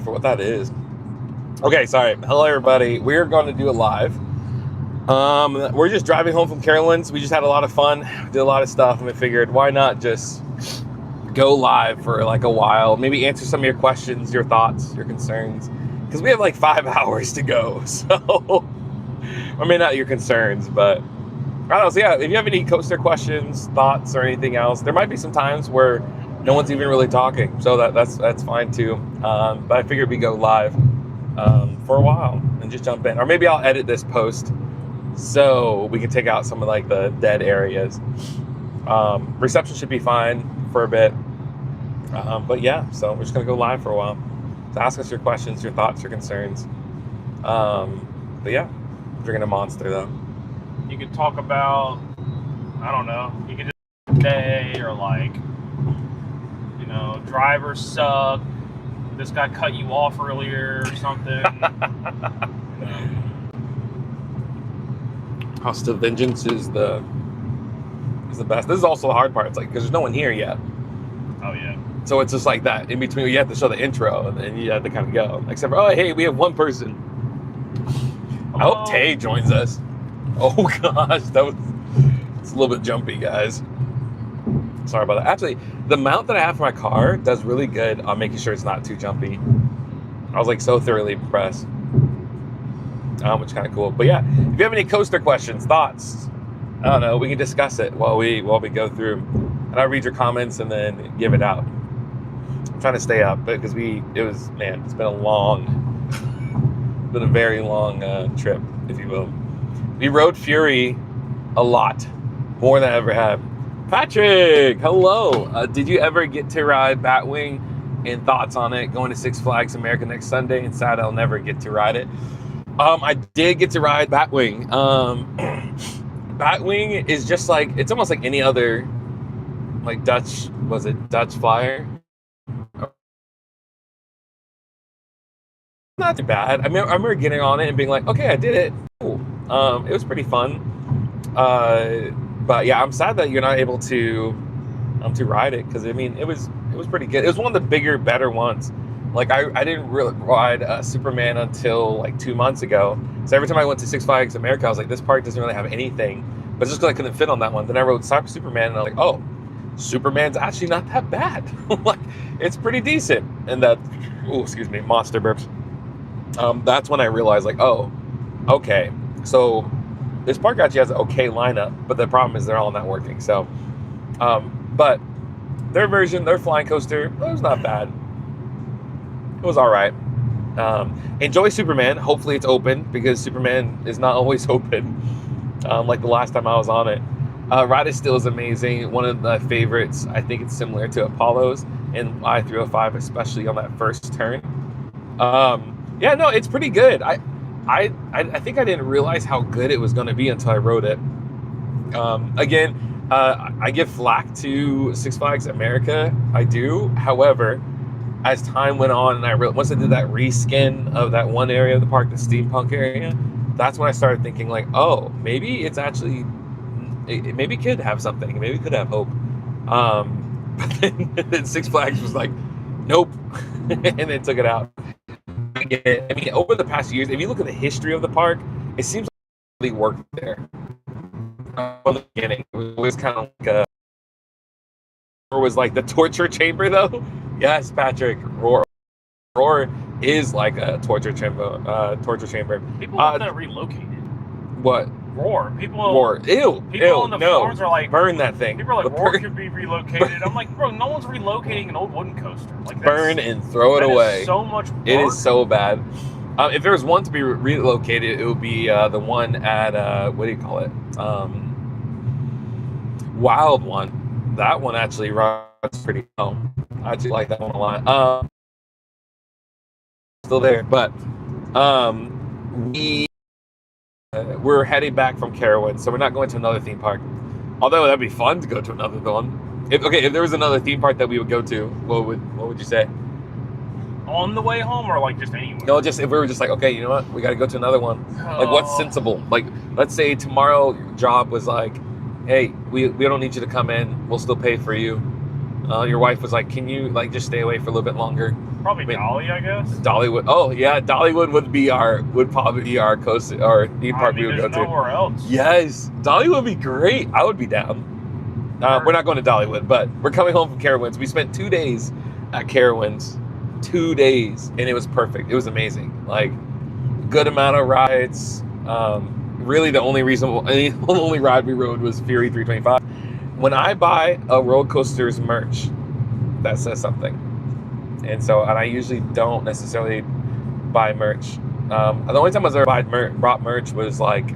for what that is. Okay, sorry. Hello, everybody. We're going to do it live. We're just driving home from Carolyn's. We just had a lot of fun, did a lot of stuff, and we figured why not just go live for like a while, maybe answer some of your questions, your thoughts, your concerns, because we have like 5 hours to go. So, I mean, not your concerns, but I don't know. So yeah, if you have any coaster questions, thoughts, or anything else, there might be some times where no one's even really talking, so that's fine too. But I figured we go live for a while and just jump in, or maybe I'll edit this post so we can take out some of like the dead areas. Reception should be fine for a bit, but yeah, so we're just gonna go live for a while. So ask us your questions, your thoughts, your concerns. But yeah, drinking a Monster though. You could talk about, I don't know, you could just day, or like, you know, drivers suck, this guy cut you off earlier or something. Hostile Vengeance is the best. This is also the hard part. It's like, because there's no one here yet. Oh yeah. So it's just like that. In between, you have to show the intro, and then you have to kind of go. Except for, oh, hey, we have one person. I hope Tay joins us. Oh gosh, it's a little bit jumpy, guys. Sorry about that. Actually, the mount that I have for my car does really good on making sure it's not too jumpy. I was like so thoroughly impressed. Which is kind of cool. But yeah, if you have any coaster questions, thoughts, I don't know, we can discuss it while we go through, and I'll read your comments and then give it out. I'm trying to stay up because it's been a very long trip, if you will. We rode Fury a lot, more than I ever have. Patrick, hello. Did you ever get to ride Batwing, and thoughts on it? Going to Six Flags America next Sunday, and sad I'll never get to ride it. I did get to ride Batwing. Batwing is just like, it's almost like any other, like Dutch Flyer? Not too bad. I remember getting on it and being like, okay, I did it. Cool. It was pretty fun. But yeah, I'm sad that you're not able to ride it, because I mean, it was pretty good. It was one of the bigger, better ones. Like I didn't really ride Superman until like 2 months ago. So every time I went to Six Flags America, I was like, this park doesn't really have anything. But just because I couldn't fit on that one, then I rode Superman, and I was like, oh, Superman's actually not that bad. Like, it's pretty decent. And that, monster burps. That's when I realized, like, oh, okay. So this park actually has an okay lineup, but the problem is they're all not working. So, but their flying coaster, it was not bad. It was all right. Enjoy Superman. Hopefully it's open, because Superman is not always open. Like the last time I was on it. Ride is still amazing. One of the favorites. I think it's similar to Apollo's and I-305, especially on that first turn. Yeah, no, it's pretty good. I think I didn't realize how good it was going to be until I rode it. Again, I give flack to Six Flags America. I do. However, as time went on, and once I did that reskin of that one area of the park, the steampunk area, that's when I started thinking, like, oh, maybe it's actually, maybe it could have something. Maybe it could have hope. But then Six Flags was like, nope, and then took it out. I mean, over the past years, if you look at the history of the park, it seems like it really worked there. From the beginning, it was kind of like was like the torture chamber, though. Yes, Patrick, Roar is like a torture chamber. People want that relocated. What? Roar. Roar. Ew. People on the forums are like, burn that thing. People are like, Roar could be relocated. I'm like, bro, no one's relocating an old wooden coaster. Like, burn and throw it away. Is so much work. It is so bad. If there was one to be relocated, it would be the one at what do you call it? Wild One. That one actually runs pretty well. I actually like that one a lot. Still there, but we're heading back from Carowinds, so we're not going to another theme park. Although that'd be fun to go to another one. If there was another theme park that we would go to, what would you say? On the way home, or like just anywhere? No, just if we were just like, okay, you know what, we got to go to another one. Like, what's sensible? Like, let's say tomorrow your job was like, hey, we don't need you to come in. We'll still pay for you. Your wife was like, "Can you like just stay away for a little bit longer?" Probably I mean, Dolly, I guess. Dollywood. Oh yeah, Dollywood would probably be our coast or theme park we would go there's to. nowhere else. Yes, Dollywood would be great. I would be down. We're not going to Dollywood, but we're coming home from Carowinds. We spent 2 days at Carowinds, 2 days, and it was perfect. It was amazing. Like, good amount of rides. Really, the only ride we rode was Fury 325. When I buy a roller coasters merch, that says something. And I usually don't necessarily buy merch. The only time I was ever brought merch was like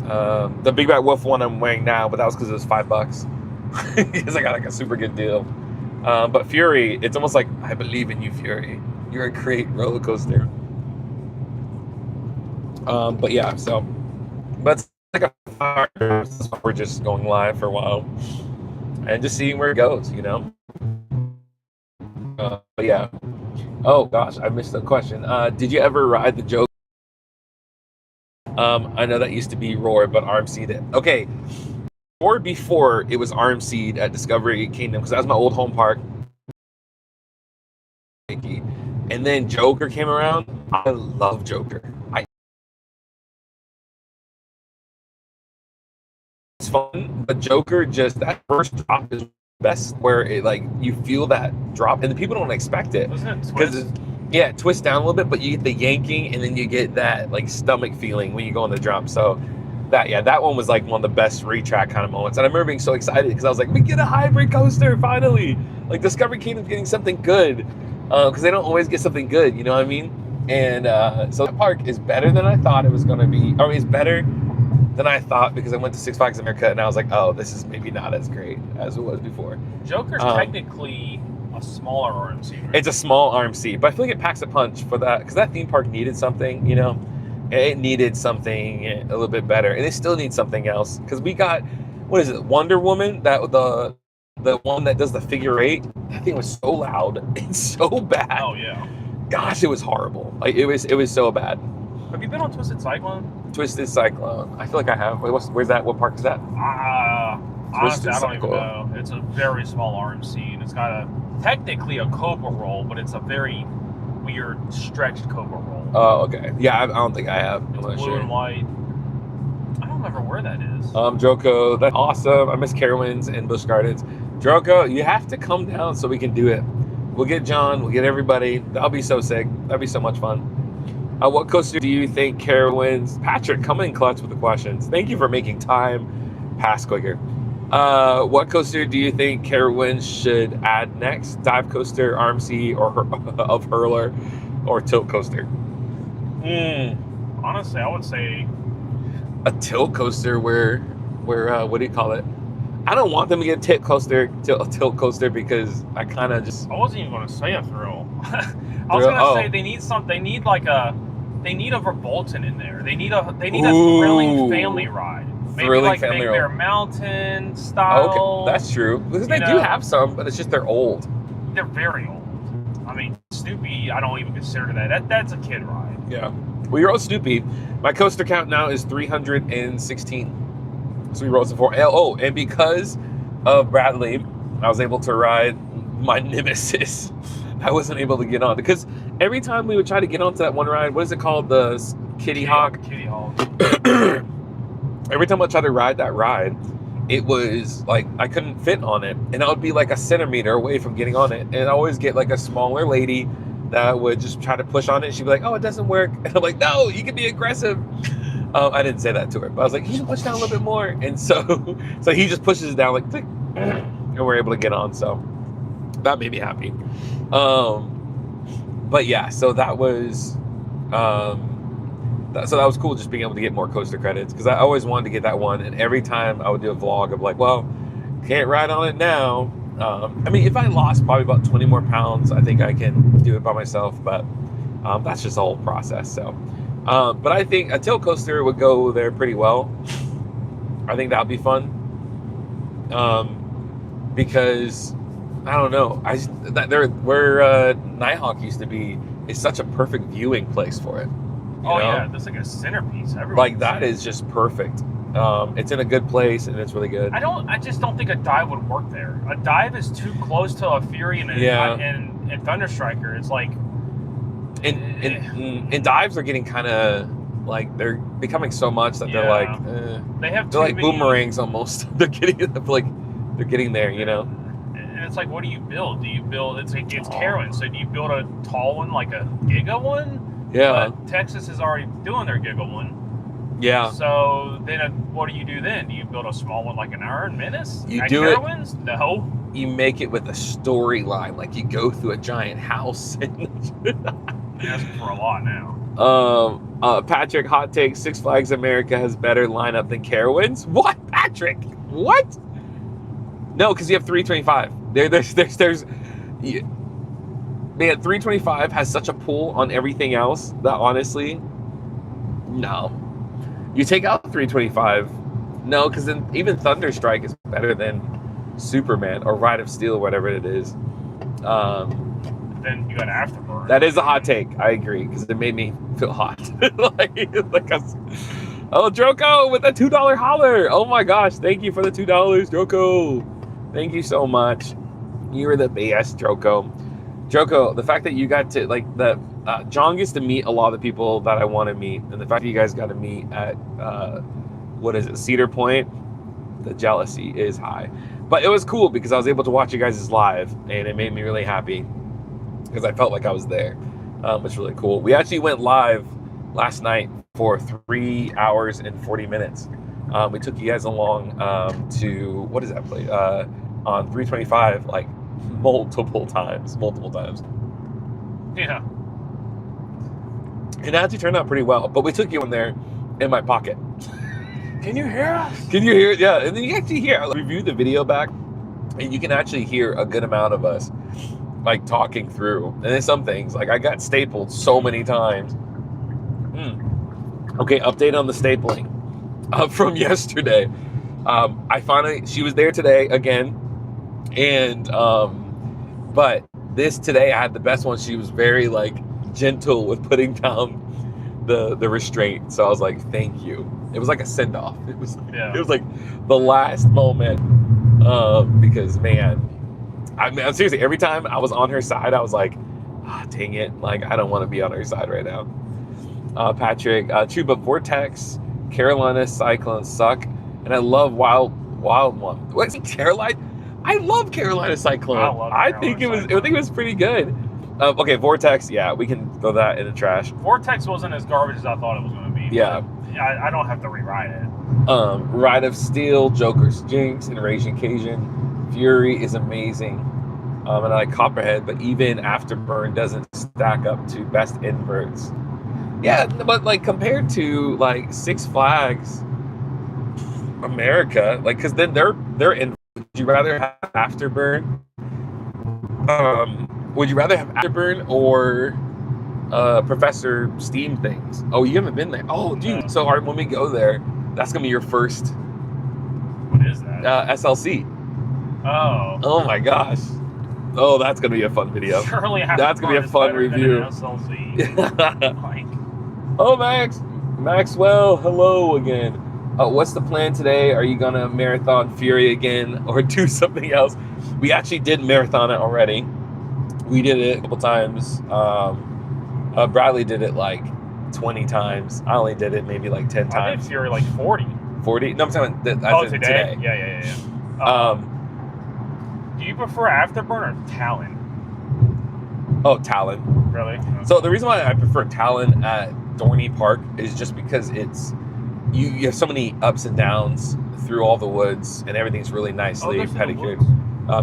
the Big Bad Wolf one I'm wearing now, but that was because it was $5 because I got like a super good deal. But Fury, it's almost like, I believe in you, Fury. You're a great roller coaster. But yeah, but it's like we're just going live for a while and just seeing where it goes, you know. But yeah. Oh gosh, I missed the question. Did you ever ride the Joker? I know that used to be Roar, but RMC'd it. Okay, Roar before it was RMC'd at Discovery Kingdom because that was my old home park. And then Joker came around. I love Joker. It's fun, but Joker just that first drop is best, where it like you feel that drop, and the people don't expect it. Wasn't it twist? Yeah, it twists down a little bit, but you get the yanking, and then you get that like stomach feeling when you go on the drop. So that one was like one of the best retrack kind of moments, and I remember being so excited because I was like, we get a hybrid coaster finally. Like Discovery Kingdom's getting something good, because they don't always get something good, you know what I mean? And so that park is better than I thought it was going to be. I mean, it's better than I thought because I went to Six Flags America and I was like, oh, this is maybe not as great as it was before. Joker's technically a smaller RMC, right? It's a small RMC, but I feel like it packs a punch for that because that theme park needed something, you know? It needed something a little bit better, and it still needs something else because we got, what is it, Wonder Woman, that the one that does the figure eight. That thing was so loud and so bad. Oh yeah. Gosh, it was horrible. Like it was so bad. Have you been on Twisted Cyclone? Twisted Cyclone. I feel like I have. Where's that? What park is that? Honestly, I don't even know. It's a very small RMC, and it's got technically a Cobra roll, but it's a very weird stretched Cobra roll. Oh, okay. Yeah, I don't think I have. It's blue and white. I don't remember where that is. Joko, that's awesome. I miss Carowinds and Busch Gardens. Joko, you have to come down so we can do it. We'll get John, we'll get everybody. That'll be so sick. That'd be so much fun. What coaster do you think Carowinds? Patrick, come in clutch with the questions. Thank you for making time pass quicker. What coaster do you think Carowinds should add next? Dive coaster, RMC, or of hurler, or tilt coaster? Honestly, I would say a tilt coaster where what do you call it? I don't want them to get a tilt coaster because I kind of just. I wasn't even going to say a thrill. I was going to say they need a Revolton in there. They need a thrilling family ride. Maybe like Bear Mountain style. Okay, that's true. Because they do have some, but it's just they're old. They're very old. I mean, Snoopy, I don't even consider that. That's a kid ride. Yeah. Well, you're old Snoopy. My coaster count now is 316. So we rode some 4. Oh, and because of Bradley, I was able to ride my nemesis. I wasn't able to get on because every time we would try to get onto that one ride, what is it called? The Kitty Hawk. Kitty Hawk. Every time I tried to ride that ride, it was like I couldn't fit on it, and I would be like a centimeter away from getting on it. And I always get like a smaller lady that would just try to push on it. She'd be like, "Oh, it doesn't work," and I'm like, "No, you can be aggressive." I didn't say that to her, but I was like, "You can push down a little bit more," and so he just pushes it down like, tick, and we're able to get on. So that made me happy. But yeah, so that was that was cool, just being able to get more coaster credits because I always wanted to get that one, and every time I would do a vlog of like, well, can't ride on it now. I mean, if I lost probably about 20 more pounds, I think I can do it by myself, but that's just the whole process. So but I think a tilt coaster would go there pretty well. I think that would be fun because I don't know, where Nighthawk used to be is such a perfect viewing place for it. Oh, yeah, that's like a centerpiece. Like that is just perfect. It's in a good place and it's really good. I just don't think a dive would work there. A dive is too close to a Fury and Thunderstriker. It's like, and dives are getting kind of like they're becoming so much that they're like they're like boomerangs almost. They're getting like they're getting there, you know. And it's like, what do you build? Do you build? It's Carowinds, so do you build a tall one like a Giga one? Yeah. But Texas is already doing their Giga one. Yeah. So then, what do you do then? Do you build a small one like an Iron Menace? You at do Carowinds? it. No. You make it with a storyline, like you go through a giant house. Asking for a lot now. Patrick, hot take: Six Flags America has better lineup than Carowinds. What, Patrick? What? No, because you have 325. There's. Yeah. Man, 325 has such a pull on everything else that honestly, no. You take out 325, no, because then even Thunderstrike is better than Superman or Ride of Steel, whatever it is. Then you got Afterburn. That is a hot take. I agree, because it made me feel hot. Oh, Droko with a $2 holler. Oh my gosh, thank you for the $2, Droko. Thank you so much. You were the best, Droko. Droko, the fact that you got to, like, John gets to meet a lot of the people that I want to meet, and the fact that you guys got to meet at, Cedar Point, the jealousy is high. But it was cool because I was able to watch you guys live, and it made me really happy because I felt like I was there. It's really cool. We actually went live last night for 3 hours and 40 minutes. We took you guys along to, what is that place? On 325, like, multiple times. Yeah. It actually turned out pretty well, but we took you in there in my pocket. Can you hear us? Can you hear it? Yeah, and then you actually hear, I reviewed the video back, and you can actually hear a good amount of us, like, talking through. And then some things, like, I got stapled so many times. Okay, update on the stapling from yesterday. She was there today again, and but today I had the best one. She was very, like, gentle with putting down the restraint, so I was like, thank you. It was like a send-off. It was like the last moment, because man, I mean, seriously, every time I was on her side, I was like, dang it, like, I don't want to be on her side right now. Patrick, true, but Vortex, Carolina Cyclones suck, and I love Wild One. What's Carolina? I love Carolina Cyclone. I think it was pretty good. Okay, Vortex, yeah, we can throw that in the trash. Vortex wasn't as garbage as I thought it was going to be. Yeah. I don't have to rewrite it. Ride of Steel, Joker's Jinx, and Raging Cajun. Fury is amazing. And I like Copperhead, but even Afterburn doesn't stack up to best inverts. Yeah, but like compared to like Six Flags America, like, because then they're in. Would you rather have Afterburn? Would you rather have Afterburn or Professor Steam things? Oh, you haven't been there. Oh, dude. No. So when we go there, that's gonna be your first. What is that? SLC. Oh. Oh my gosh. Oh, that's gonna be a fun video. Surely that's gonna be a fun review. SLC. Like. Oh, Maxwell. Hello again. What's the plan today? Are you gonna marathon Fury again or do something else? We actually did marathon it already. We did it a couple times. Bradley did it like 20 times. I only did it maybe like 10 times. I did Fury like 40. 40? No, I'm talking today? Yeah. Do you prefer Afterburn or Talon? Oh, Talon. Really? Okay. So the reason why I prefer Talon at Dorney Park is just because it's you have so many ups and downs through all the woods, and everything's really nicely pedicured.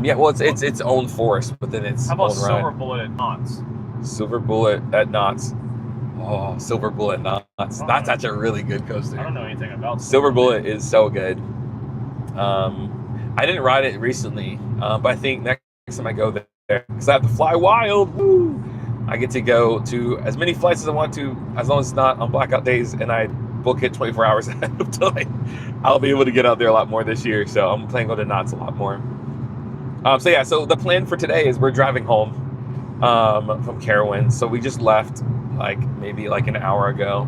Yeah, well, it's its own forest, but then it's how about own Silver ride. Bullet at Knott's? Silver Bullet at Knott's. Oh, Silver Bullet Knott's. That's actually a really good coaster. I don't know anything about Silver Bullet is so good. I didn't ride it recently, but I think next time I go there, because I have to fly wild. Woo! I get to go to as many flights as I want to, as long as it's not on blackout days, and I book it 24 hours ahead of time. I'll be able to get out there a lot more this year, so I'm planning to go to Knott's a lot more. So the plan for today is we're driving home from Carowinds. So we just left maybe an hour ago,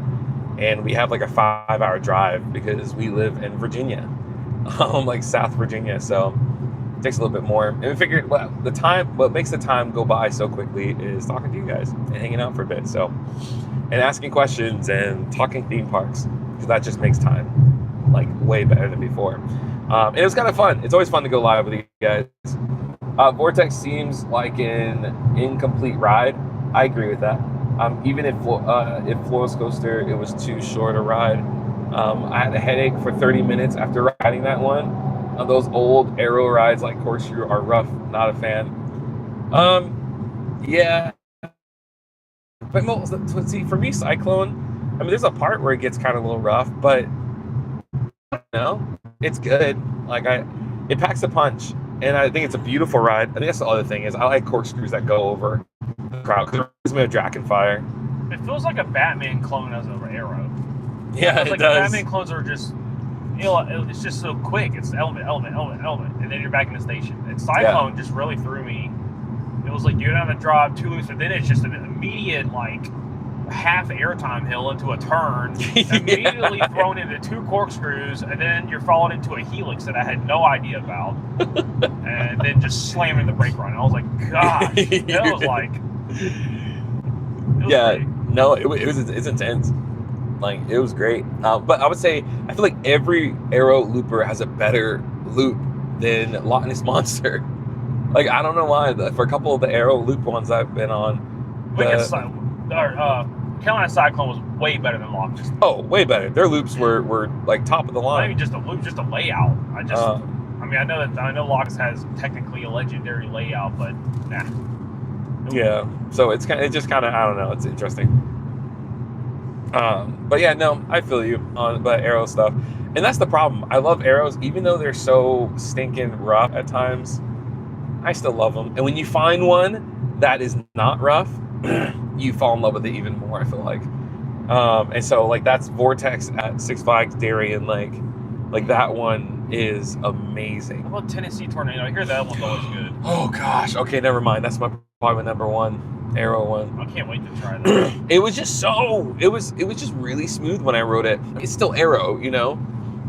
and we have like a 5-hour drive because we live in Virginia, like South Virginia. So it takes a little bit more. And we figured, well, what makes the time go by so quickly is talking to you guys and hanging out for a bit. So, and asking questions and talking theme parks, because that just makes time like way better than before. And it was kind of fun. It's always fun to go live with you guys. Vortex seems like an incomplete ride. I agree with that. Even if Florence Coaster, it was too short a ride. I had a headache for 30 minutes after riding that one. Those old aero rides like Corkscrew are rough. Not a fan. Yeah. But see, for me, Cyclone, I mean, there's a part where it gets kind of a little rough, but I don't know, it's good. Like it packs a punch, and I think it's a beautiful ride. I think that's the other thing is I like corkscrews that go over the crowd because it reminds me of Dragonfire. It feels like a Batman clone as an arrow. Yeah, it does. Batman clones are just, it's just so quick. It's element, and then you're back in the station. And Cyclone just really threw me. It was like you're on a drop, 2 loops, and then it's just an immediate like half airtime hill into a turn, immediately thrown into 2 corkscrews, and then you're falling into a helix that I had no idea about, and then just slamming the brake run. I was like, gosh, that was like, great. No, it's intense. Like it was great. But I would say I feel like every aero looper has a better loop than Loch Ness Monster. Like I don't know why. For a couple of the aero loop ones I've been on, Carolina Cyclone was way better than Loch Ness. Oh, way better. Their loops were like top of the line. Not even just a loop, just a layout. I know Loch Ness has technically a legendary layout, but nah. Yeah. So it's just kind of I don't know. It's interesting. But yeah, no, I feel you on the aero stuff, and that's the problem. I love arrows, even though they're so stinking rough at times. I still love them, and when you find one that is not rough, you fall in love with it even more. I feel like, and so like that's Vortex at Six Flags Darien Lake. Like that one is amazing. How about Tennessee Tornado? I hear that one's always good. Oh gosh, okay, never mind. That's probably my number one. Aero one. I can't wait to try that. It was just just really smooth when I rode it. It's still aero, you know,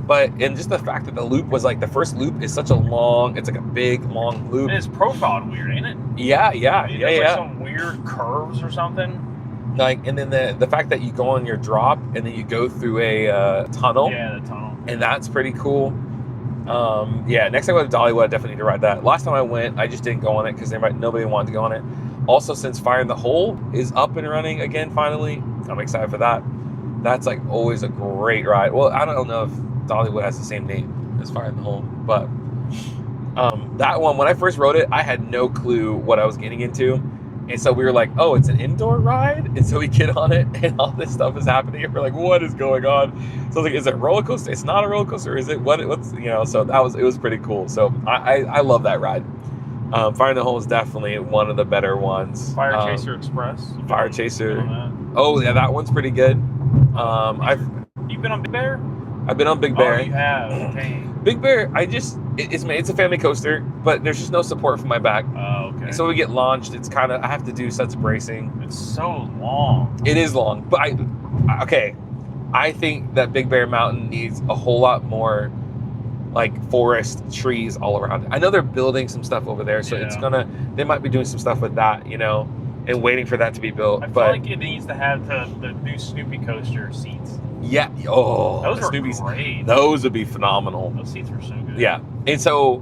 but and just the fact that the loop was like the first loop is such a long, it's like a big long loop. And it's profiled weird, ain't it? Yeah. Like some weird curves or something. Like, and then the fact that you go on your drop and then you go through a tunnel. Yeah, the tunnel. And that's pretty cool. Next time I go to Dollywood, I definitely need to ride that. Last time I went, I just didn't go on it because nobody wanted to go on it. Also, since Fire in the Hole is up and running again, finally, I'm excited for that. That's like always a great ride. Well, I don't know if Dollywood has the same name as Fire in the Hole, but that one, when I first rode it, I had no clue what I was getting into. And so we were like, oh, it's an indoor ride? And so we get on it and all this stuff is happening. And we're like, what is going on? So I was like, is it a roller coaster? It's not a roller coaster. Is it what's, you know, so it was pretty cool. So I love that ride. Fire in the Hole is definitely one of the better ones. Fire Chaser Express. Fire Chaser. Oh yeah, that one's pretty good. You've been on Big Bear? I've been on Big Bear. Oh, you have. Dang. Big Bear, it's a family coaster, but there's just no support for my back. Oh, okay. And so we get launched. It's kind of I have to do such bracing. It's so long. It is long, but I think that Big Bear Mountain needs a whole lot more like forest trees all around it. I know they're building some stuff over there, so they might be doing some stuff with that, you know, and waiting for that to be built. I feel like it needs to have the new Snoopy coaster seats. Yeah. Oh, those are great. Those would be phenomenal. Those seats are so good. Yeah. And so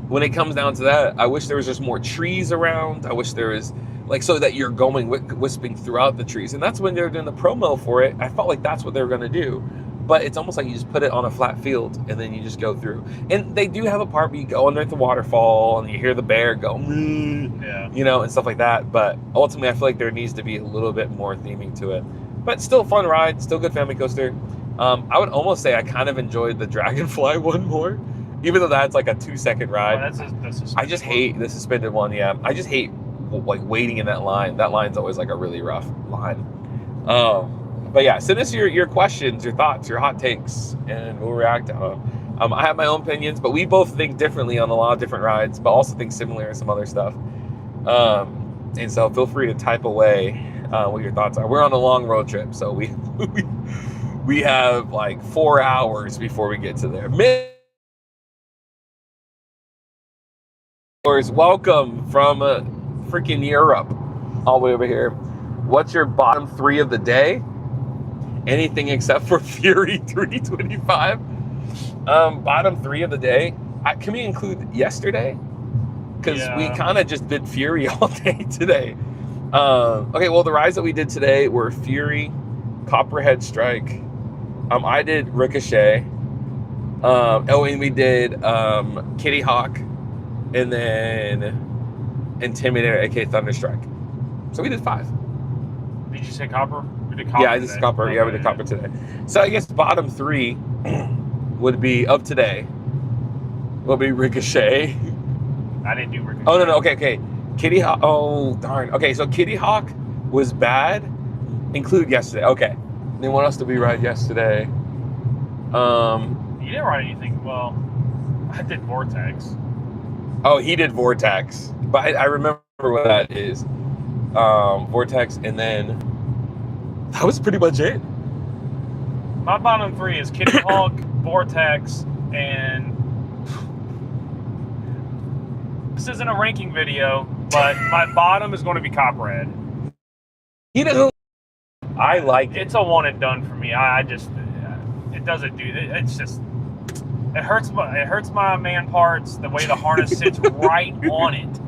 when it comes down to that, I wish there was just more trees around. I wish there was like so that you're going wisping throughout the trees. And that's when they're doing the promo for it. I felt like that's what they were going to do. But it's almost like you just put it on a flat field and then you just go through. And they do have a part where you go underneath the waterfall and you hear the bear go, you know, and stuff like that. But ultimately, I feel like there needs to be a little bit more theming to it. But still a fun ride, still good family coaster. I would almost say I kind of enjoyed the Dragonfly one more, even though that's like a 2-second ride. That's I just hate the suspended one, yeah. I just hate like waiting in that line. That line's always like a really rough line. But yeah, send us your questions, your thoughts, your hot takes, and we'll react to them. I have my own opinions, but we both think differently on a lot of different rides, but also think similar in some other stuff. And so feel free to type away what your thoughts are. We're on a long road trip, so we we have like 4 hours before we get to there. Welcome from freaking Europe, all the way over here. What's your bottom 3 of the day? Anything except for Fury 325. Bottom 3 of the day. Can we include yesterday? Because we kind of just did Fury all day today. Okay, well, the rides that we did today were Fury, Copperhead Strike. I did Ricochet. And we did Kitty Hawk, and then Intimidator, aka Thunderstrike. So we did 5. Did you say Copper? We did Copper. Yeah, I did Copper. Yeah, we did Copper today. So I guess bottom 3 would be of today. Would be Ricochet. I didn't do Ricochet. Oh no, okay. Kitty Hawk. Oh darn. Okay, so Kitty Hawk was bad. Include yesterday. Okay. Then what else did we ride yesterday? You didn't ride anything. Well, I did Vortex. Oh, he did Vortex, but I remember what that is. Vortex, and then that was pretty much it. My bottom 3 is Kitty Hawk, Vortex, and this isn't a ranking video, but my bottom is going to be Copperhead. He doesn't. I like it. It's a one and done for me. I just it doesn't do it. It's just it hurts my man parts. The way the harness sits right on it.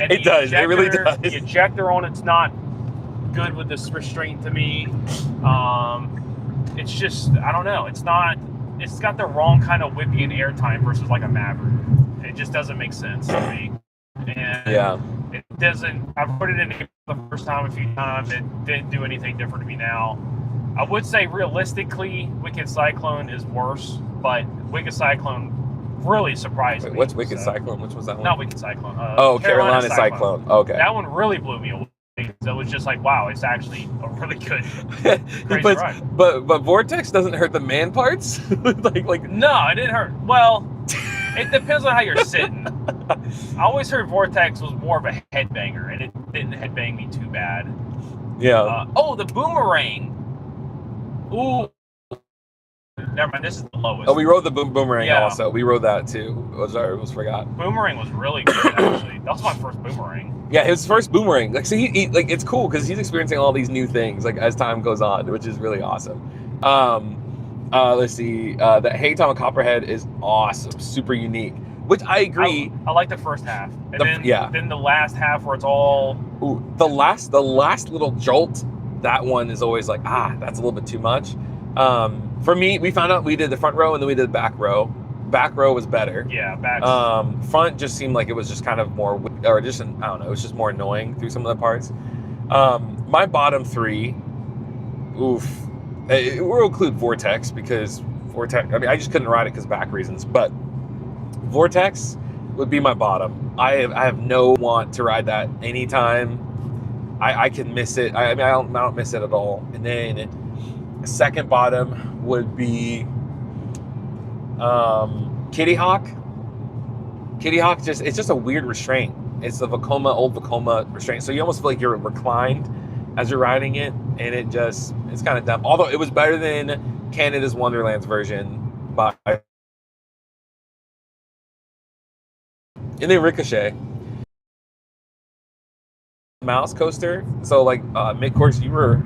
And it does. It really does. The ejector on it's not good with this restraint to me. It's just I don't know. It's not. It's got the wrong kind of whippy and airtime versus like a Maverick. It just doesn't make sense to me. And it doesn't. I put it in the first time a few times. It didn't do anything different to me now. I would say realistically, Wicked Cyclone is worse, but Wicked Cyclone really surprised me. What's Wicked Cyclone? Which was that one? Not Wicked Cyclone. Carolina Cyclone. Okay. That one really blew me away. So it was just like, wow, it's actually a really good, crazy ride. But Vortex doesn't hurt the man parts? like No, it didn't hurt. Well, it depends on how you're sitting. I always heard Vortex was more of a headbanger, and it didn't headbang me too bad. Yeah. The boomerang. Ooh. Never mind, this is the lowest. Oh, we rode the boomerang also. We rode that too. I almost forgot. Boomerang was really good, actually. That was my first boomerang. Yeah, his first boomerang. Like, so he like it's cool because he's experiencing all these new things like as time goes on, which is really awesome. Let's see. The Hey Tom Copperhead is awesome, super unique. Which I agree. I like the first half, and then the last half where it's all. Ooh, the last little jolt. That one is always like, that's a little bit too much. For me, we found out we did the front row and then we did the back row. Back row was better. Yeah, back. Front just seemed like it was just kind of more, or just I don't know, it was just more annoying through some of the parts. My bottom 3, we'll include Vortex because Vortex. I mean, I just couldn't ride it because of back reasons, but Vortex would be my bottom. I have no want to ride that anytime. I can miss it. I don't miss it at all. And then second bottom would be Kitty Hawk. Kitty Hawk it's just a weird restraint. It's the old Vekoma restraint. So you almost feel like you're reclined as you're riding it, and it's kind of dumb. Although it was better than Canada's Wonderlands version by. And then Ricochet. Mouse coaster. So like mid-course, you were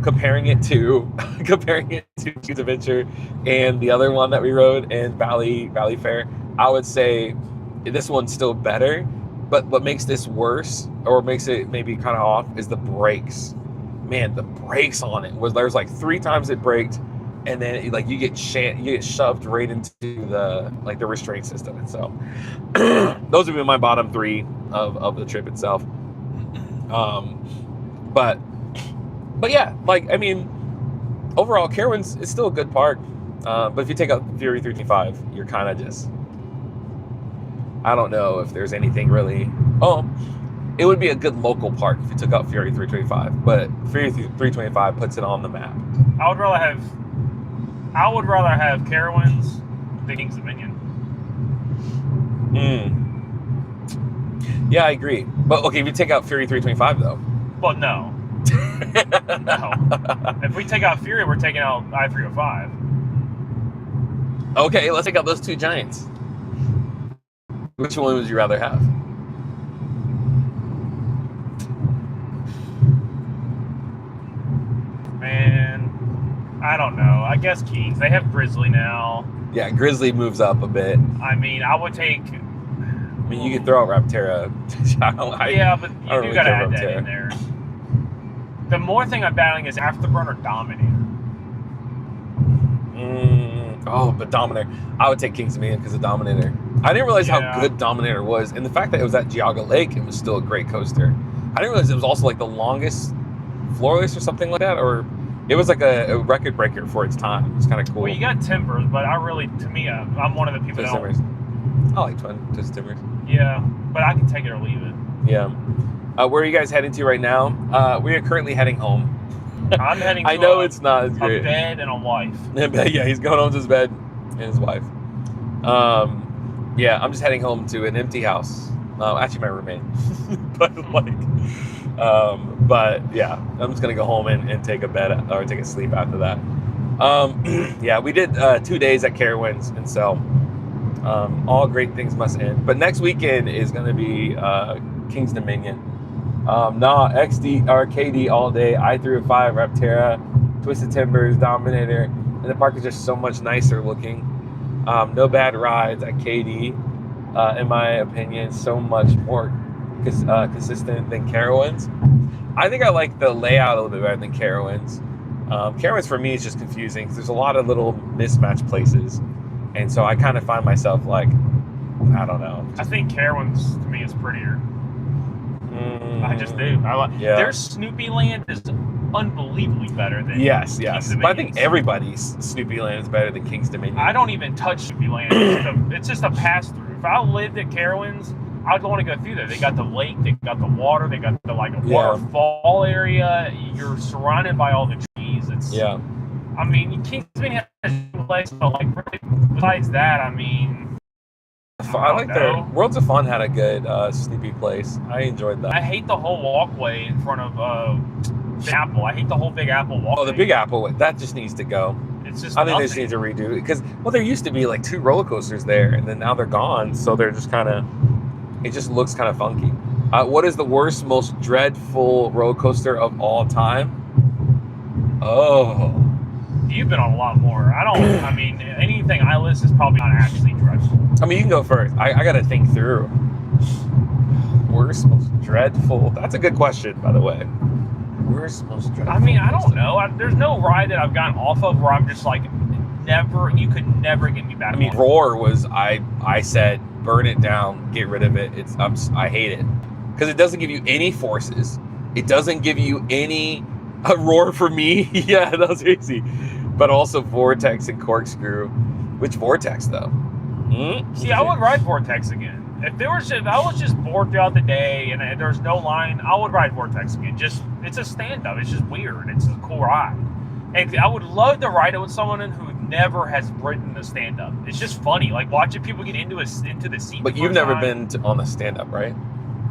comparing it to Choose Adventure and the other one that we rode in Valley Fair. I would say this one's still better, but what makes this worse or makes it maybe kind of off is the brakes. Man, the brakes on it there's like 3 times it braked, and then you get shoved right into the restraint system. And so those would be my bottom 3 of the trip itself. But yeah, like, I mean, overall, Carowinds is still a good park. But if you take out Fury 325, you're kind of just, I don't know if there's anything really. It would be a good local park if you took out Fury 325, but Fury 325 puts it on the map. I would rather have Carowinds than King's Dominion. Yeah, I agree. But okay, if you take out Fury 325 though. Well, no. No. If we take out Fury, we're taking out I-305. Okay, let's take out those two giants. Which one would you rather have? Man, I don't know. I guess Kings. They have Grizzly now. Yeah, Grizzly moves up a bit. I mean, I would take... I mean, you could throw out Raptera. Yeah, but you do really gotta care add about that Raptera. in there. The more thing I'm battling is Afterburn or Dominator. But Dominator. I would take King's Dominion because of Dominator. I didn't realize how good Dominator was. And the fact that it was at Geauga Lake, it was still a great coaster. I didn't realize it was also like the longest floorless or something like that. Or it was like a record breaker for its time. It was kind of cool. Well, you got Timbers, but to me, I'm one of the people that Timbers. I like Twist Timbers. Yeah, but I can take it or leave it. Yeah. Where are you guys heading to right now? We are currently heading home. I'm heading to I know it's not as great. A bed and a wife. Yeah, he's going home to his bed and his wife. Yeah, I'm just heading home to an empty house. Actually, my roommate. But yeah, I'm just gonna go home and take a bed or take a sleep after that. Yeah, we did 2 days at Carowinds, and so all great things must end. But next weekend is gonna be King's Dominion. XD or KD all day. I-305, Raptera, Twisted Timbers, Dominator, and the park is just so much nicer looking. No bad rides at KD, in my opinion. So much more consistent than Carowinds. I think I like the layout a little bit better than Carowinds. Carowinds for me is just confusing because there's a lot of little mismatched places, and so I kind of find myself like, I don't know. I think Carowinds to me is prettier. I just do. Their Snoopy Land is unbelievably better than yes. King's But I think everybody's Snoopy Land is better than King's Dominion. I don't even touch Snoopy Land. It's just a pass through. If I lived at Carowinds, I'd want to go through there. They got the lake, they got the water, they got the waterfall area. You're surrounded by all the trees. I mean, King's Dominion has a place, but like besides that, I mean. I like their Worlds of Fun had a good Snoopy place. I enjoyed that. I hate the whole walkway in front of Big Apple. I hate the whole Big Apple walkway. Oh, the Big Apple, that just needs to go. It's just I think they just need to redo it because there used to be like 2 roller coasters there, and then now they're gone. So they're just kind of, it just looks kind of funky. What is the worst, most dreadful roller coaster of all time? Oh. You've been on a lot more. I mean, anything I list is probably not actually dreadful. I mean, you can go first. I got to think through. Worst, most dreadful. That's a good question, by the way. Worst, most dreadful. I mean, I don't know. There's no ride that I've gotten off of where I'm just like, you could never get me back. I mean, Roar was, I said, burn it down, get rid of it. I hate it. Because it doesn't give you any forces. It doesn't give you any... A Roar for me? Yeah, that was easy. But also Vortex and Corkscrew. Which Vortex, though? See, I would ride Vortex again. If I was just bored throughout the day and there's no line, I would ride Vortex again. It's a stand-up. It's just weird. It's a cool ride. And I would love to ride it with someone who never has ridden a stand-up. It's just funny, like watching people get into the seat. But you've never been on a stand-up, right?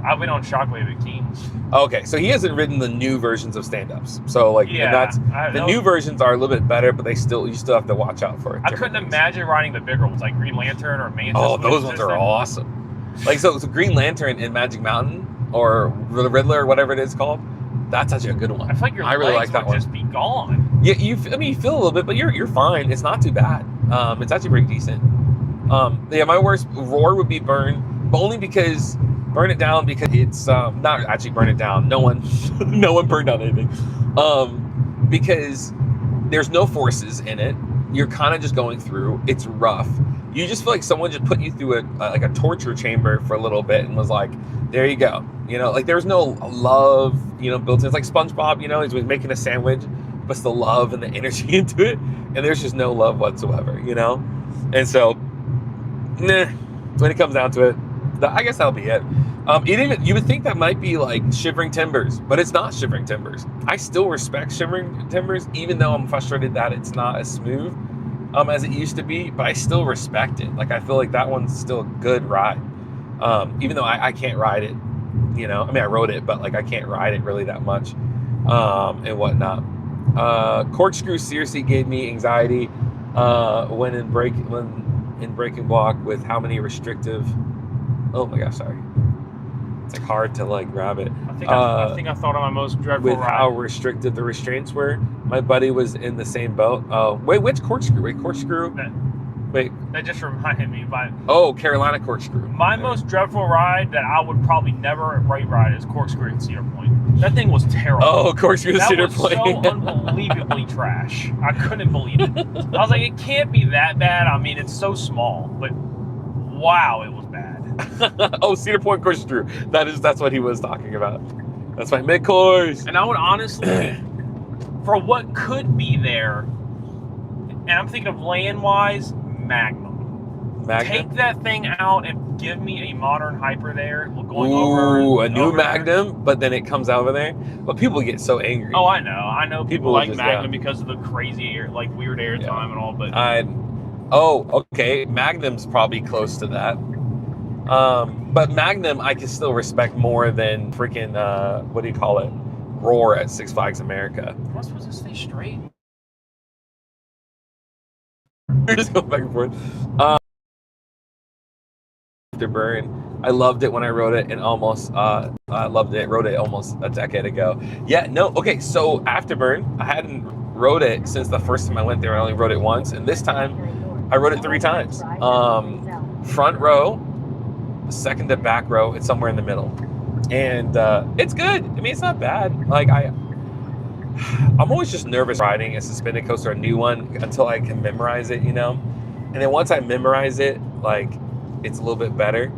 I've been on Shockwave at Kings. Okay, so he hasn't ridden the new versions of stand-ups. So like, the new versions are a little bit better, but you still have to watch out for it. I couldn't imagine riding the bigger ones like Green Lantern or Mantis. Oh, those ones are awesome. Like so Green Lantern in Magic Mountain or the Riddler or whatever it is called. That's actually a good one. I feel like your I really legs like that would one. just be gone. Yeah, you feel a little bit, but you're fine. It's not too bad. It's actually pretty decent. My worst Roar would be Burn, but only because burn it down because it's not actually burn it down. No one burned down anything. Because there's no forces in it. You're kind of just going through. It's rough. You just feel like someone just put you through a torture chamber for a little bit and was like, there you go. Like there's no love, built in. It's like SpongeBob, he's making a sandwich, puts the love and the energy into it, and there's just no love whatsoever, And so, when it comes down to it, I guess that'll be it. You would think that might be like Shivering Timbers, but it's not Shivering Timbers. I still respect Shivering Timbers, even though I'm frustrated that it's not as smooth as it used to be, but I still respect it. Like, I feel like that one's still a good ride. Even though I can't ride it, I mean, I rode it, but like I can't ride it really that much. and whatnot. Corkscrew seriously gave me anxiety when in breaking block with how many restrictive. Oh my gosh, sorry. It's like hard to like grab it. I think I thought of my most dreadful with ride. how restrictive the restraints were. My buddy was in the same boat. Wait, which corkscrew? Wait, corkscrew? That just reminded me. Carolina corkscrew. My most dreadful ride that I would probably never ride is Corkscrew at Cedar Point. That thing was terrible. Oh, Corkscrew at Cedar Point. That was so unbelievably trash. I couldn't believe it. I was like, it can't be that bad. I mean, it's so small, but wow, it was bad. Oh, Cedar Point corkscrew. That's what he was talking about. That's my mid-course. And I would honestly, for what could be there, and I'm thinking of land-wise, Magnum. Take that thing out and give me a modern hyper there. A new Magnum, but then it comes over there. But people get so angry. Oh, I know. I know people like just, Magnum because of the crazy weird air time and all. But okay, Magnum's probably close to that. But Magnum, I can still respect more than freaking what do you call it? Roar at Six Flags America. Am I supposed to stay straight? We're just going back and forth. Afterburn. I loved it when I wrote it, and wrote it almost a decade ago. Yeah, no, okay, so Afterburn, I hadn't wrote it since the first time I went there. I only wrote it once, and this time I wrote it 3 times. Front row, second to back row, it's somewhere in the middle. And it's good. I mean, it's not bad. Like I'm always just nervous riding a suspended coaster, a new one, until I can memorize it, And then once I memorize it, like, it's a little bit better.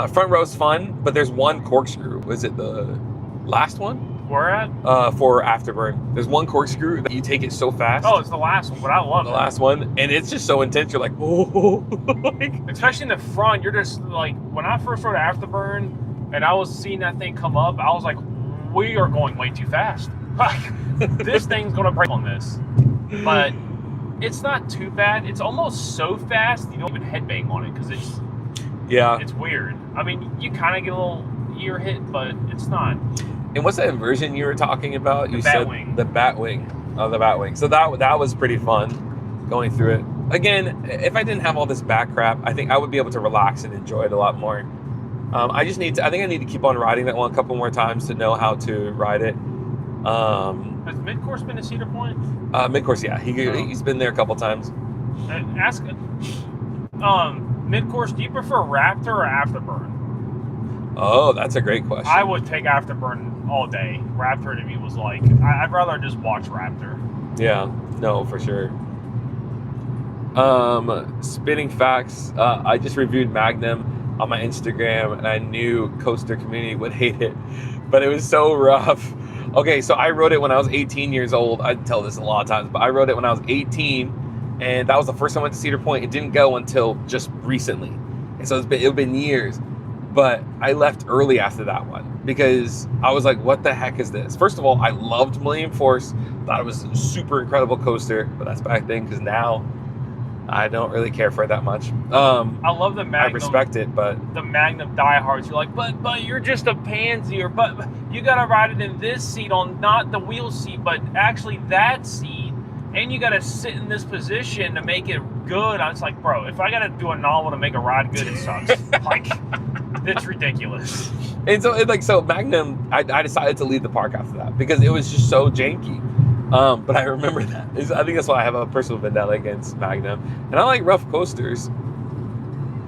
Front row's fun, but there's one corkscrew. Was it the last one? Where at? For Afterburn. There's one corkscrew that you take it so fast. Oh, it's the last one, but I love it. The last one, and it's just so intense. You're like, oh. Especially in the front, you're just like, when I first rode Afterburn and I was seeing that thing come up, I was like, we are going way too fast. Like, this thing's gonna break on this. But it's not too bad. It's almost so fast you don't even headbang on it because it's weird. I mean, you kind of get a little ear hit, but it's not. And what's that inversion you were talking about? The you Batwing. said the Batwing. Oh, the Batwing. So that was pretty fun going through it. Again, if I didn't have all this back crap, I think I would be able to relax and enjoy it a lot more. I think I need to keep on riding that one a couple more times to know how to ride it. Has Midcourse been to Cedar Point? Midcourse, yeah. He's been there a couple times. Ask Midcourse, do you prefer Raptor or Afterburn? Oh, that's a great question. I would take Afterburn all day. Raptor to me was like, I'd rather just watch Raptor. Yeah, no, for sure. Spinning facts. I just reviewed Magnum on my Instagram, and I knew coaster community would hate it, but it was so rough. Okay, so I wrote it when I was 18 years old. I tell this a lot of times, but I wrote it when I was 18, and that was the first time I went to Cedar Point. It didn't go until just recently, and so it's been years. But I left early after that one because I was like, what the heck is this? First of all, I loved Millennium Force. Thought it was a super incredible coaster, but that's back then because now I don't really care for it that much. I love the Magnum. I respect it, but the Magnum diehards, you're like, but you're just a pansy, or but you gotta ride it in this seat on not the wheel seat, but actually that seat, and you gotta sit in this position to make it good. I was like, bro, if I gotta do a novel to make a ride good, it sucks. Like, it's ridiculous. And so Magnum, I decided to leave the park after that because it was just so janky. But I remember that. I think that's why I have a personal vendetta against Magnum. And I like rough coasters.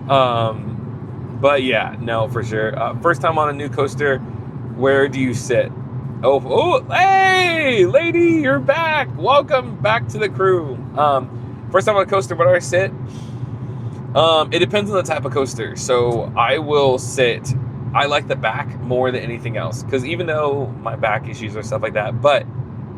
But yeah, no, for sure. First time on a new coaster, where do you sit? Oh, hey, lady, you're back. Welcome back to the crew. First time on a coaster, where do I sit? It depends on the type of coaster. So I will sit, I like the back more than anything else. Because even though my back issues or stuff like that, but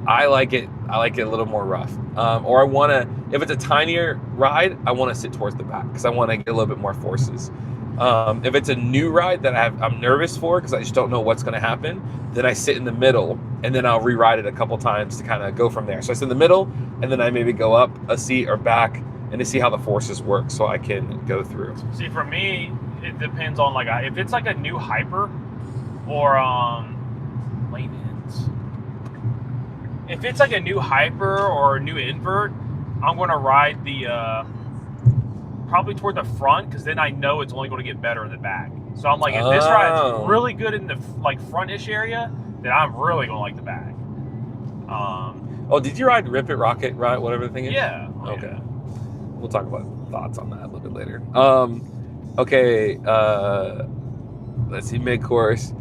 I like it a little more rough. Or I want to, if it's a tinier ride, I want to sit towards the back because I want to get a little bit more forces. If it's a new ride that I'm nervous for because I just don't know what's going to happen, then I sit in the middle and then I'll re-ride it a couple times to kind of go from there. So I sit in the middle and then I maybe go up a seat or back and to see how the forces work so I can go through. See, for me, it depends on, like, if it's like a new hyper or late ends. if it's like a new hyper or a new invert, I'm going to ride the probably toward the front, because then I know it's only going to get better in the back. So I'm like, if this ride's really good in the like front-ish area, then I'm really going to like the back. Oh, did you ride Rip It Rocket, right? Whatever the thing is? Yeah. Okay. Yeah. We'll talk about thoughts on that a little bit later. Okay. Let's see, mid-course.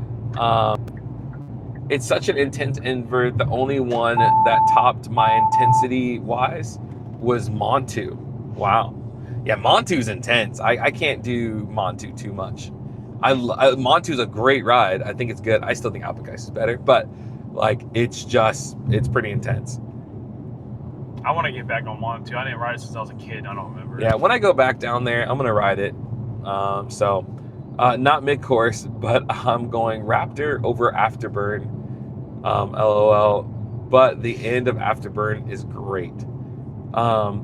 It's such an intense invert. The only one that topped my intensity-wise was Montu. Wow. Yeah, Montu's intense. I can't do Montu too much. Montu's a great ride. I think it's good. I still think Alpacais is better, but like it's pretty intense. I want to get back on Montu. I didn't ride it since I was a kid. I don't remember. Yeah, when I go back down there, I'm gonna ride it. Not mid-course, but I'm going Raptor over Afterburn. LOL. But the end of Afterburn is great.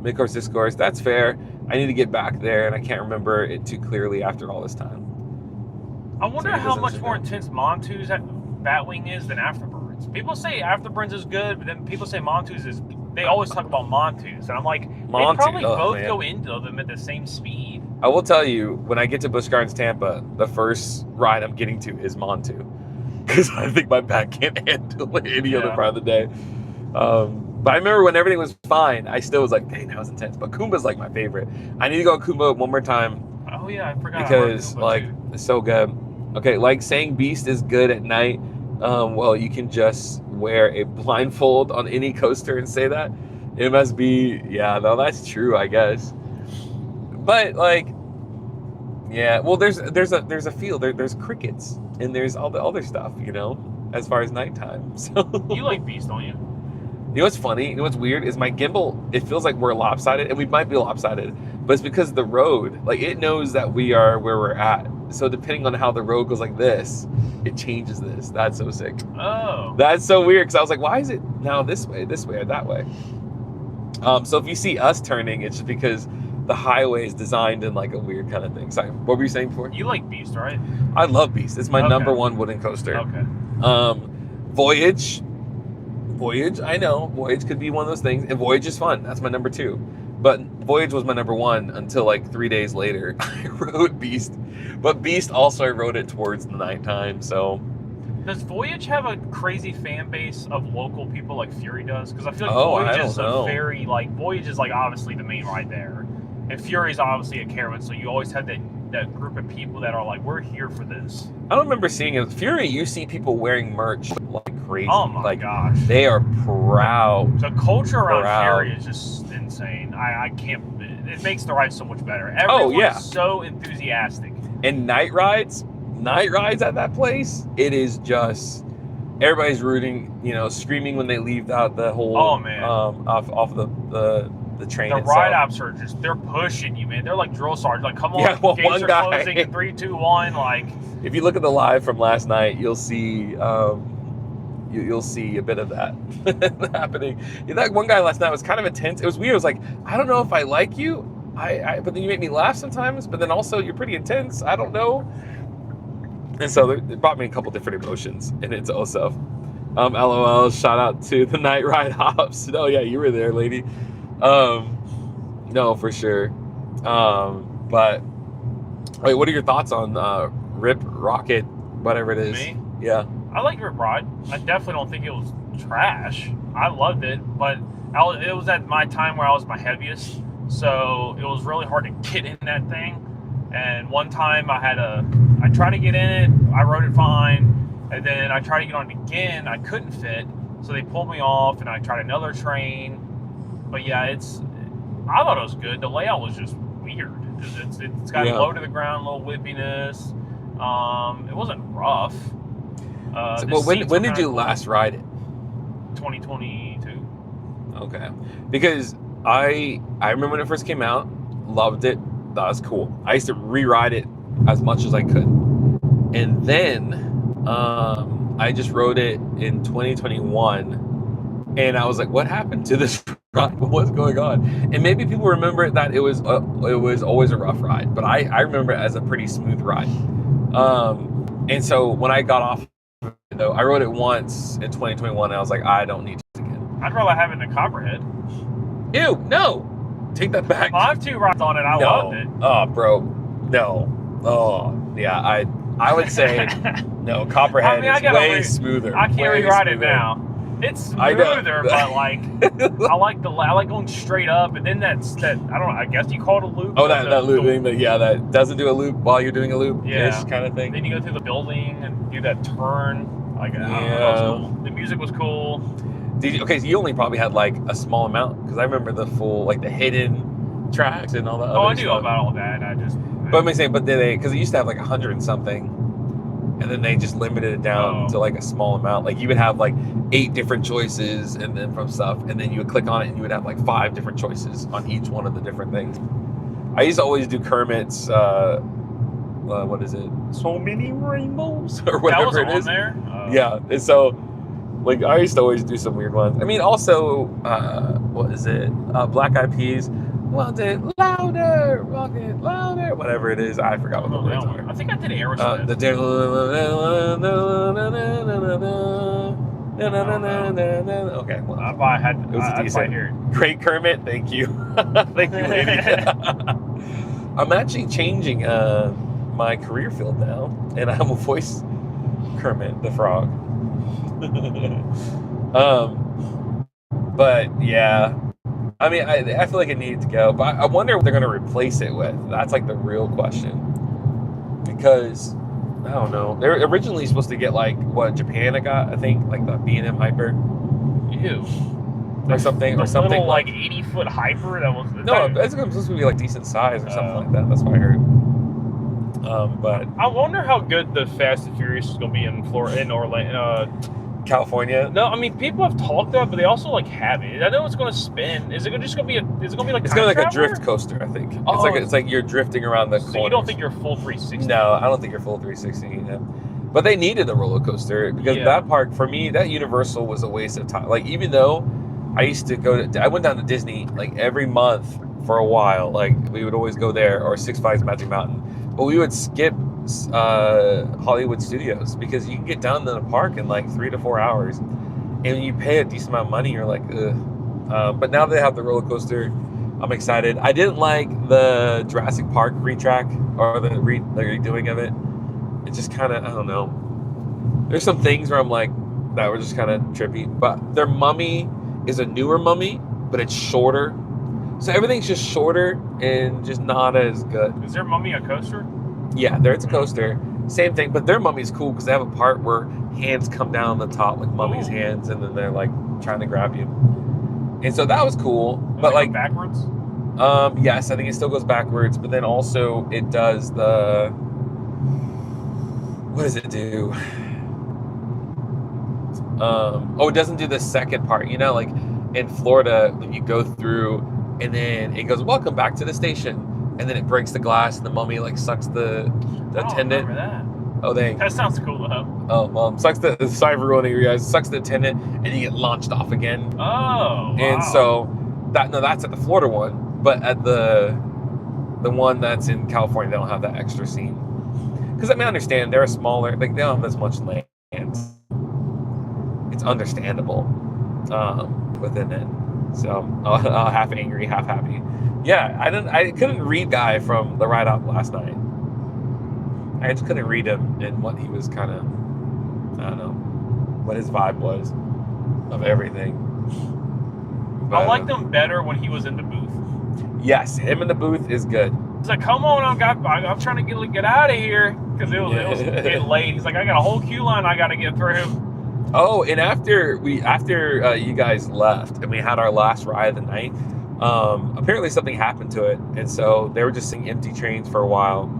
Mid-course, discourse, that's fair. I need to get back there, and I can't remember it too clearly after all this time. I wonder how much more intense Montu's Batwing is than Afterburn's. People say Afterburn's is good, but then people say Montu's is. They always talk about Montu's, and I'm like, they probably both go into them at the same speed. I will tell you, when I get to Busch Gardens Tampa, the first ride I'm getting to is Montu, because I think my back can't handle any other part of the day. But I remember when everything was fine, I still was like, dang, that was intense. But Kumba's like my favorite. I need to go Kumba one more time. Oh yeah, I forgot. Because like it's so good. Okay, like saying Beast is good at night. Well, you can just wear a blindfold on any coaster and say that. It must be, yeah, no, that's true, I guess. But like, yeah, well, there's a field. There's crickets and there's all the other stuff, you know, as far as nighttime. So you like Beast, don't you? You know what's funny? You know what's weird is my gimbal, it feels like we're lopsided, and we might be lopsided, but it's because the road, like it knows that we are where we're at. So depending on how the road goes like this, it changes this. That's so sick. Oh. That's so weird, because I was like, why is it now this way, or that way? So if you see us turning, it's just because the highway is designed in like a weird kind of thing. Sorry, what were you saying before? You like Beast, right? I love Beast. It's my number one wooden coaster. Okay. Voyage, I know. Voyage could be one of those things. And Voyage is fun. That's my number 2. But Voyage was my number 1 until like 3 days later. I rode Beast. But Beast also I rode it towards the nighttime, so. Does Voyage have a crazy fan base of local people like Fury does? Because I feel like Voyage is a very, like, Voyage is like obviously the main ride there. And Fury's obviously a caravan, so you always have that group of people that are like, we're here for this. I don't remember seeing it. Fury, you see people wearing merch like crazy. Oh my gosh. They are proud. The culture around Fury is just insane. I can't, it makes the ride so much better. Everyone's so enthusiastic. And night rides at that place, it is just, everybody's rooting, you know, screaming when they leave out the whole, off the train the itself. ride ops are just, they're pushing you, man. They're like drill sergeants. Like, come on, yeah, well, gates are closing in 3, 2, 1. Like, if you look at the live from last night, you'll see you'll see a bit of that happening. Yeah, that one guy last night was kind of intense. It was weird. It was like, I don't know if I like you, but then you make me laugh sometimes, but then also you're pretty intense. I don't know. And so it brought me a couple different emotions in its own self. LOL, shout out to the night ride hops. Oh yeah, you were there, lady. No, for sure. But wait, what are your thoughts on Rip Rocket, whatever it is? Me? Yeah. I like Rip Ride. I definitely don't think it was trash. I loved it, but it was at my time where I was my heaviest, so it was really hard to get in that thing. And one time I tried to get in it, I rode it fine, and then I tried to get on it again, I couldn't fit, so they pulled me off, and I tried another train. But yeah, I thought it was good. The layout was just weird. It's got low to the ground, low whippiness. It wasn't rough. When did you last ride it? 2022. Okay, because I remember when it first came out, loved it. That was cool. I used to re-ride it as much as I could, and then I just rode it in 2021, and I was like, "What happened to this ride? What's going on?" And maybe people remember that it was always a rough ride, but I remember it as a pretty smooth ride. And so when I got off, I rode it once in 2021, and I was like, I don't need to again. I'd rather have it in a Copperhead. Ew, no. Take that back. I have 2 rides on it. I loved it. Oh, bro. No. Oh, yeah. I would say no. Copperhead is way smoother. I can't rewrite it now. It's smoother, but like I like going straight up, and then I don't know. I guess you call it a loop. Oh, that loop thing. That doesn't do a loop while you're doing a loop. Yeah, kind of thing. Then you go through the building and do that turn. Like, I don't know, cool. The music was cool. Okay, so you only probably had like a small amount, because I remember the full, like the hidden tracks and all that. Oh, I knew about all that. But I'm saying, but because it used to have like 100 and something, and then they just limited it down to like a small amount. Like you would have like 8 different choices, and then from stuff, and then you would click on it, and you would have like 5 different choices on each one of the different things. I used to always do Kermit's. What is it? So many rainbows, or whatever it is. There? Yeah, and so. Like, I used to always do some weird ones. I mean, also, what is it? Black Eyed Peas. Want it louder, rock it louder. Whatever it is, I forgot what the words are. I think I did Aerosmith. Okay, well, it was a decent. Great Kermit, thank you. Thank you, lady. I'm actually changing my career field now, and I'm a voice Kermit the Frog. But yeah, I mean, I feel like it needed to go, but I wonder what they're going to replace it with. That's like the real question, because I don't know. They're originally supposed to get like what Japan got, I think, like the B&M Hyper. Ew. Or something, or something little, like 80-foot Hyper. That was it's supposed to be like decent size or something like that. That's what I heard. But I wonder how good the Fast and Furious is going to be in Florida, in Orlando. California? No, I mean, people have talked about it, but they also like have it. I know it's going to spin. Is it just going to be like? It's going to be like a drift coaster, I think. It's like you're drifting around the corners. So you don't think you're full 360? No, I don't think you're full 360. Yeah. But they needed a roller coaster, because that park, for me, that Universal was a waste of time. Like, even though I used to I went down to Disney like every month for a while. Like, we would always go there, or Six Flags Magic Mountain. But we would skip Hollywood Studios, because you can get down to the park in like 3 to 4 hours, and you pay a decent amount of money. You're like, ugh. But now they have the roller coaster. I'm excited. I didn't like the Jurassic Park retrack, or the redoing of it. It just kind of, I don't know. There's some things where I'm like, that were just kind of trippy. But their Mummy is a newer Mummy, but it's shorter. So everything's just shorter and just not as good. Is their Mummy a coaster? Yeah, it's a coaster. Same thing, but their Mummy's cool, because they have a part where hands come down the top, like Mummy's hands, and then they're like trying to grab you. And so that was cool. But like backwards? Yes, I think it still goes backwards, but then also it does the, what does it do? It doesn't do the second part. You know, like in Florida, when you go through, and then it goes, welcome back to the station, and then it breaks the glass, and the Mummy like sucks the attendant. That sounds cool though. Oh, well, sorry for ruining you guys. Sucks the attendant, and you get launched off again. Oh, wow. And so that's at the Florida one, but at the one that's in California, they don't have that extra scene. Because I mean, I understand they're smaller, like they don't have as much land. It's understandable within it. So half angry, half happy. Yeah, I couldn't read Guy from the ride up last night. I just couldn't read him and what he was kind of, I don't know, what his vibe was of everything. But, I liked him better when he was in the booth. Yes, him in the booth is good. He's like, come on, I'm trying to get out of here, because it was getting late. He's like, I got a whole queue line I got to get through. Oh, and after you guys left and we had our last ride of the night, apparently something happened to it, and so they were just seeing empty trains for a while.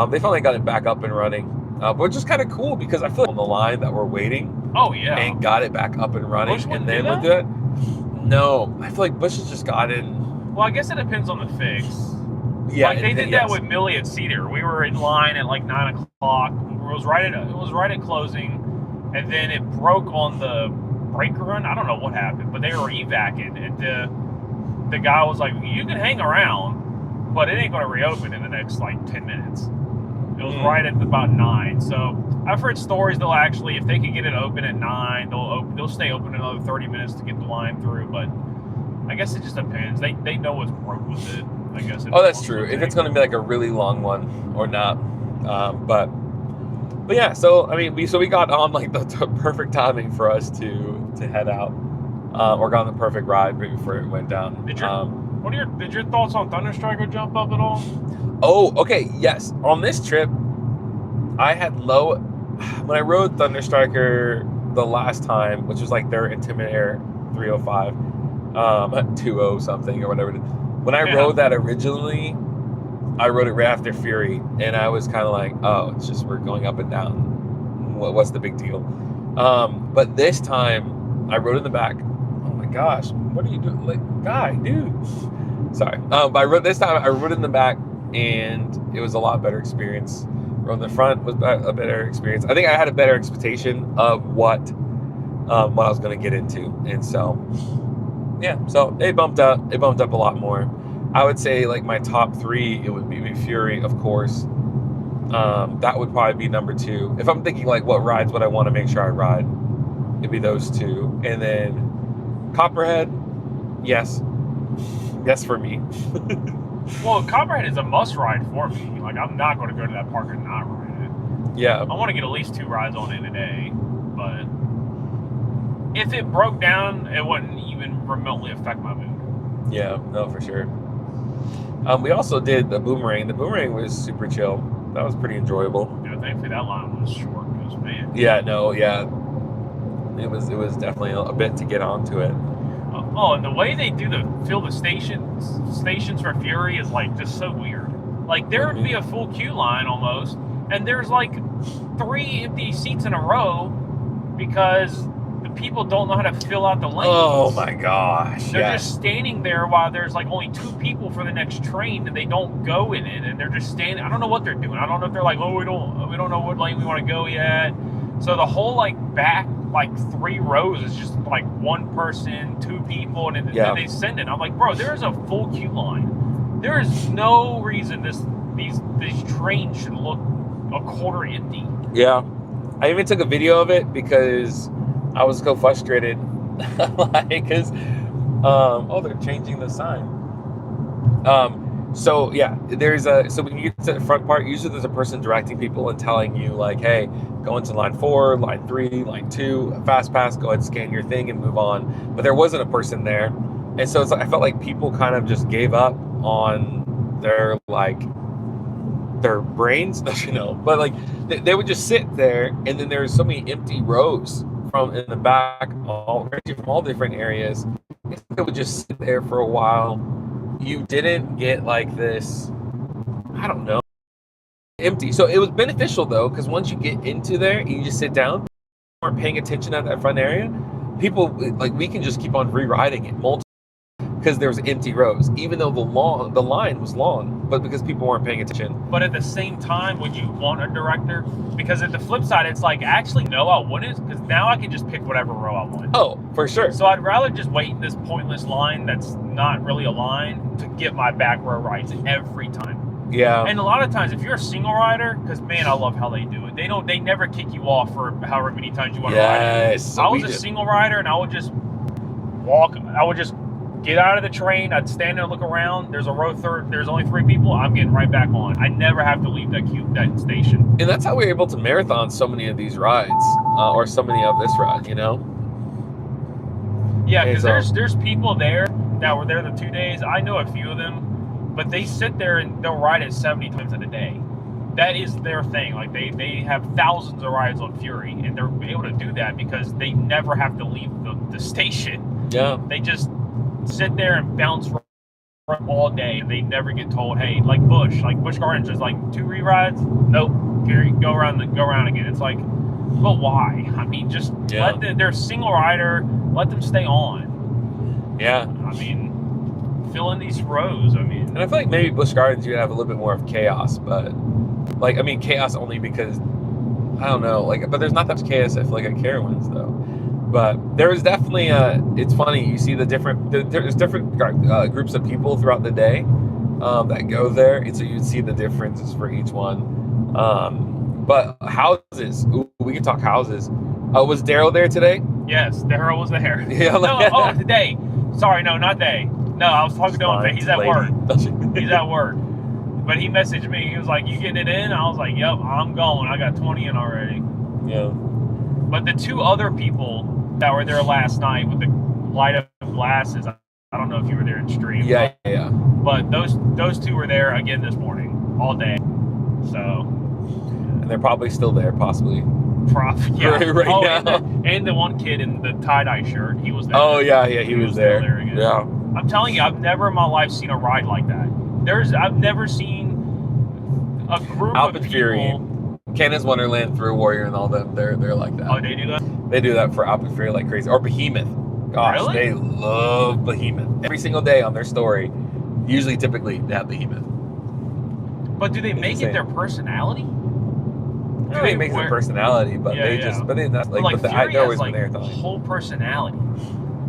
They finally got it back up and running, which is kind of cool, because I feel like on the line that we're waiting. Oh yeah. And got it back up and running, Bush and then we'll do it. No, I feel like Bush has just gotten. Well, I guess it depends on the fix. Yeah, like they did that with Millie at Cedar. We were in line at like 9 o'clock. It was right at closing, and then it broke on the brake run. I don't know what happened, but they were evacing, and the guy was like, "You can hang around, but it ain't going to reopen in the next like 10 minutes." It It was right at about 9. So I've heard stories they'll actually, if they can get it open at 9, they'll stay open another 30 minutes to get the line through. But I guess it just depends. They know what's broke with it, I guess. Oh, that's true. If it's going to be like a really long one or not. But yeah, so I mean, we got on like the perfect timing for us to head out, or got on the perfect ride right before it went down. Did your thoughts on Thunderstriker jump up at all? Oh, okay, yes. On this trip, I had when I rode Thunderstriker the last time, which was like their Intimidator 305, 20 something or whatever. When I rode that originally, I rode it right after Fury, and I was kind of like, oh, it's just we're going up and down. What's the big deal? But this time, I rode in the back. Oh my gosh, what are you doing? Like, guy, dude. Sorry. But I rode in the back, and it was a lot better experience. Rode in the front was a better experience. I think I had a better expectation of what I was going to get into, and so yeah. So it bumped up a lot more. I would say like my top 3, it would be Fury, of course. That would probably be number 2. If I'm thinking like what rides would I want to make sure I ride, it'd be those 2. And then Copperhead, yes for me. Well, Copperhead is a must ride for me. Like, I'm not going to go to that park and not ride it. Yeah. I want to get at least 2 rides on it a day, but if it broke down, it wouldn't even remotely affect my mood. Yeah, no, for sure. We also did the Boomerang. The Boomerang was super chill. That was pretty enjoyable. Yeah, thankfully that line was short because, man. Yeah, no, yeah. It was definitely a bit to get onto it. Oh, and the way they do the stations for Fury is like just so weird. Like there would be a full queue line almost, and there's like 3 empty seats in a row because the people don't know how to fill out the lanes. Oh my gosh! They're just standing there while there's like only 2 people for the next train, and they don't go in it, and they're just standing. I don't know what they're doing. I don't know if they're like, oh, we don't know what lane we want to go yet. So the whole like back like 3 rows is just like 1 person, 2 people, and then they send it. I'm like, bro, there is a full queue line. There is no reason these trains should look a quarter empty. Yeah, I even took a video of it because I was so frustrated, because they're changing the sign. So yeah, so when you get to the front part, usually there's a person directing people and telling you like, hey, go into line 4, line 3, line 2, fast pass, go ahead and scan your thing and move on. But there wasn't a person there. And so I felt like people kind of just gave up on their brains, but like they would just sit there, and then there's so many empty rows from in the back, from all different areas. They would just sit there for a while. You didn't get like this, I don't know, empty. So it was beneficial though, because once you get into there and you just sit down, you weren't paying attention at that front area, people like we can just keep on re-riding it multiple, because there was empty rows, even though the line was long, but because people weren't paying attention. But at the same time, would you want a director? Because at the flip side, it's like, actually, no, I wouldn't, because now I can just pick whatever row I want. Oh, for sure. So I'd rather just wait in this pointless line that's not really a line to get my back row rides every time. Yeah. And a lot of times, if you're a single rider, because man, I love how they do it. They never kick you off for however many times you want to ride. Yes. I was a single rider, and I would just walk. I would just get out of the train. I'd stand there and look around. There's a row third. There's only 3 people. I'm getting right back on. I never have to leave that station. And that's how we're able to marathon so many of these rides, or so many of this ride. Yeah, because there's people there that were there the 2 days. I know a few of them, but they sit there and they'll ride it 70 times in a day. That is their thing. Like they have thousands of rides on Fury, and they're able to do that because they never have to leave the station. Yeah. They just sit there and bounce all day, and they never get told, hey, like Busch Gardens, there's like 2 re-rides. Nope, Gary, go around again. It's like, but why? I mean, just let they're a single rider, let them stay on. Yeah. I mean, fill in these rows. And I feel like maybe Busch Gardens you have a little bit more of chaos, but chaos only because I don't know, but there's not that much chaos I feel like at Carowinds though. But there is definitely it's funny, you see there's different groups of people throughout the day that go there, and so you see the differences for each one. But houses, ooh, we can talk houses. Was Daryl there today? Yes, Daryl was there. Yeah. No, today. Sorry, no, not today. No, I was talking to him. He's at work. He's at work. But he messaged me. He was like, "You getting it in?" I was like, "Yep, I'm going. I got 20 in already." Yeah. But the two other people that were there last night with the light up glasses, I don't know if you were there in stream. Yeah. But those two were there again this morning, all day. So. And they're probably still there, possibly. Yeah. Right now. And the one kid in the tie-dye shirt, he was there. Oh, yeah, he was there. Again. Yeah. I'm telling you, I've never in my life seen a ride like that. I've never seen a group of people. Fury, Cannon's Wonderland, Thrill Warrior, and all them, they're like that. Oh, they do that? They do that for Alpine Fury like crazy. Or Behemoth. Gosh, really? They love Behemoth. Every single day on their story, typically, they have Behemoth. But do they make it their personality? I think it makes their personality, but they're always been there. Whole personality.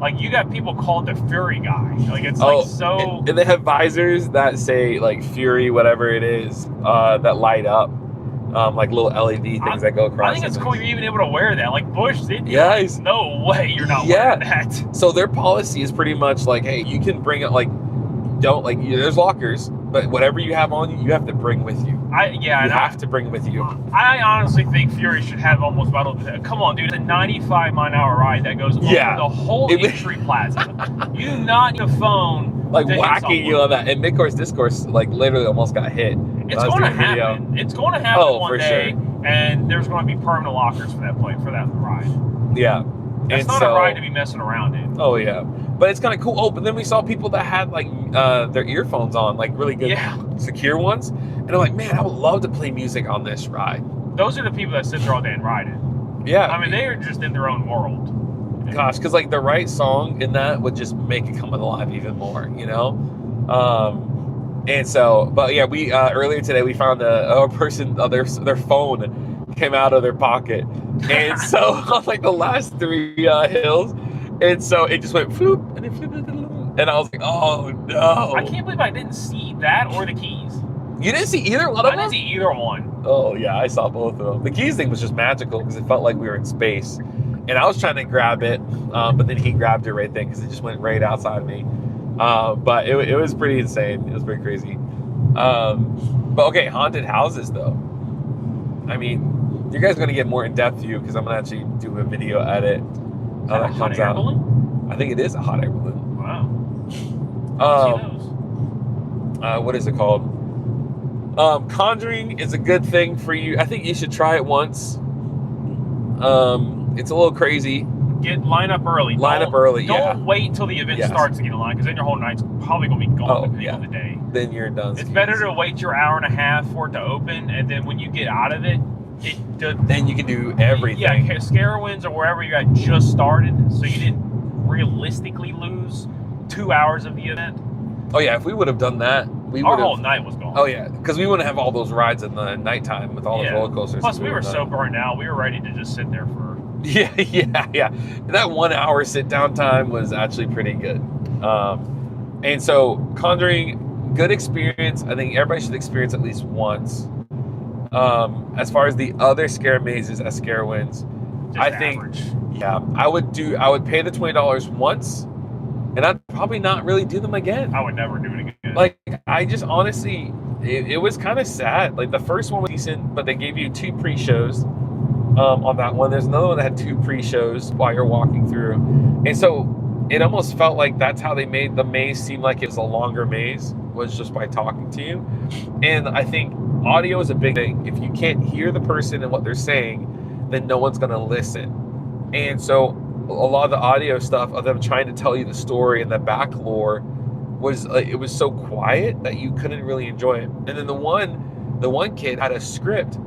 Like, you got people called the Fury guy. Like, it's and they have visors that say like Fury, whatever it is, that light up, like little LED things that go across. I think it's cool you're even able to wear that. Like Bush did. Yes. No way you're not wearing that. So their policy is pretty much like, hey, you can bring it, like, there's lockers, but whatever you have on you have to bring with you. You have to bring with you. I honestly think Fury should have almost battled. Come on, dude! It's a 95-mile-an-hour ride that goes over the whole entry plaza. You do not need a phone like whacking you on that. And Midcourse Discourse like literally almost got hit. It's going to happen. It's going to happen one day, and there's going to be permanent lockers for that ride. Yeah. It's not a ride to be messing around in. Oh yeah, but it's kind of cool. Oh, but then we saw people that had like their earphones on, like really good secure ones, and I'm like, man, I would love to play music on this ride. Those are the people that sit there all day and ride it. Yeah, I mean they are just in their own world. Gosh, because like the right song in that would just make it come alive even more, you know. And so, but yeah, we earlier today we found a person, their phone came out of their pocket, and so on like the last 3 hills, and so it just went floop, and it flipped, and I was like, oh no! I can't believe I didn't see that or the keys. You didn't see either one of them? I didn't see either one. Oh yeah, I saw both of them. The keys thing was just magical because it felt like we were in space, and I was trying to grab it, but then he grabbed it right then because it just went right outside of me. But it was pretty insane. It was pretty crazy. But okay, haunted houses though. I mean, you guys are going to get more in-depth view because I'm going to actually do a video edit how that comes out. Balloon? I think it is a hot air balloon. Wow. What is it called? Conjuring is a good thing for you. I think you should try it once. It's a little crazy. Line up early. Don't wait till the event starts to get in line, because then your whole night's probably going to be gone depending on the day. Then you're done. It's better to wait your hour and a half for it to open, and then when you get out of it, then you can do everything. Yeah, Scarowinds or wherever you got just started, so you didn't realistically lose 2 hours of the event. Oh yeah, if we would have done that, our whole night was gone. Oh yeah, because we wouldn't have all those rides in the nighttime with all the roller coasters. Plus, we were so burnt out, we were ready to just sit there for. Yeah. That 1 hour sit down time was actually pretty good. And so Conjuring, good experience. I think everybody should experience at least once. As far as the other scare mazes at Scarowinds, I think I would pay the $20 once, and I'd probably not really do them again. I would never do it again. Like, I just honestly, it was kind of sad. Like, the first one was decent, but they gave you 2 pre-shows on that one. There's another one that had 2 pre-shows while you're walking through, and so it almost felt like that's how they made the maze seem like it was a longer maze, was just by talking to you. And I think audio is a big thing. If you can't hear the person and what they're saying, then no one's going to listen. And so a lot of the audio stuff of them trying to tell you the story and the back lore was it was so quiet that you couldn't really enjoy it. And then the one kid had a script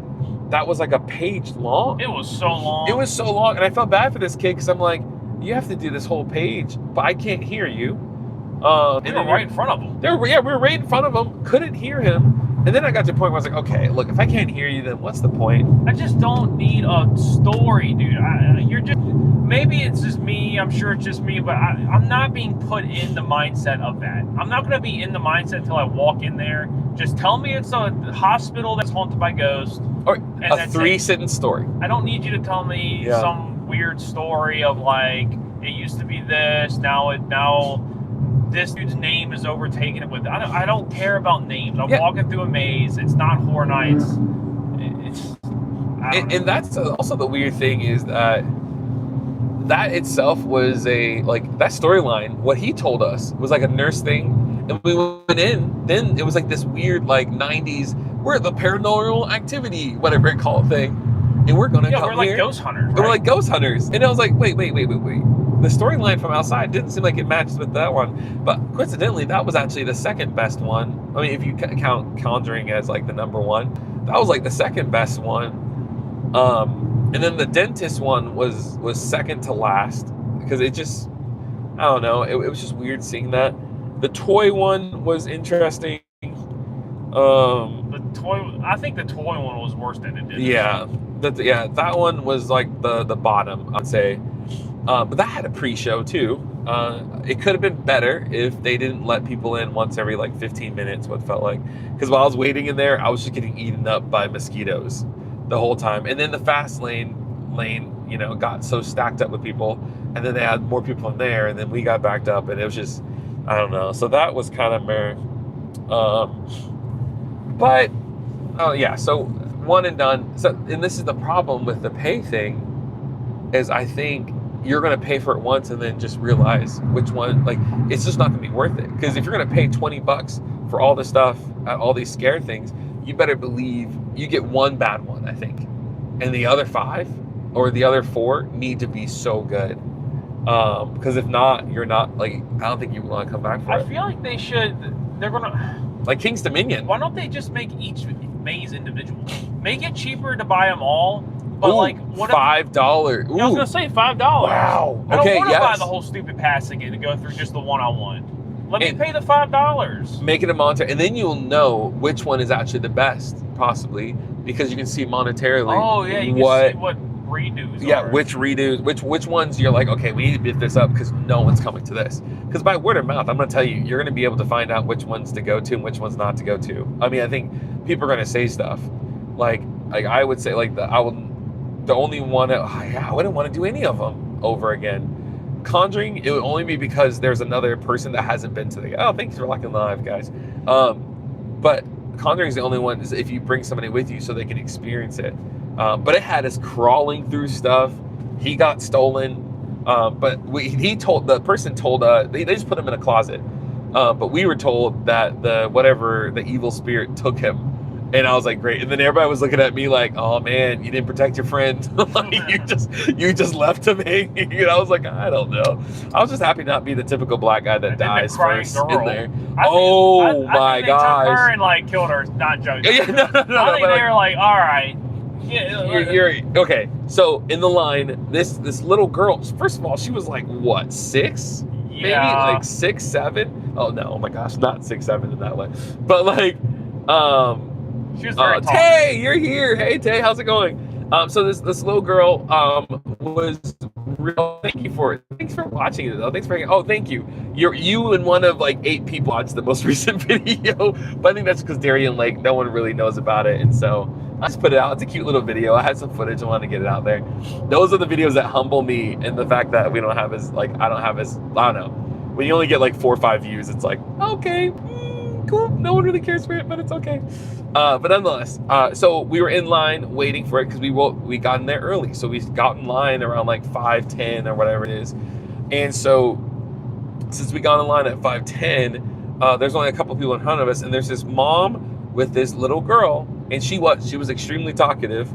that was like a page long. It was so long. And I felt bad for this kid because I'm like, you have to do this whole page, but I can't hear you. We were right in front of him. We were right in front of him. Couldn't hear him. And then I got to a point where I was like, okay, look, if I can't hear you, then what's the point? I just don't need a story, dude. Maybe it's just me. I'm sure it's just me, but I'm not being put in the mindset of that. I'm not going to be in the mindset until I walk in there. Just tell me it's a hospital that's haunted by ghosts. Or and a that's 3-sentence story. I don't need you to tell me some weird story of like it used to be this, now this dude's name is overtaken it with. I don't care about names. I'm walking through a maze. It's not Horror Nights. And that's also the weird thing is that itself was that storyline. What he told us was like a nurse thing, and we went in. Then it was like this weird like 90s. We're the paranormal activity, whatever it called thing, and we're gonna come we're like here. ghost hunters. Right? We're like ghost hunters, and I was like, wait. The storyline from outside didn't seem like it matched with that one, but coincidentally, that was actually the second best one. I mean, if you count Conjuring as like the number one, that was like the second best one. And then the dentist one was second to last because it just, I don't know, it was just weird seeing that. The toy one was interesting. I think the toy one was worse than it did. Yeah, that one was like the bottom, I'd say. But that had a pre-show too. It could have been better if they didn't let people in once every like 15 minutes, what it felt like. Because while I was waiting in there, I was just getting eaten up by mosquitoes the whole time. And then the fast lane, got so stacked up with people. And then they had more people in there. And then we got backed up. And it was just, I don't know. So that was kind of meh. So one and done. So, and this is the problem with the pay thing, is I think you're going to pay for it once and then just realize which one, like, it's just not going to be worth it. Because if you're going to pay $20 for all this stuff, all these scare things, you better believe you get one bad one, I think. And the other 5 or the other 4 need to be so good. Because if not, you're not, like, I don't think you want to come back for it. I feel like they're going to... Like King's Dominion. Why don't they just make each maze individual? Make it cheaper to buy them all. But like, what $5? I was gonna say $5. Wow. I don't want to buy the whole stupid pass again to go through just the one I want. Let me pay the $5. Make it a monetary, and then you'll know which one is actually the best, possibly, because you can see monetarily. Oh yeah, you can see what redos. Yeah, are. which redos, which ones you're like, okay, we need to beat this up because no one's coming to this. Because by word of mouth, I'm gonna tell you, you're gonna be able to find out which ones to go to and which ones not to go to. I mean, I think people are gonna say stuff like I would say like the only one, I wouldn't want to do any of them over again. Conjuring, it would only be because there's another person that hasn't been to the, thanks for locking live, guys. But Conjuring is the only one is if you bring somebody with you so they can experience it. But it had us crawling through stuff. He got stolen. But the person told, they just put him in a closet. But we were told that the evil spirit took him. And I was like, great. And then everybody was looking at me like, oh man, you didn't protect your friend. Like you just left him hanging. And I was like, I don't know. I was just happy not be the typical black guy that dies first in there. My gosh. Took her and like killed her. Not joking. Yeah, no. I think they were like, all right. Yeah, you're okay. So in the line, this little girl. First of all, she was like what, 6? Yeah. Maybe like 6, 7. Oh no! Oh my gosh, not 6, 7 in that way. But like, she was very tall. Tay, you're here. Hey Tay, how's it going? So this little girl was real. Thank you for it. Thanks for watching it though. Thanks for thank you. You and one of like 8 people watched the most recent video. But I think that's because Darien Lake, no one really knows about it, and so I just put it out. It's a cute little video. I had some footage. I wanted to get it out there. Those are the videos that humble me, and the fact that we don't have I don't know. When you only get like 4 or 5 views, it's like, okay, cool. No one really cares for it, but it's okay. But nonetheless, so we were in line waiting for it because we got in there early. So we got in line around like 5:10 or whatever it is. And so since we got in line at 5:10, there's only a couple people in front of us, and there's this mom with this little girl, and she was extremely talkative,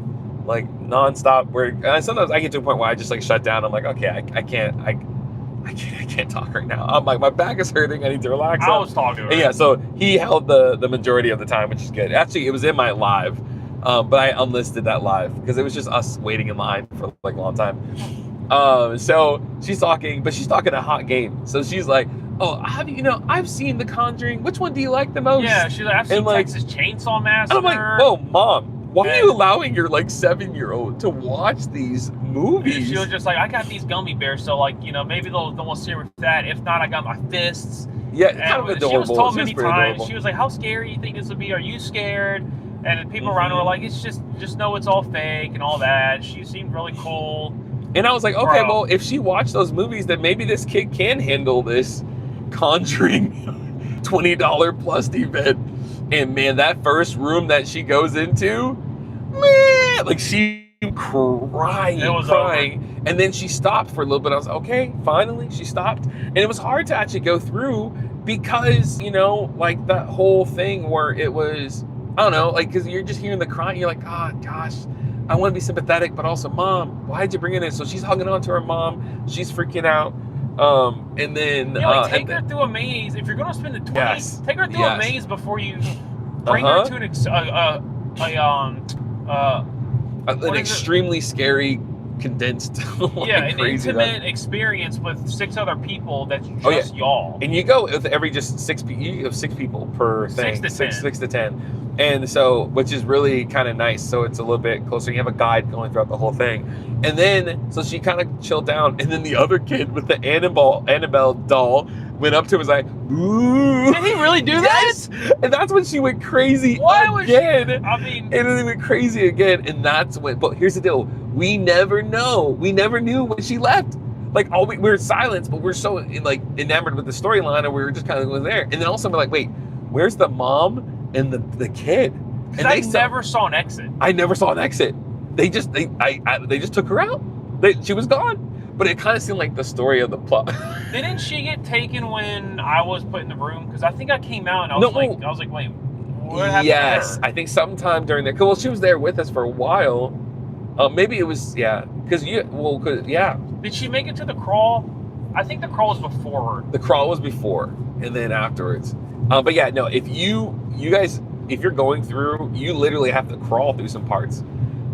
like nonstop. And sometimes I get to a point where I just like shut down. I'm like, okay, I can't talk right now. I'm like, my back is hurting. I need to relax. I was talking to her. And yeah, so he held the majority of the time, which is good. Actually, it was in my live, but I unlisted that live because it was just us waiting in line for like a long time. So she's talking, but she's talking a hot game. So she's like, oh, I've seen The Conjuring. Which one do you like the most? Yeah, she's like, I've seen Texas Chainsaw Massacre. And I'm like, whoa, Mom, why are you allowing your like 7-year-old to watch these movies? She was just like, I got these gummy bears, so like, maybe they'll see with that. If not, I got my fists. Yeah, kind of adorable. She was told many times. Adorable. She was like, how scary do you think this would be? Are you scared? And people around her were like, it's just know it's all fake and all that. She seemed really cool. And I was like, okay, Bro. well, if she watched those movies, then maybe this kid can handle this Conjuring $20 plus event. And man, that first room that she goes into, man, like she crying. Over. And then she stopped for a little bit. I was like, okay, finally she stopped. And it was hard to actually go through because, you know, like that whole thing where it was, I don't know, like, because you're just hearing the crying. You're like, oh, gosh, I want to be sympathetic, but also, Mom, why'd you bring it in? So she's hugging on to her mom. She's freaking out. And then take her through a maze. If you're going to spend the 20, take her through a maze before you bring her to an extremely scary, condensed, an intimate experience with 6 other people that's just y'all. And you go with every just 6 people. You have 6 people per thing, 6 to 10. And so, which is really kind of nice. So it's a little bit closer. You have a guide going throughout the whole thing. And then, so she kind of chilled down. And then the other kid with the Annabelle doll went up to him and was like, ooh. Did he really do that? And that's when she went crazy again. And then they went crazy again. And that's when, but here's the deal. We never know. We never knew when she left. Like, we were silent, but we're so like enamored with the storyline, and we were just kind of going there. And then all of a sudden we're like, wait, where's the mom and the kid? And I never saw an exit. I never saw an exit. They just took her out. She was gone. But it kind of seemed like the story of the plot. Didn't she get taken when I was put in the room? Because I think I came out and I was like, wait, what happened to her? I think sometime during there. Well, she was there with us for a while. Maybe it was Did she make it to the crawl? I think the crawl was before her. The crawl was before, and then afterwards. But yeah, no. If you guys, if you're going through, you literally have to crawl through some parts.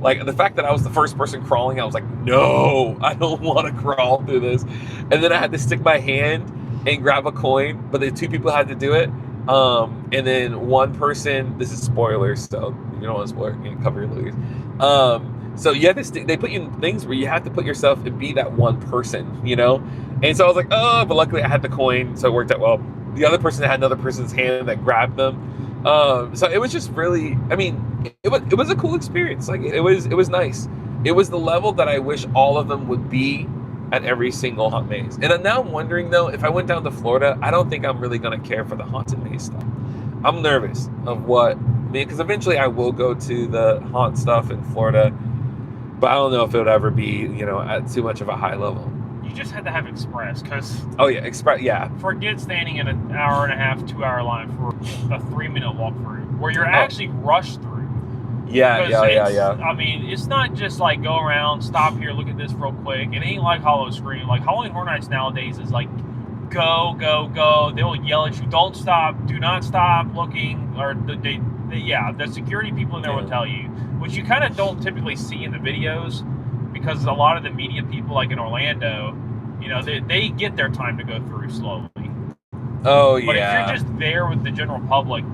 Like the fact that I was the first person crawling, I was like, no, I don't want to crawl through this. And then I had to stick my hand and grab a coin, but the 2 people had to do it. And then one person, this is spoilers, so you don't want to spoil, you can cover your movies. So you have to they put you in things where you have to put yourself and be that one person, you know? And so I was like, oh, but luckily I had the coin, so it worked out well. The other person had another person's hand that grabbed them. So it was just really, I mean, it was a cool experience. Like it was nice. It was the level that I wish all of them would be at every single haunt maze. And now I'm wondering though, if I went down to Florida, I don't think I'm really going to care for the haunted maze stuff. I'm nervous of because eventually I will go to the haunt stuff in Florida, but I don't know if it would ever be, you know, at too much of a high level. You just had to have Express, because... Oh, yeah, Express, yeah. Forget standing in an hour and a half, 2-hour line for a 3-minute walkthrough, where you're actually rushed through. Yeah. I mean, it's not just like, go around, stop here, look at this real quick. It ain't like Hollow Scream. Like, Halloween Horror Nights nowadays is like, go, go, go. They'll yell at you, don't stop, do not stop looking, or the security people in there will tell you, which you kind of don't typically see in the videos, because a lot of the media people, like in Orlando, you know, they get their time to go through slowly. Oh, yeah. But if you're just there with the general public,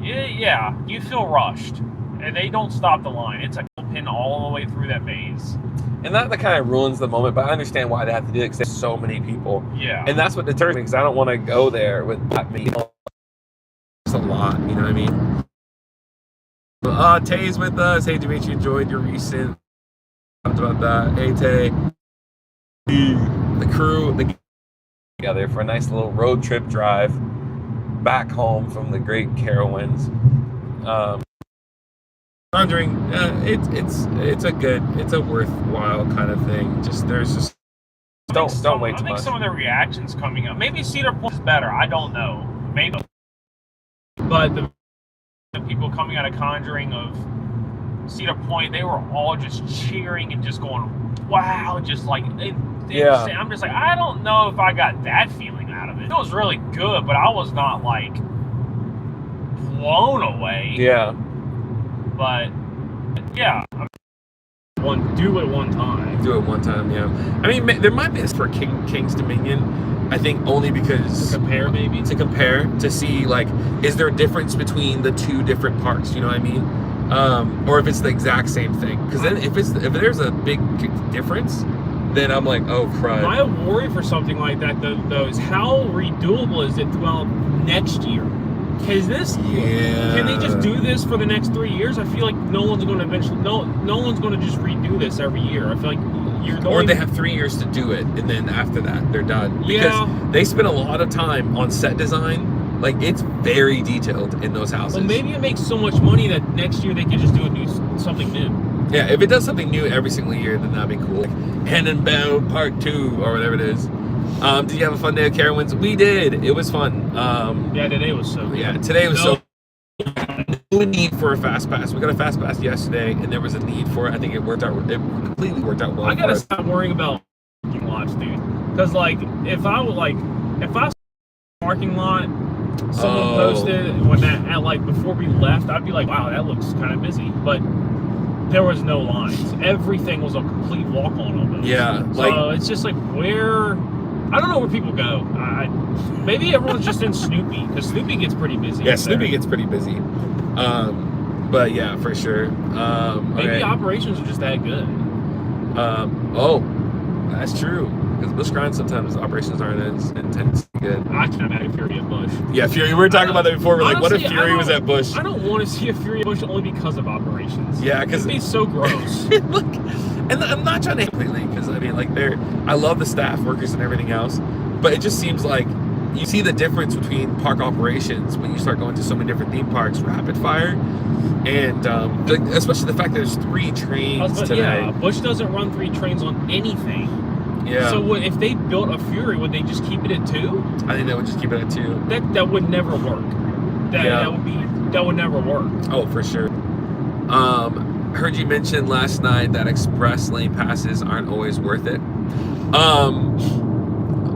yeah, you feel rushed. And they don't stop the line. It's a pin all the way through that maze. And that kind of ruins the moment, but I understand why they have to do it, because there's so many people. Yeah. And that's what deters me, because I don't want to go there with that many people. It's a lot, you know what I mean? Tay's with us. Hey, Demetri, enjoyed your recent... Talked about that. Hey, Tay. The crew, together for a nice little road trip drive back home from the great Carowinds. Conjuring, it's a worthwhile kind of thing. Don't wait too much. I think some of the reactions coming up. Maybe Cedar Point is better. I don't know. Maybe. But the people coming out of Conjuring of Cedar Point, they were all just cheering and just going, wow, just like, yeah. I'm just like, I don't know if I got that feeling out of it. It was really good, but I was not like blown away. Yeah. But yeah, do it one time. Do it one time, yeah. I mean, there might be this for King's Dominion. I think only because to compare to see, like, is there a difference between the 2 different parks? You know what I mean? Or if it's the exact same thing. Because then if there's a big difference, then I'm like, oh crud. My worry for something like that though is how redoable is it throughout next year? Is this? Yeah. Can they just do this for the next 3 years? I feel like no one's going to eventually. No one's going to just redo this every year. I feel like you're going. Or they have 3 years to do it, and then after that, they're done. Because they spend a lot of time on set design. Like, it's very detailed in those houses. Well, maybe it makes so much money that next year they could just do something new. Yeah, if it does something new every single year, then that'd be cool. Like Hennenbaum Part 2 or whatever it is. Did you have a fun day of Carowinds? We did. It was fun. Yeah, today was so good. Yeah, today was so no need for a fast pass. We got a fast pass yesterday, and there was a need for it. I think it worked out. It completely worked out well. I gotta stop worrying about parking lots, dude. Because like, if I saw a parking lot, someone posted when before we left, I'd be like, wow, that looks kind of busy. But there was no lines. Everything was a complete walk on almost. Yeah, so it's just like where. I don't know where people go. Maybe everyone's just in Snoopy, because Snoopy gets pretty busy. Yeah, Snoopy gets pretty busy. But yeah, for sure. Maybe operations are just that good. That's true. Because Busch Grind sometimes operations aren't as intense good. I can't imagine Fury at Busch. Yeah, Fury. We were talking about that before. We're like, honestly, what if Fury was at Busch? I don't want to see a Fury at Busch only because of operations. Yeah, because it'd be so gross. Look, and I'm not trying to completely, because I mean, like, I love the staff, workers, and everything else, but it just seems like you see the difference between park operations when you start going to so many different theme parks, rapid fire, and especially the fact that there's 3 trains today. Yeah, Busch doesn't run 3 trains on anything. Yeah. So if they built a Fury, would they just keep it at 2? I think they would just keep it at 2. That would never work. That would never work. Oh, for sure. Heard you mention last night that express lane passes aren't always worth it.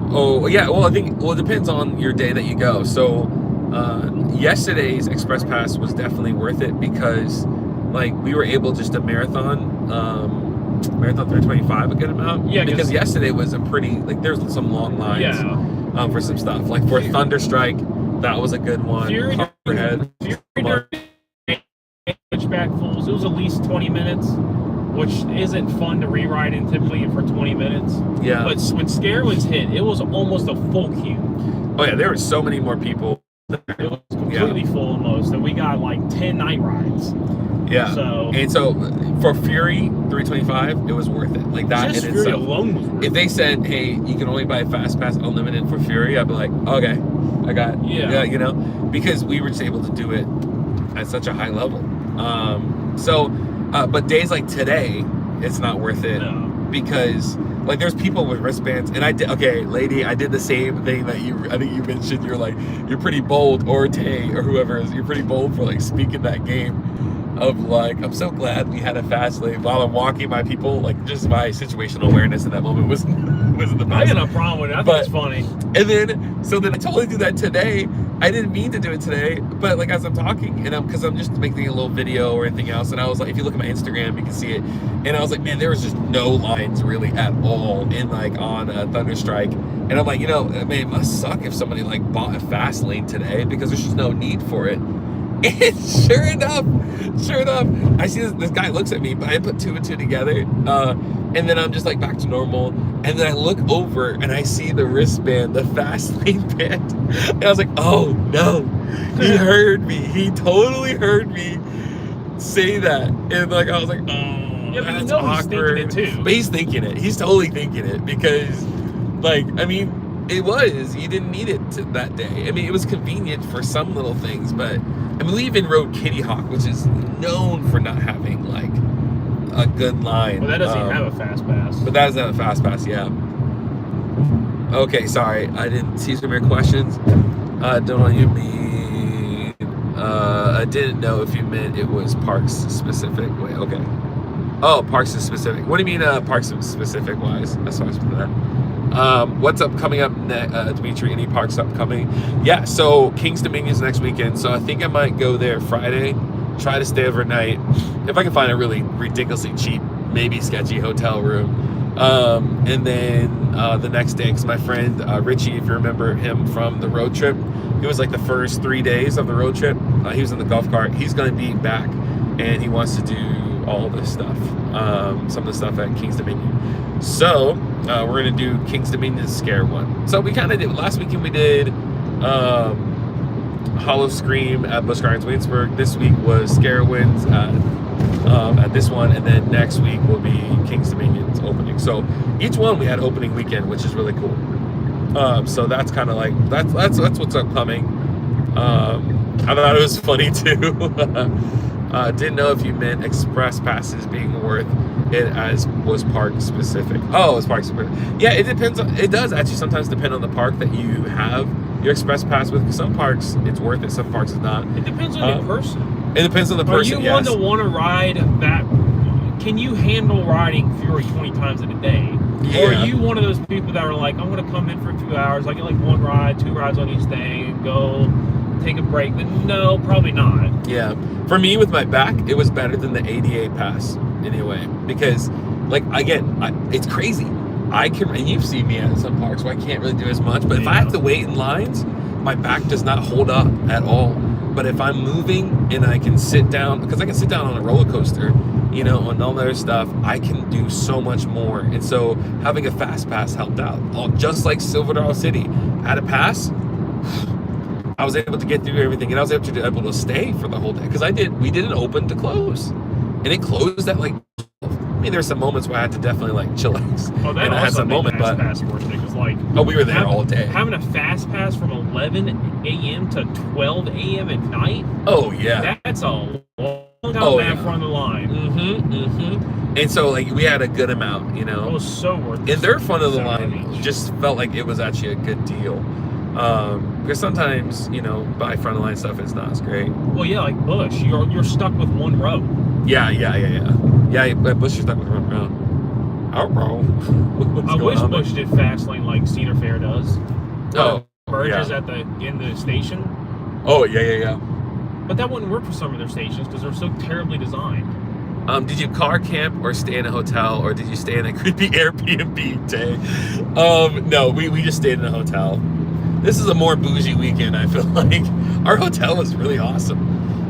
Oh yeah, well it depends on your day that you go. So yesterday's express pass was definitely worth it because like we were able just to marathon 325 a good amount. Yeah, because yesterday was a pretty there's some long lines. Yeah. For some stuff like for Thunderstrike, that was a good one. Fury back fulls, it was at least 20 minutes, which isn't fun to rewrite in typically for 20 minutes. Yeah. But when Scarewinds hit, it was almost a full queue. Oh yeah, there were so many more people. It was completely full almost, and we got like 10 night rides. Yeah. So for Fury 325, it was worth it. Like that just in Fury itself. alone was worth if they said, hey, you can only buy Fast Pass Unlimited for Fury, I'd be like, okay, I got it. Yeah, you know, because we were just able to do it at such a high level. But days like today, it's not worth it because like there's people with wristbands, and I did the same thing that I think you mentioned. You're like, you're pretty bold, or Tay or whoever is, you're pretty bold for like speaking that game of like, I'm so glad we had a fast lane while I'm walking by people. Like just my situational awareness in that moment wasn't the best. I got no problem with it. I think it's funny. And then I totally do that today. I didn't mean to do it today, but like as I'm talking, and because I'm just making a little video or anything else, and I was like, if you look at my Instagram, you can see it. And I was like, man, there was just no lines really at all in like on Thunderstrike. And I'm like, it must suck if somebody like bought a fast lane today because there's just no need for it. And sure enough, I see this guy looks at me, but I put 2 and 2 together, and then I'm just like back to normal, and then I look over and I see the wristband, the fast lane band, and I was like, oh no, he heard me, he totally heard me say that, and like I was like, oh, yeah, that's awkward. He's thinking it too. But he's thinking it, he's totally thinking it because, like, I mean. You didn't need it that day. I mean, it was convenient for some little things, but I mean, we even rode Kitty Hawk, which is known for not having like a good line. Well, that doesn't even have a fast pass. But that doesn't have a fast pass, yeah. Okay, sorry, I didn't see some of your questions. Don't know what you mean. I didn't know if you meant it was parks specific. Wait, okay. Oh, parks is specific. What do you mean parks specific wise? That's what I was for that. What's coming up next, Demetri? Any parks upcoming? Yeah, so King's Dominion's next weekend, so I think I might go there Friday, try to stay overnight, if I can find a really ridiculously cheap, maybe sketchy hotel room, and then the next day, because my friend Richie, if you remember him from the road trip, it was like the first 3 days of the road trip, he was in the golf cart, he's going to be back, and he wants to do all this stuff, some of the stuff at King's Dominion. So we're gonna do King's Dominion Scare one. So we kind of did last weekend. We did Hollow Scream at Busch Gardens Williamsburg. This week was Scarowinds at this one, and then next week will be King's Dominion's opening. So each one we had opening weekend, which is really cool. So that's kind of like that's what's upcoming. I thought it was funny too. Didn't know if you meant express passes being worth it as was park specific. Oh, it's park specific. Yeah, it depends. It does actually sometimes depend on the park that you have your express pass with. Some parks it's worth it. Some parks it's not. It depends on the person. It depends on the person. Are you one to want to ride that? Can you handle riding Fury 20 times in a day? Yeah. Or are you one of those people that are like, I'm going to come in for 2 hours, I get like 1 ride, 2 rides on each day, and go take a break? But no, probably not. Yeah. For me, with my back, it was better than the ADA pass anyway. Because, like, again, it's crazy. I can, and you've seen me at some parks where I can't really do as much, but if I have to wait in lines, my back does not hold up at all. But if I'm moving and I can sit down, because I can sit down on a roller coaster, you know, and all that other stuff, I can do so much more. And so having a fast pass helped out. Just like Silver Dollar City, had a pass, I was able to get through everything, and I was able to stay for the whole day because we did an open to close, and it closed at like. I mean, there's some moments where I had to definitely like chillax, and I had some moment, but pass because like we were there all day. Having a fast pass from 11 a.m. to 12 a.m. at night. Oh yeah, that's a long time in front of the line. And so like we had a good amount, you know. It was so worth it. And their front of the line just felt like it was actually a good deal. Because sometimes, you know, by front of the line stuff is not as great. Well, yeah, like Busch, you're stuck with one row. Yeah. But Busch is stuck with one row. I wish Busch did fast lane like Cedar Fair does. Merges in the station. Oh yeah. But that wouldn't work for some of their stations because they're so terribly designed. Did you car camp or stay in a hotel, or did you stay in a creepy Airbnb day? No, we just stayed in a hotel. This is a more bougie weekend, I feel like. Our hotel was really awesome.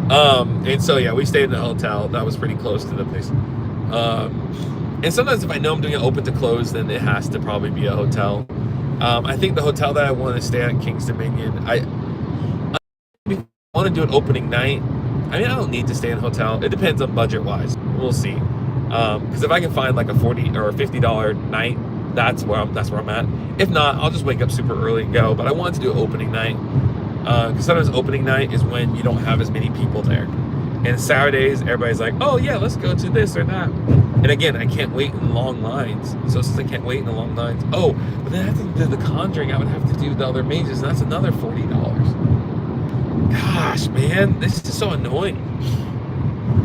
And so, yeah, we stayed in a hotel. That was pretty close to the place. And sometimes if I know I'm doing it open to close, then it has to probably be a hotel. I think the hotel that I want to stay at, King's Dominion, I want to do an opening night. I mean, I don't need to stay in a hotel. It depends on budget-wise. We'll see. Because if I can find like a $40 or $50 night, that's where I'm at. If not, I'll just wake up super early and go. But I wanted to do opening night because sometimes opening night is when you don't have as many people there. And Saturdays, everybody's like, "Oh yeah, let's go to this or that." And again, I can't wait in long lines. So since I can't wait in the long lines, but then I have to do the Conjuring. I would have to do the other mages, and that's another $40. Gosh, man, this is so annoying.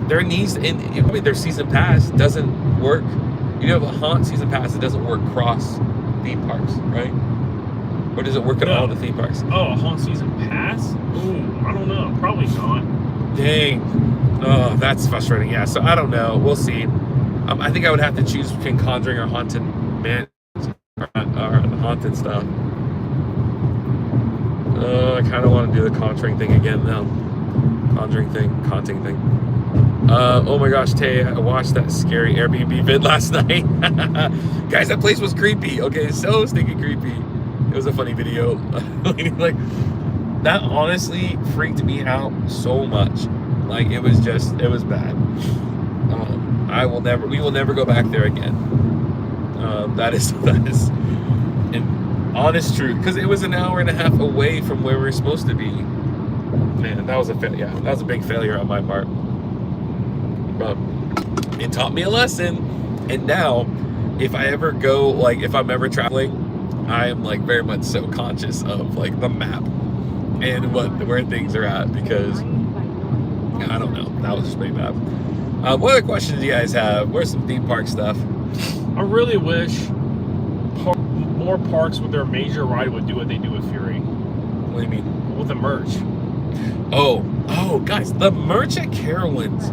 Their needs, and their season pass doesn't work. You have a haunt season pass that doesn't work cross theme parks, right? Or does it work at all the theme parks? Oh, a haunt season pass? Ooh, I don't know. Probably not. Dang. Oh, that's frustrating. Yeah, so I don't know. We'll see. I think I would have to choose between Conjuring or Haunted Man or the Haunted stuff. I kind of want to do the Conjuring thing again now. Conjuring thing, haunting thing. Oh my gosh, Tay, I watched that scary Airbnb vid last night. Guys, that place was creepy. Okay, so stinking creepy. It was a funny video. Like, that honestly freaked me out so much. Like, it was bad. We will never go back there again. That is an honest truth. Because it was an hour and a half away from where we were supposed to be. Man, that was a big failure on my part. But it taught me a lesson, and now if I ever go, like if I'm ever traveling, I am like very much so conscious of like the map and where things are at, because I don't know, that was just pretty bad. What other questions do you guys have? Where's some theme park stuff? I really wish more parks with their major ride would do what they do with Fury. What do you mean? With the merch. Oh guys, the merch at Carowinds,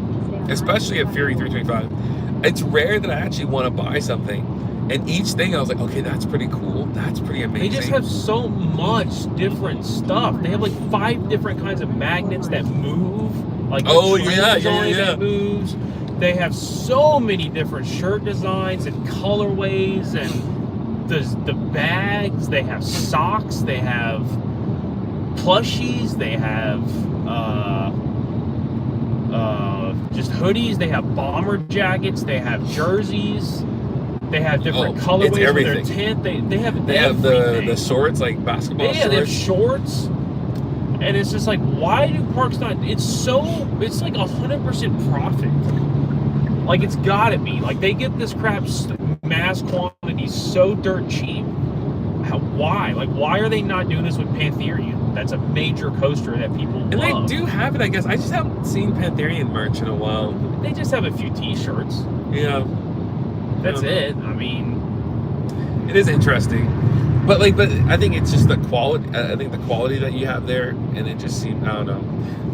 especially at Fury 325, it's rare that I actually want to buy something. And each thing I was like, okay, that's pretty cool. That's pretty amazing. They just have so much different stuff. They have like 5 different kinds of magnets that move. Like that moves. They have so many different shirt designs and colorways, and the bags. They have socks. They have plushies. They have just hoodies. They have bomber jackets. They have jerseys. They have different colorways for their tent. They have the shorts, like basketball shorts. Yeah, they have shorts. And it's just like, why do parks not? It's like 100% profit. Like, it's gotta be. Like, they get this crap mass quantity so dirt cheap. Why? Like, why are they not doing this with Pantherian? That's a major coaster that people love. And they do have it, I guess. I just haven't seen Pantherian merch in a while. They just have a few T-shirts. Yeah. That's it. I mean, it is interesting. But I think it's just the quality. I think the quality that you have there, and it just seems, I don't know.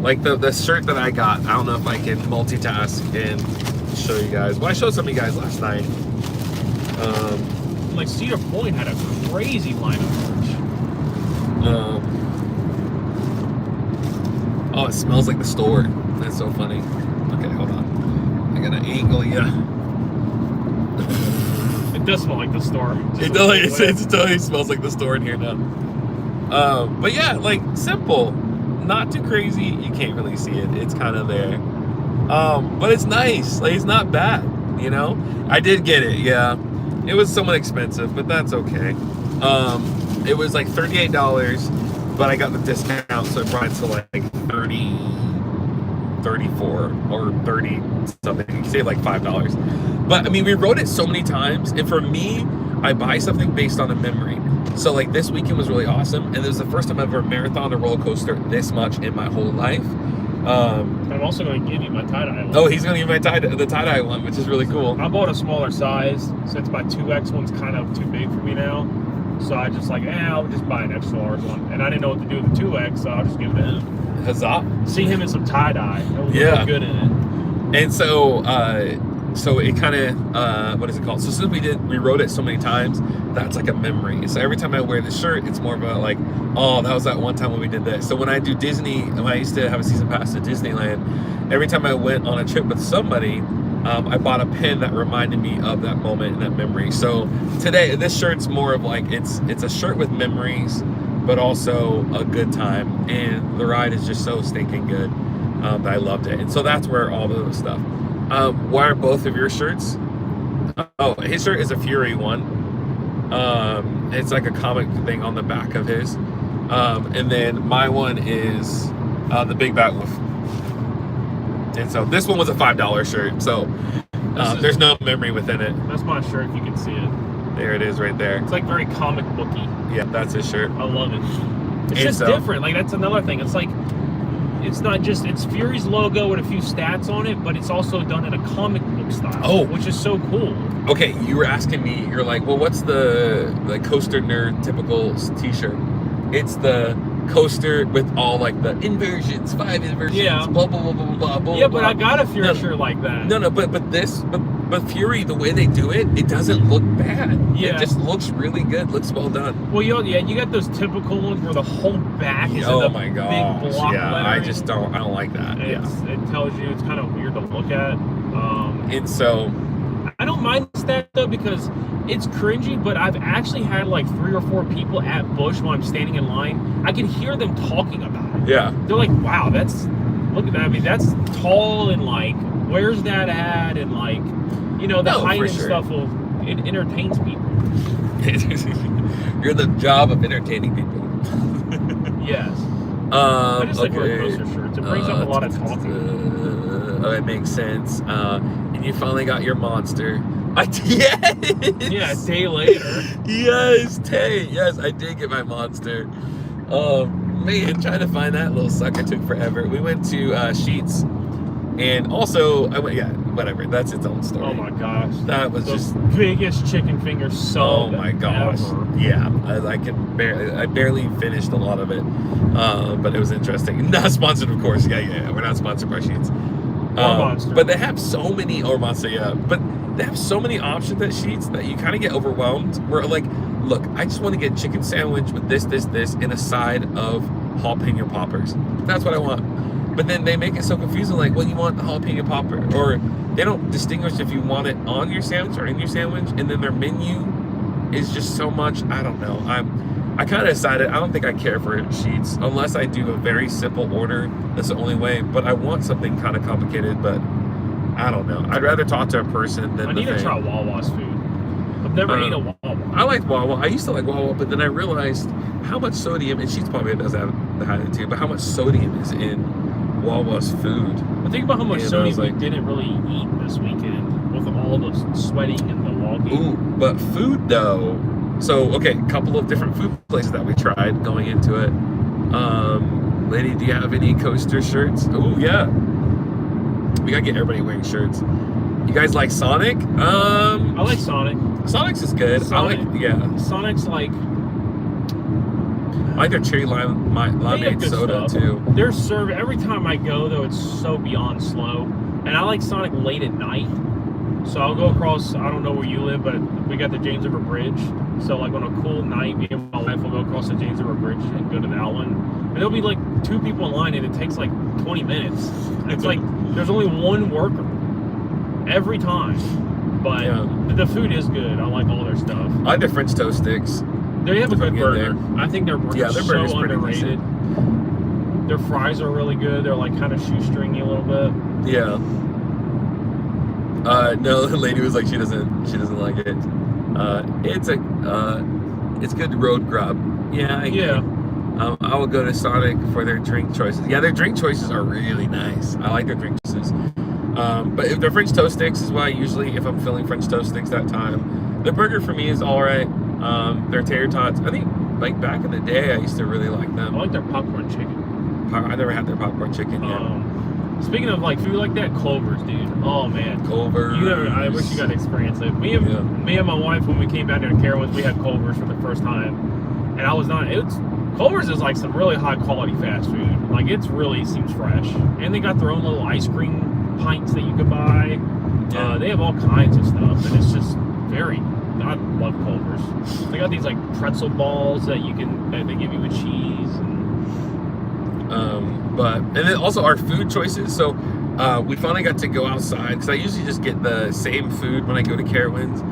Like the shirt that I got, I don't know if I can multitask and show you guys. Well, I showed some of you guys last night. Like Cedar Point had a crazy line of merch. Oh, it smells like the store. That's so funny. Okay, hold on. I gotta angle ya. It does smell like the store. It totally smells like the store in here now. But yeah, like simple, not too crazy. You can't really see it. It's kind of there. But it's nice. Like, it's not bad. You know, I did get it. Yeah, it was somewhat expensive, but that's okay. It was like $38, but I got the discount, so it brought it to like 34 or 30 something. You save like $5. But I mean, we rode it so many times, and for me, I buy something based on a memory. So like this weekend was really awesome, and it was the first time I've ever marathoned a roller coaster this much in my whole life. I'm also going to give you my tie-dye one. Oh, he's going to give me the tie-dye one, which is really cool. I bought a smaller size since my 2X one's kind of too big for me now. So I just I'll just buy an extra large one. And I didn't know what to do with the 2X, so I'll just give it to him. Huzzah. See him in some tie-dye. It'll look good in it. And so it kind of, what is it called? So since we rode it so many times, that's like a memory. So every time I wear the shirt, it's more about like, oh, that was that one time when we did this. So when I do Disney, when I used to have a season pass to Disneyland, every time I went on a trip with somebody, I bought a pin that reminded me of that moment and that memory. So today, this shirt's more of like, it's a shirt with memories, but also a good time. And the ride is just so stinking good that I loved it. And so that's where all of the stuff. Why are both of your shirts? Oh, his shirt is a Fury one. It's like a comic thing on the back of his. And then my one is the Big Bad Wolf. And so this one was a $5 shirt. So there's no memory within it. That's my shirt, if you can see it. There it is right there. It's like very comic booky. Yeah, that's his shirt. I love it. It's just different. Like, that's another thing. It's like, it's not just, it's Fury's logo with a few stats on it, but it's also done in a comic book style, which is so cool. Okay, you were asking me, you're like, well, what's the coaster nerd typical t-shirt? It's the coaster with all like the inversions, 5 inversions, blah, blah, blah, blah, blah. Yeah, but I got a Fury shirt like that. No, but Fury, the way they do it, it doesn't look bad. Yeah. It just looks really good, looks well done. Well, you got those typical ones where the whole back is in the big block lettering. I don't like that. It tells you, it's kind of weird to look at. And so, I don't mind that though, because it's cringy, but I've actually had like 3 or 4 people at Busch while I'm standing in line. I can hear them talking about it. Yeah. They're like, wow, look at that. I mean, that's tall, and like, where's that at? And like, the height and stuff it entertains people. You're the job of entertaining people. Yes. I just like wearing coaster shirts. It brings up a lot of talking. It makes sense. And you finally got your monster. Yes! Yeah, a day later. Yes, I did get my monster. Man, trying to find that little sucker took forever. We went to Sheets, and also whatever. That's its own story. Oh my gosh, that was just biggest chicken finger sub. Oh my gosh, ever. Yeah. I barely finished a lot of it, but it was interesting. Not sponsored, of course. Yeah. We're not sponsored by Sheets. Monster. But they have so many, or Monster, yeah. But they have so many options at Sheets that you kind of get overwhelmed. Where like, look, I just want to get chicken sandwich with this, and a side of jalapeno poppers. That's what I want. But then they make it so confusing. Like, well, you want the jalapeno popper, or they don't distinguish if you want it on your sandwich or in your sandwich. And then their menu is just so much. I don't know. I kind of decided I don't think I care for sheets unless I do a very simple order. That's the only way. But I want something kind of complicated. But I don't know. I'd rather talk to a person than I need to try Wawa's food. I've never eaten a Wawa. I like Wawa. I used to like Wawa, but then I realized how much sodium, and sheets probably does have it too, but how much sodium is in Wawa's food. I think about how much sodium like, we didn't really eat this weekend with all the sweating and the walking. Ooh, but food though. So, okay, a couple of different food places that we tried going into it. Lady, do you have any coaster shirts? Oh, yeah. We gotta get everybody wearing shirts. You guys like Sonic? I like Sonic. Sonic's is good. Sonic, I like, yeah. Sonic's like... I like their cherry limeade soda, stuff. too. Their serve, every time I go, though, it's so beyond slow. And I like Sonic late at night. So I'll go across, I don't know where you live, but we got the James River Bridge. So like on a cool night, me and my wife will go across the James River Bridge and go to that one. And there'll be like 2 people in line and it takes like 20 minutes. It's like there's only one worker every time. But the food is good. I like all their stuff. I like their French toast sticks. They have a good burger. I think their burger's their burger's so underrated. Their fries are really good. They're like kind of shoestringy a little bit. Yeah. No, the lady was like she doesn't like it. It's good road grub. Yeah. I will go to Sonic for their drink choices. Yeah, their drink choices are really nice. I like their drink choices. But if their French toast sticks is why usually if I'm feeling French toast sticks that time. The burger for me is all right. Their tater tots. I think like back in the day I used to really like them. I like their popcorn chicken. I never had their popcorn chicken yet. Speaking of like food like that, Culver's, dude. Oh man, Culver's. I wish you got to experience it. Me and my wife, when we came down to Carowinds, we had Culver's for the first time, and I was not. Culver's is like some really high quality fast food. Like it's really seems fresh, and they got their own little ice cream pints that you could buy. Yeah. They have all kinds of stuff, and it's just very. I love Culver's. They got these like pretzel balls that they give you with cheese. And then also our food choices. So we finally got to go outside because I usually just get the same food when I go to Carowinds.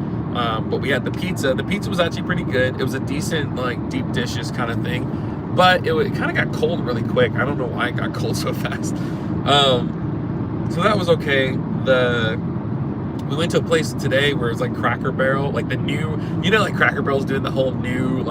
But we had the pizza. The pizza was actually pretty good. It was a decent like deep dishes kind of thing, but it kind of got cold really quick. I don't know why it got cold so fast. So that was okay. We went to a place today where it's like Cracker Barrel, like the new, like Cracker Barrel's doing the whole new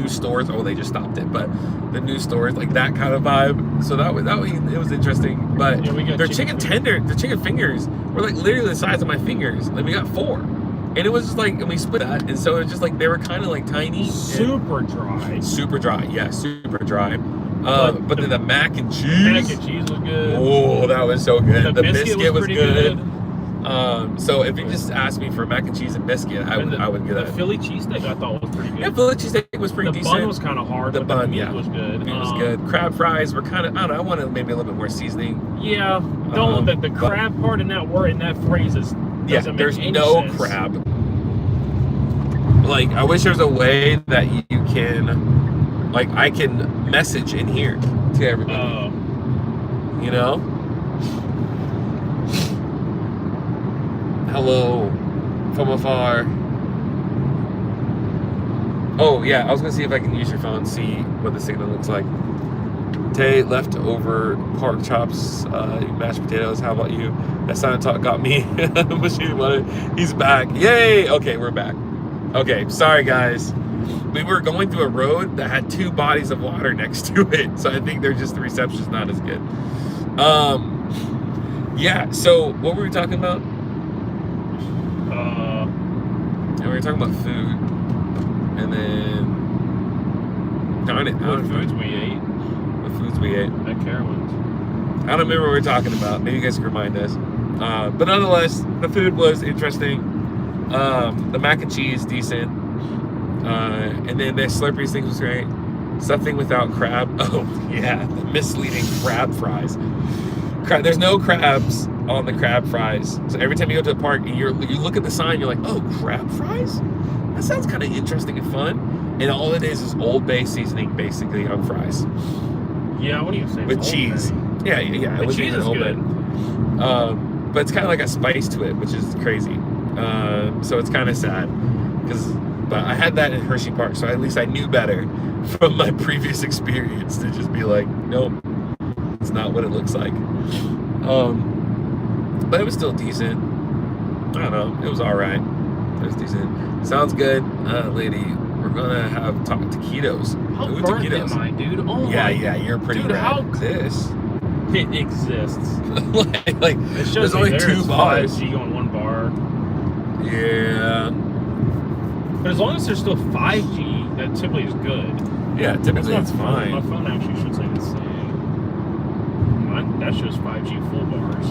stores. Oh, they just stopped it, but the new stores, like that kind of vibe. So it was interesting. But their chicken fingers were like literally the size of my fingers. Like we got 4, and it was just like, and we split that, and so it was just like they were kind of like tiny, super dry, super dry. But then the mac and cheese. Mac and cheese was good. Oh, that was so good. The biscuit was good. So if you just asked me for mac and cheese and biscuit, I would get that. The Philly cheesesteak I thought was pretty good. Yeah, Philly cheesesteak was pretty decent. The bun was kind of hard. The meat was good. The meat was good. Crab fries were kind of, I don't know, I wanted maybe a little bit more seasoning. Yeah, the crab part in that phrase is there's no sense. Crab. Like I wish there's a way that you can, like I can message in here to everybody. Hello from afar. Oh yeah, I was gonna see if I can use your phone, see what the signal looks like. Tay, leftover pork chops, mashed potatoes. How about you? That sound talk got me. He's back. Yay! Okay, we're back. Okay, sorry guys. We were going through a road that had 2 bodies of water next to it, so I think the reception's not as good. Yeah. So what were we talking about? We were talking about food, and then darn it, what foods we ate at Carowinds. I don't remember what we were talking about. Maybe you guys can remind us. But nonetheless, the food was interesting. The mac and cheese decent, and then the Slurpees thing was great. Something without crab. Oh yeah, the misleading crab fries. There's no crabs on the crab fries. So every time you go to the park, you look at the sign, you're like, oh, crab fries? That sounds kind of interesting and fun. And all it is Old Bay seasoning, basically, on fries. Yeah, what do you say? With cheese. Yeah. The cheese is good. But it's kind of like a spice to it, which is crazy. So it's kind of sad. But I had that in Hershey Park, so at least I knew better from my previous experience to just be like, nope, it's not what it looks like. But it was still decent. I don't know. It was all right. It was decent. Sounds good, lady. We're gonna have taquitos. How Ooh, burnt taquitos. am I, dude? Oh Yeah, my. yeah, you're pretty Dude, red. how- This. It exists. like It shows there's me only there 2 it's bars. 5G on one bar. Yeah. But as long as there's still 5G, that typically is good. Yeah, typically That's it's my phone. fine. My phone actually should say the same. That shows 5G full bars.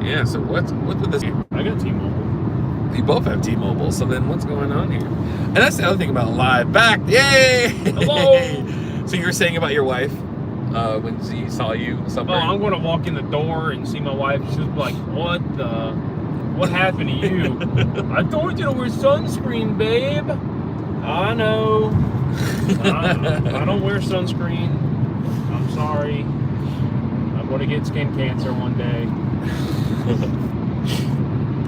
Yeah, so what would this be? I got T-Mobile. You both have T-Mobile, so then what's going on here? And that's the other thing about live. Back! Yay! Hello! So you were saying about your wife when she saw you Oh, somewhere? I'm going to walk in the door and see my wife. She's like, what happened to you? I told you to wear sunscreen, babe. I know. I don't wear sunscreen. I'm sorry. I'm going to get skin cancer one day.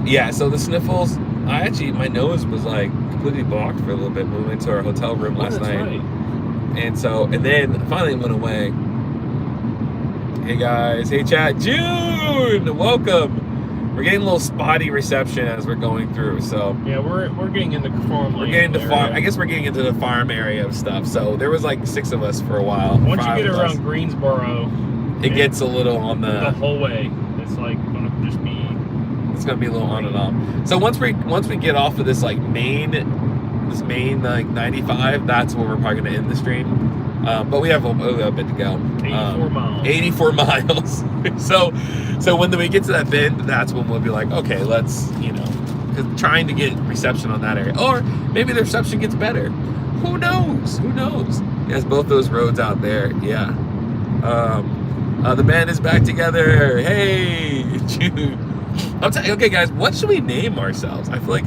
Yeah, so the sniffles, my nose was like completely blocked for a little bit when we went to our hotel room last that's night. Right. And then finally it went away. Hey guys, hey chat, June, welcome. We're getting a little spotty reception as we're going through, so. Yeah, we're getting into farm. We're getting to farm, I guess we're getting into the farm area of stuff. So there was like 6 of us for a while. Once you 5 get of around us. Greensboro, It gets a little on the whole way. It's like gonna just be. It's gonna be a little on and off. So once we get off of this main like 95, that's where we're probably gonna end the stream. But we have a bit to go. 84 miles. 84 miles. so when we get to that bend, that's when we'll be like, okay, let's because trying to get reception on that area, or maybe the reception gets better. Who knows? Who knows? Yes, both those roads out there. Yeah. The band is back together. Hey, Jude. I'm telling you, okay, guys, what should we name ourselves? I feel like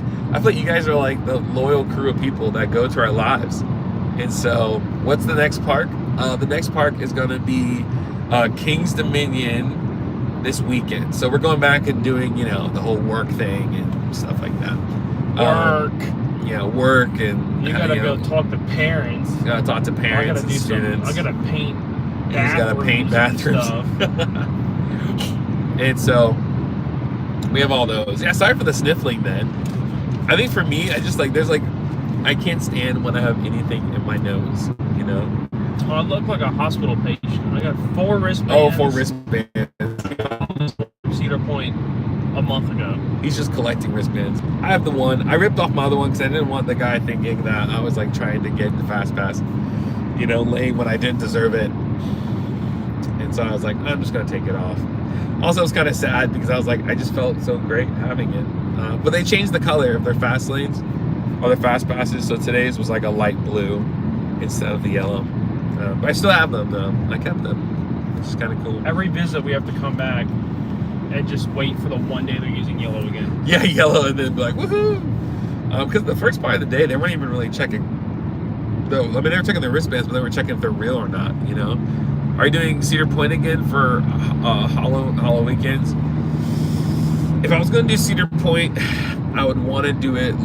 you guys are like the loyal crew of people that go to our lives. And so, what's the next park? The next park is going to be King's Dominion this weekend. So we're going back and doing, the whole work thing and stuff like that. Work. Work and You gotta go talk to parents. Gotta talk to parents and students. I gotta paint. He's gotta paint bathrooms. And so we have all those. Yeah, sorry for the sniffling then. I think for me, I just I can't stand when I have anything in my nose, Oh, I look like a hospital patient. I got 4 wristbands. Oh, 4 wristbands. Cedar Point a month ago. He's just collecting wristbands. I have the one. I ripped off my other one because I didn't want the guy thinking that I was trying to get the fast pass, lame when I didn't deserve it. And so I was like, I'm just gonna take it off. Also, it was kind of sad because I was like, I just felt so great having it. But they changed the color of their fast lanes or their fast passes, so today's was like a light blue instead of the yellow. But I still have them though. I kept them. It's kind of cool. Every visit we have to come back and just wait for the one day they're using yellow again. Yeah, yellow, and then be like, woohoo! Because the first part of the day, they weren't even really checking. They were checking their wristbands, but they were checking if they're real or not. Are you doing Cedar Point again for Hollow weekends? If I was going to do Cedar Point, I would want to do it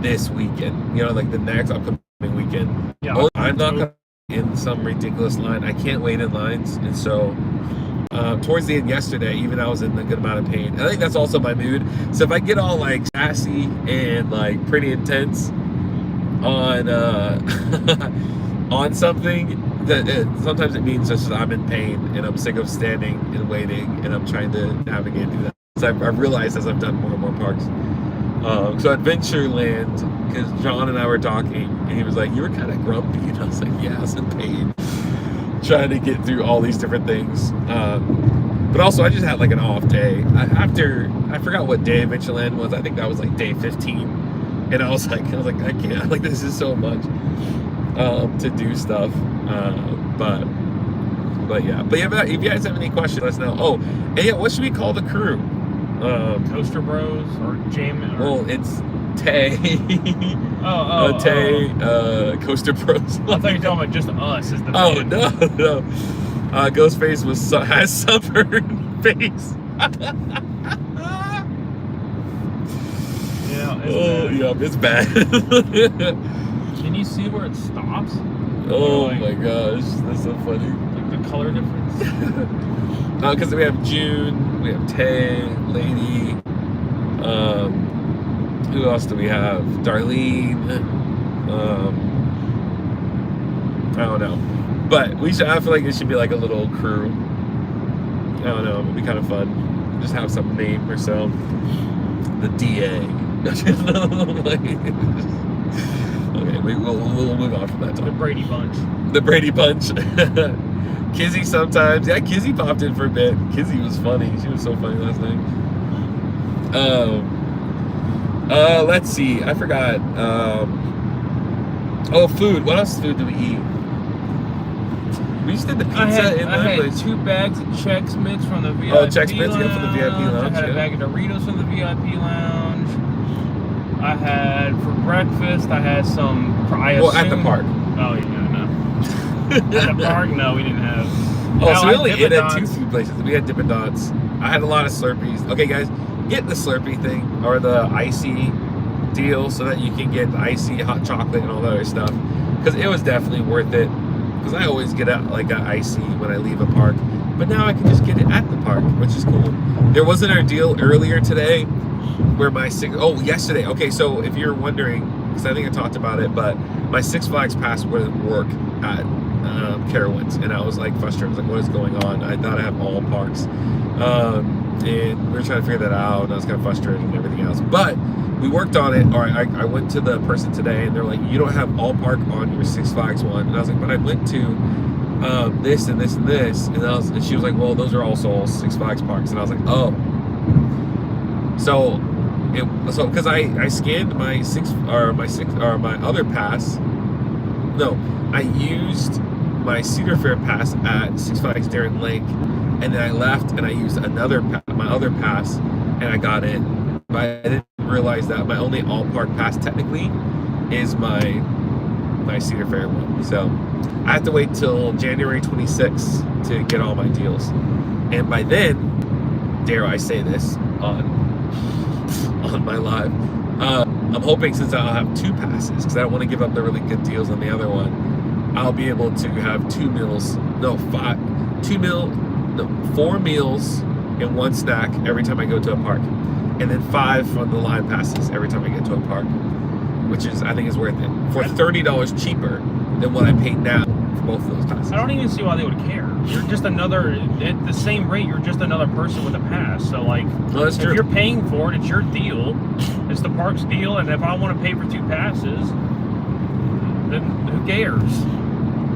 this weekend. Like the next upcoming weekend. Yeah, I'm not going to be in some ridiculous line. I can't wait in lines, and so towards the end yesterday, even I was in a good amount of pain. I think that's also my mood. So if I get all sassy and pretty intense on on something, sometimes it means just that I'm in pain and I'm sick of standing and waiting and I'm trying to navigate through that. So I've realized as I've done more and more parks. So Adventureland, because John and I were talking, and he was like, "You were kind of grumpy," and I was like, "Yeah, I was in pain, trying to get through all these different things." But also, I just had an off day. I forgot what day Adventureland was. I think that was day 15, and I was like, I can't. This is so much to do stuff. But yeah. But if you guys have any questions, let us know. Oh, and yeah, what should we call the crew? Coaster Bros or Jamin? Well, it's Tay. Tay. Coaster Bros. I thought you were talking about just us as the band. no. Ghostface has suffered face. Yeah, yeah, it's bad. Can you see where it stops? Oh Like- my gosh, that's so funny. Like the color difference. Because we have June, we have Tay, Lady. Who else do we have? Darlene. I don't know, but we should. I feel like it should be like a little crew. I don't know. It'd be kind of fun. Just have some name or so. The DA. Okay, we'll move on from that The topic. Brady Bunch. The Brady Bunch. Kizzy sometimes. Yeah, Kizzy popped in for a bit. Kizzy was funny. She was so funny last night. Let's see. I forgot. Oh, food. What else food do we eat? We just did the pizza I in had that place. 2 bags of Chex Mix from the VIP Oh, Chex Mix, yeah, from the VIP I lounge, had a yeah. bag of Doritos from the VIP lounge. I had for breakfast. I had some. Well, at the park. Oh yeah, no. At the park, no, we didn't have. Oh, No, so I we only Dippin' ate at 2 Dots. food places. We had Dippin' Dots. I had a lot of Slurpees. Okay, guys, get the Slurpee thing or the icy deal so that you can get the icy hot chocolate and all that other stuff. Because it was definitely worth it. Because I always get out like an icy when I leave a park. But now I can just get it at the park, which is cool. There wasn't our deal earlier today where my yesterday. Okay, so if you're wondering, because I think I talked about it, but my Six Flags pass wouldn't work at Carowinds, and I was like frustrated. I was like, what is going on? I thought I have all parks, and we were trying to figure that out, and I was kind of frustrated and everything else. But we worked on it. Or I went to the person today, and they're like, you don't have all park on your Six Flags one, and I was like, but I went to this and this and this, and she was like, well, those are also all Six Flags parks, and I was like, oh. So because I scanned my my other pass. No, I used my Cedar Fair pass at Six Flags Darien Lake, and then I left and I used my other pass, and I got in. But I didn't realize that my only all park pass technically is my Cedar Fair one. So I have to wait till January 26th to get all my deals, and by then, dare I say this on my live, I'm hoping, since I'll have 2 passes, because I don't want to give up the really good deals on the other one, I'll be able to have 4 meals and 1 snack every time I go to a park, and then 5 on the line passes every time I get to a park, which I think is worth it for $30 cheaper than what I paid now for both of those passes. I don't even see why they would care. You're just at the same rate, you're just another person with a pass. So, like, Well, that's if true. you're paying for it, it's your deal. It's the park's deal. And if I want to pay for 2 passes, then who cares?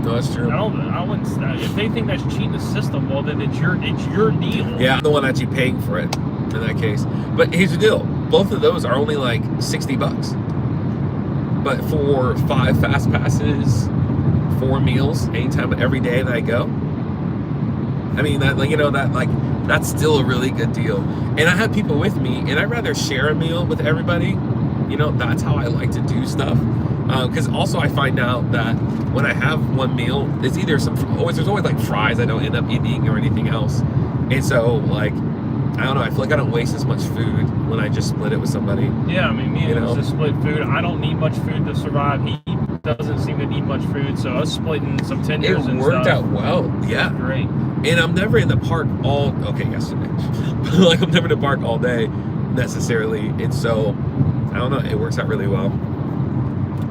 No, that's true. I wouldn't. If they think that's cheating the system, well, then it's your deal. Yeah, I'm the one actually paying for it in that case. But here's the deal. Both of those are only like $60. But for 5 fast passes, 4 meals, anytime, every day that I go, I mean, that's still a really good deal. And I have people with me, and I'd rather share a meal with everybody. That's how I like to do stuff. Because also I find out that when I have one meal, it's either there's always like fries I don't end up eating or anything else. And so, like, I don't know, I feel like I don't waste as much food when I just split it with somebody. Yeah, I mean, me and it's a split food. I don't need much food to survive. He doesn't seem to need much food, so us splitting some tenders It and worked stuff. out well, yeah. Great. And I'm never in the park yesterday. Like, I'm never in the park all day necessarily. And so, I don't know, it works out really well.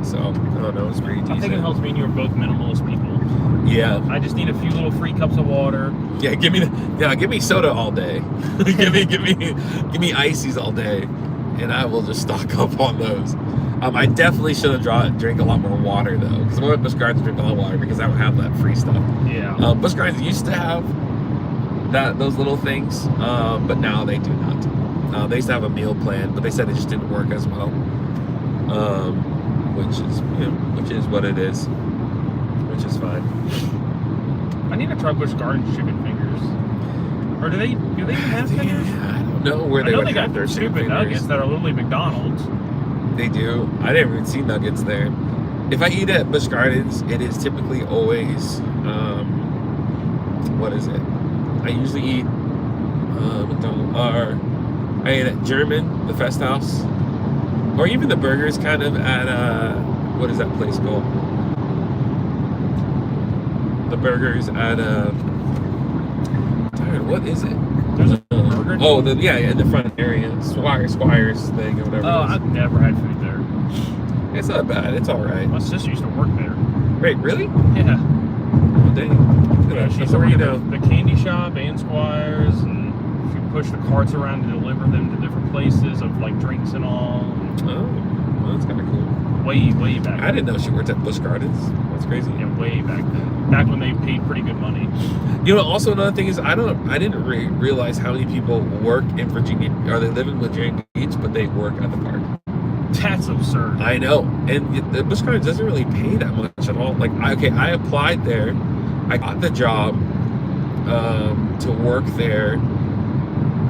So, I don't know, it's pretty decent. I think it helps me and you are both minimalist people. Yeah. I just need a few little free cups of water. Yeah, give me soda all day. give me ices all day, and I will just stock up on those. I definitely should have drank a lot more water though, because I went to Busch Gardens to drink a lot of water because I don't have that free stuff. Yeah. Busch Gardens used to have those little things, but now they do not. They used to have a meal plan, but they said it just didn't work as well. Which is what it is. Which is fine. I need to try Busch Gardens chicken fingers. Or do they even have fingers? I don't know where they I know would they got have their their chicken stupid nuggets fingers. that are literally McDonald's. They do. I didn't even see nuggets there. If I eat at Busch Gardens, it is typically always, what is it? I usually eat McDonald's, or I ate at German, the Fest House, or even the burgers kind of at what is that place called? The burgers at what is it? There's a burger. Oh, yeah, in the front area, Squires thing or whatever. Oh, I've never had food there. It's not bad. It's all right. My sister used to work there. Wait, really? Yeah. Oh, dang. Yeah, she used to work at the candy shop and Squires, and she pushed the carts around to deliver them to different places of like drinks and all. Oh, well, that's kind of cool. Way back. I didn't know she worked at Busch Gardens. That's crazy. Yeah, way back then. Back when they paid pretty good money. You know, also another thing is I didn't realize how many people work in Virginia, or they live in Virginia Beach, but they work at the park. That's absurd. I know, and the Busch Gardens doesn't really pay that much at all. Like, I applied there, I got the job to work there,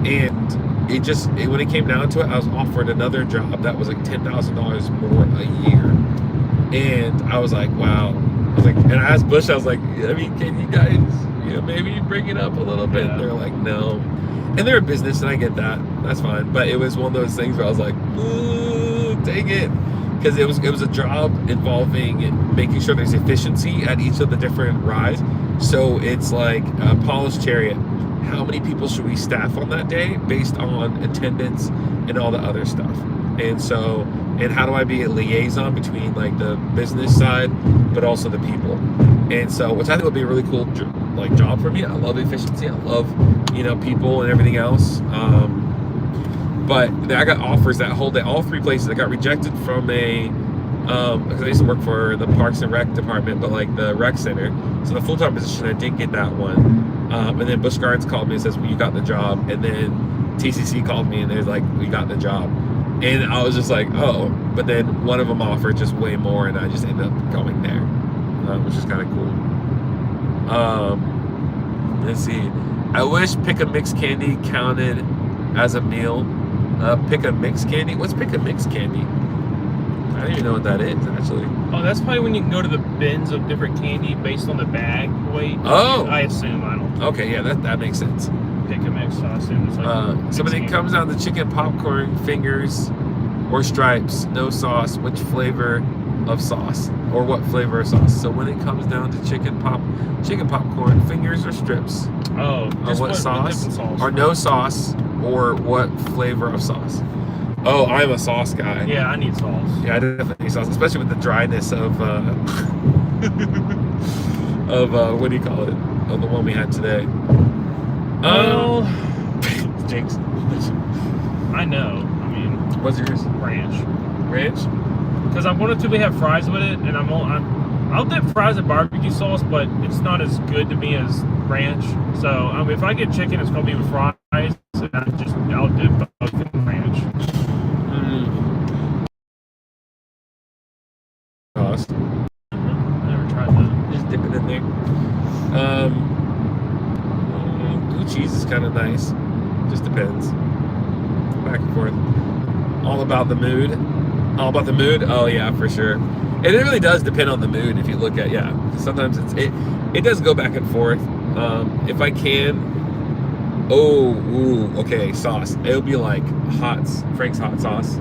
and when it came down to it, I was offered another job that was like $10,000 more a year, and I was like, wow. I was like, and I asked Busch, I was like, I mean, can you guys, maybe bring it up a little bit? Yeah. They're like, no. And they're a business, and I get that. That's fine. But it was one of those things where I was like, ooh, dang it. Because it was a job involving making sure there's efficiency at each of the different rides. So it's like a Polished Chariot. How many people should we staff on that day based on attendance and all the other stuff? And so, and how do I be a liaison between like the business side, but also the people? And so, which I think would be a really cool job for me. I love efficiency. I love, people and everything else. But I got offers that whole day, all three places. I got rejected from because I used to work for the Parks and Rec department, but like the rec center. So the full-time position, I didn't get that one. And then Busch Gardens called me and says, well, you got the job. And then TCC called me and they're like, we got the job. And I was just like, oh. But then one of them offered just way more, and I just ended up going there, which is kind of cool. Let's see. I wish Pick a Mix Candy counted as a meal. Pick a Mix Candy? What's Pick a Mix Candy? I don't even know what that is, actually. Oh, that's probably when you can go to the bins of different candy based on the bag weight. Oh! I assume, I don't know. Okay, yeah, that makes sense. Pick a mix, so I assume it's like... So when it comes down to chicken popcorn, fingers, or stripes, no sauce, which flavor of sauce? Or what flavor of sauce? So when it comes down to chicken popcorn, fingers, or strips? Oh, just what sauce? sauce? Or no sauce, or what flavor of sauce? Oh, I'm a sauce guy. Yeah, I need sauce. Yeah, I definitely need sauce, especially with the dryness of what do you call it? Of the one we had today. Jinx. I know. I mean, what's yours? Ranch. Ranch? Because I wanted to have fries with it, and I'll dip fries in barbecue sauce, but it's not as good to me as ranch. So if I get chicken, it's gonna be with fries, and I'll dip both in ranch. Sauce. Never tried that. Just dip it in there. Blue cheese is kind of nice. Just depends. Back and forth. All about the mood. All about the mood. Oh yeah, for sure. And it really does depend on the mood. If you look at sometimes it does go back and forth. If I can. Okay, sauce. It'll be like Frank's hot sauce,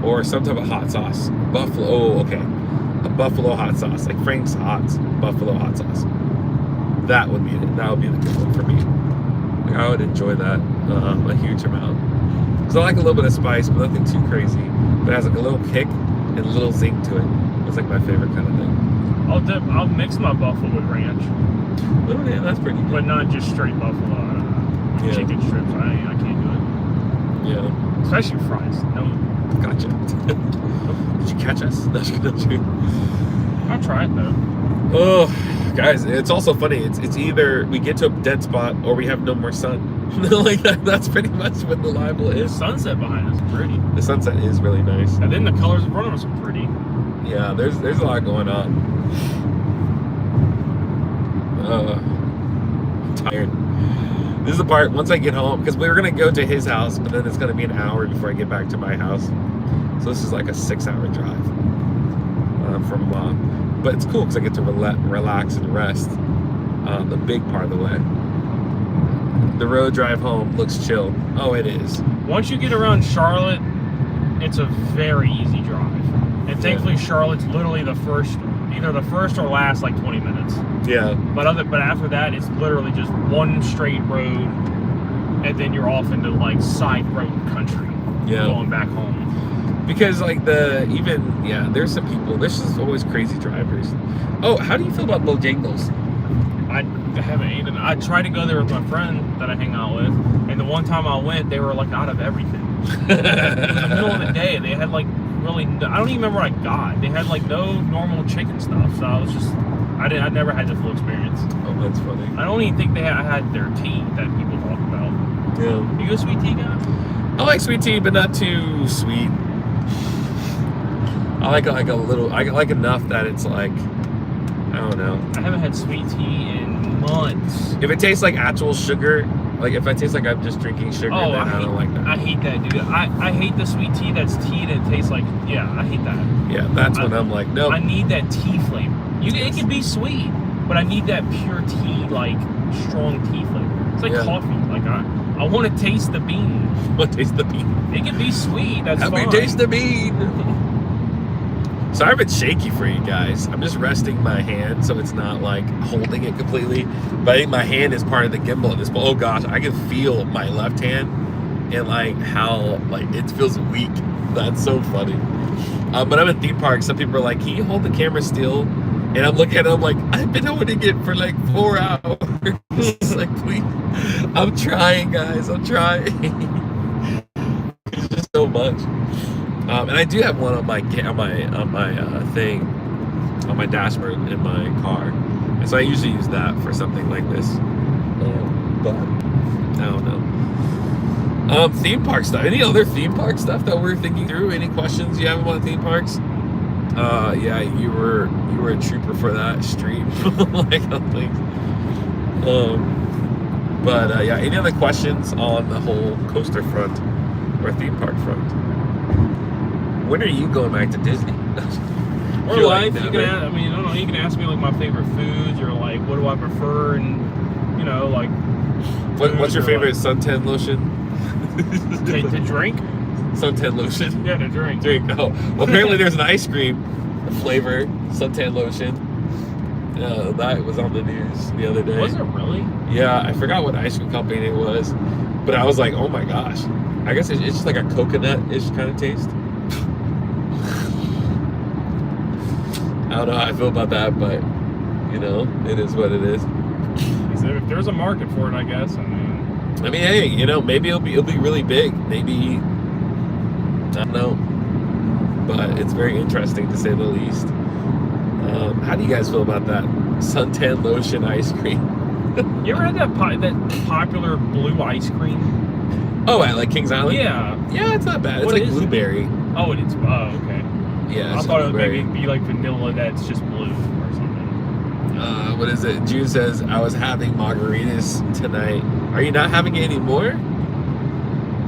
or some type of hot sauce. Buffalo. Oh, okay. A buffalo hot sauce, like Frank's buffalo hot sauce. That would be it. That would be the good one for me. Like, I would enjoy that a huge amount. Because I like a little bit of spice, but nothing too crazy. But it has like a little kick and a little zing to it. It's like my favorite kind of thing. I'll mix my buffalo with ranch. Oh yeah, that's pretty good. But not just straight buffalo. Chicken strips, I can't do it. Yeah. Especially fries. No. Gotcha. Did you catch us? No, I'll try it though. Oh, guys, it's also funny. It's either we get to a dead spot or we have no more sun. Like that's pretty much what the libel The is. sunset behind us is pretty. The sunset is really nice. And then the colors in front of us are pretty. Yeah, there's a lot going on. I'm tired. This is the part, once I get home, because we were going to go to his house, but then it's going to be an hour before I get back to my house. So this is like a 6-hour drive from but it's cool because I get to relax and rest the big part of the way. The road drive home looks chill. Oh, it is. Once you get around Charlotte, it's a very easy drive. And Thankfully, Charlotte's literally either the first or last like 20 minutes. Yeah. But after that, it's literally just one straight road, and then you're off into like side road country. Yeah. Going back home. Because like there's some people. There's just always crazy drivers. Oh, how do you feel about Bojangles? I haven't eaten. I tried to go there with my friend that I hang out with, and the one time I went, they were like out of everything. It was in the middle of the day. They had like really. I don't even remember what I got. They had like no normal chicken stuff. So I was just. I never had the full experience. Oh, that's funny. I don't even think I had their tea that people talk about. Yeah. You a sweet tea guy? I like sweet tea, but not too sweet. I like a little. I like enough that it's like, I don't know. I haven't had sweet tea in months. If it tastes like actual sugar, like if I taste like I'm just drinking sugar, then I don't like that. I hate that, dude. I hate the sweet tea that's tea that tastes like, yeah, I hate that. Yeah, that's when I'm like, no. I need that tea flavor. It can be sweet, but I need that pure tea, like strong tea flavor. It's like coffee. Like I want to taste the bean. What taste the bean? It can be sweet. That's Let fine. me taste the bean. So I've been shaky for you guys. I'm just resting my hand so it's not like holding it completely. But I think my hand is part of the gimbal at this point. Oh gosh, I can feel my left hand and like how like it feels weak. That's so funny. But I'm in theme parks. Some people are like, "Can you hold the camera still?" And I'm looking at it, I'm like, I've been holding it for like 4 hours. It's like, please. I'm trying, guys. I'm trying. It's just so much. And I do have one on my thing, on my dashboard in my car. And so I usually use that for something like this. But I don't know. Theme park stuff. Any other theme park stuff that we're thinking through? Any questions you have about theme parks? Yeah, you were a trooper for that stream. Like, but yeah, any other questions on the whole coaster front or theme park front? When are you going back to Disney? Or life, you can ask, I mean, I don't know, you can ask me like my favorite foods or like what do I prefer, and you know, like what's your favorite like, suntan lotion? to drink? Suntan lotion. Yeah, to drink. Oh, well, apparently there's an ice cream flavor suntan lotion. That was on the news the other day. Was it really? Yeah, I forgot what ice cream company it was, but I was like, oh my gosh. I guess it's just like a coconut-ish kind of taste. I don't know how I feel about that, but you know, it is what it is. If there's a market for it, I guess. I mean, hey, you know, maybe it'll be really big. Maybe, I don't know, but it's very interesting to say the least. How do you guys feel about that suntan lotion ice cream? You ever had that popular blue ice cream? Oh, at like Kings Island? Yeah. Yeah, it's not bad. What It's like is blueberry. Oh, it's okay. Yeah, I thought it would maybe be like vanilla that's just blue or something. What is it? June says, I was having margaritas tonight. Are you not having it anymore?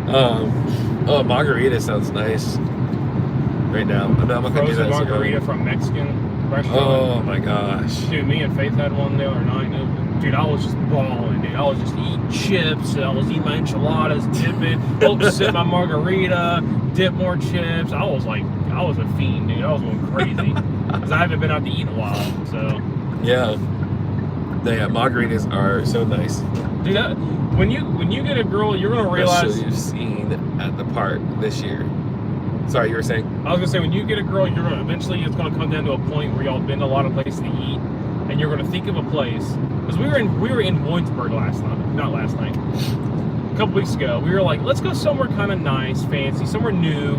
Oh, margarita sounds nice. Right now. I'm not gonna do that. Margarita from Mexican restaurant. Oh my gosh. Dude, me and Faith had one the other night. Dude, I was just balling, dude. I was just eating chips. I was eating my enchiladas, dipping, sip my margarita, dip more chips. I was a fiend, dude. I was going crazy. Because I haven't been out to eat in a while, so. Yeah. Yeah, margaritas are so nice. Dude, when you get a girl, you're gonna realize. Best show you've seen at the park this year. Sorry, you were saying? I was gonna say, when you get a girl, you're gonna eventually it's gonna come down to a point where y'all been to a lot of places to eat, and you're gonna think of a place. Because we were in Williamsburg a couple weeks ago. We were like, let's go somewhere kind of nice, fancy, somewhere new,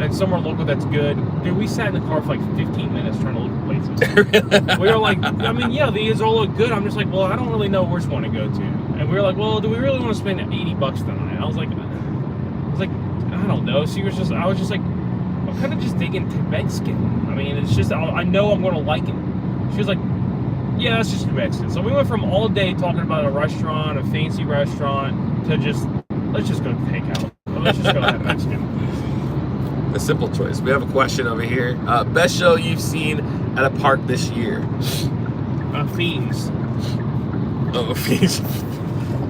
and somewhere local that's good. Dude, we sat in the car for like 15 minutes trying to look at places. We were like, I mean, yeah, these all look good. I'm just like, well, I don't really know which one to go to. And we were like, well, do we really want to spend $80 tonight? I was like, I don't know. I was just like, I'm kind of just digging Mexican. I mean, it's just, I know I'm going to like it. She was like, yeah, it's just Mexican. So we went from all day talking about a restaurant, a fancy restaurant, to just, let's just go take out. Let's just go have Mexican. A simple choice. We have a question over here. Best show you've seen at a park this year? Fiends. Oh, Fiends.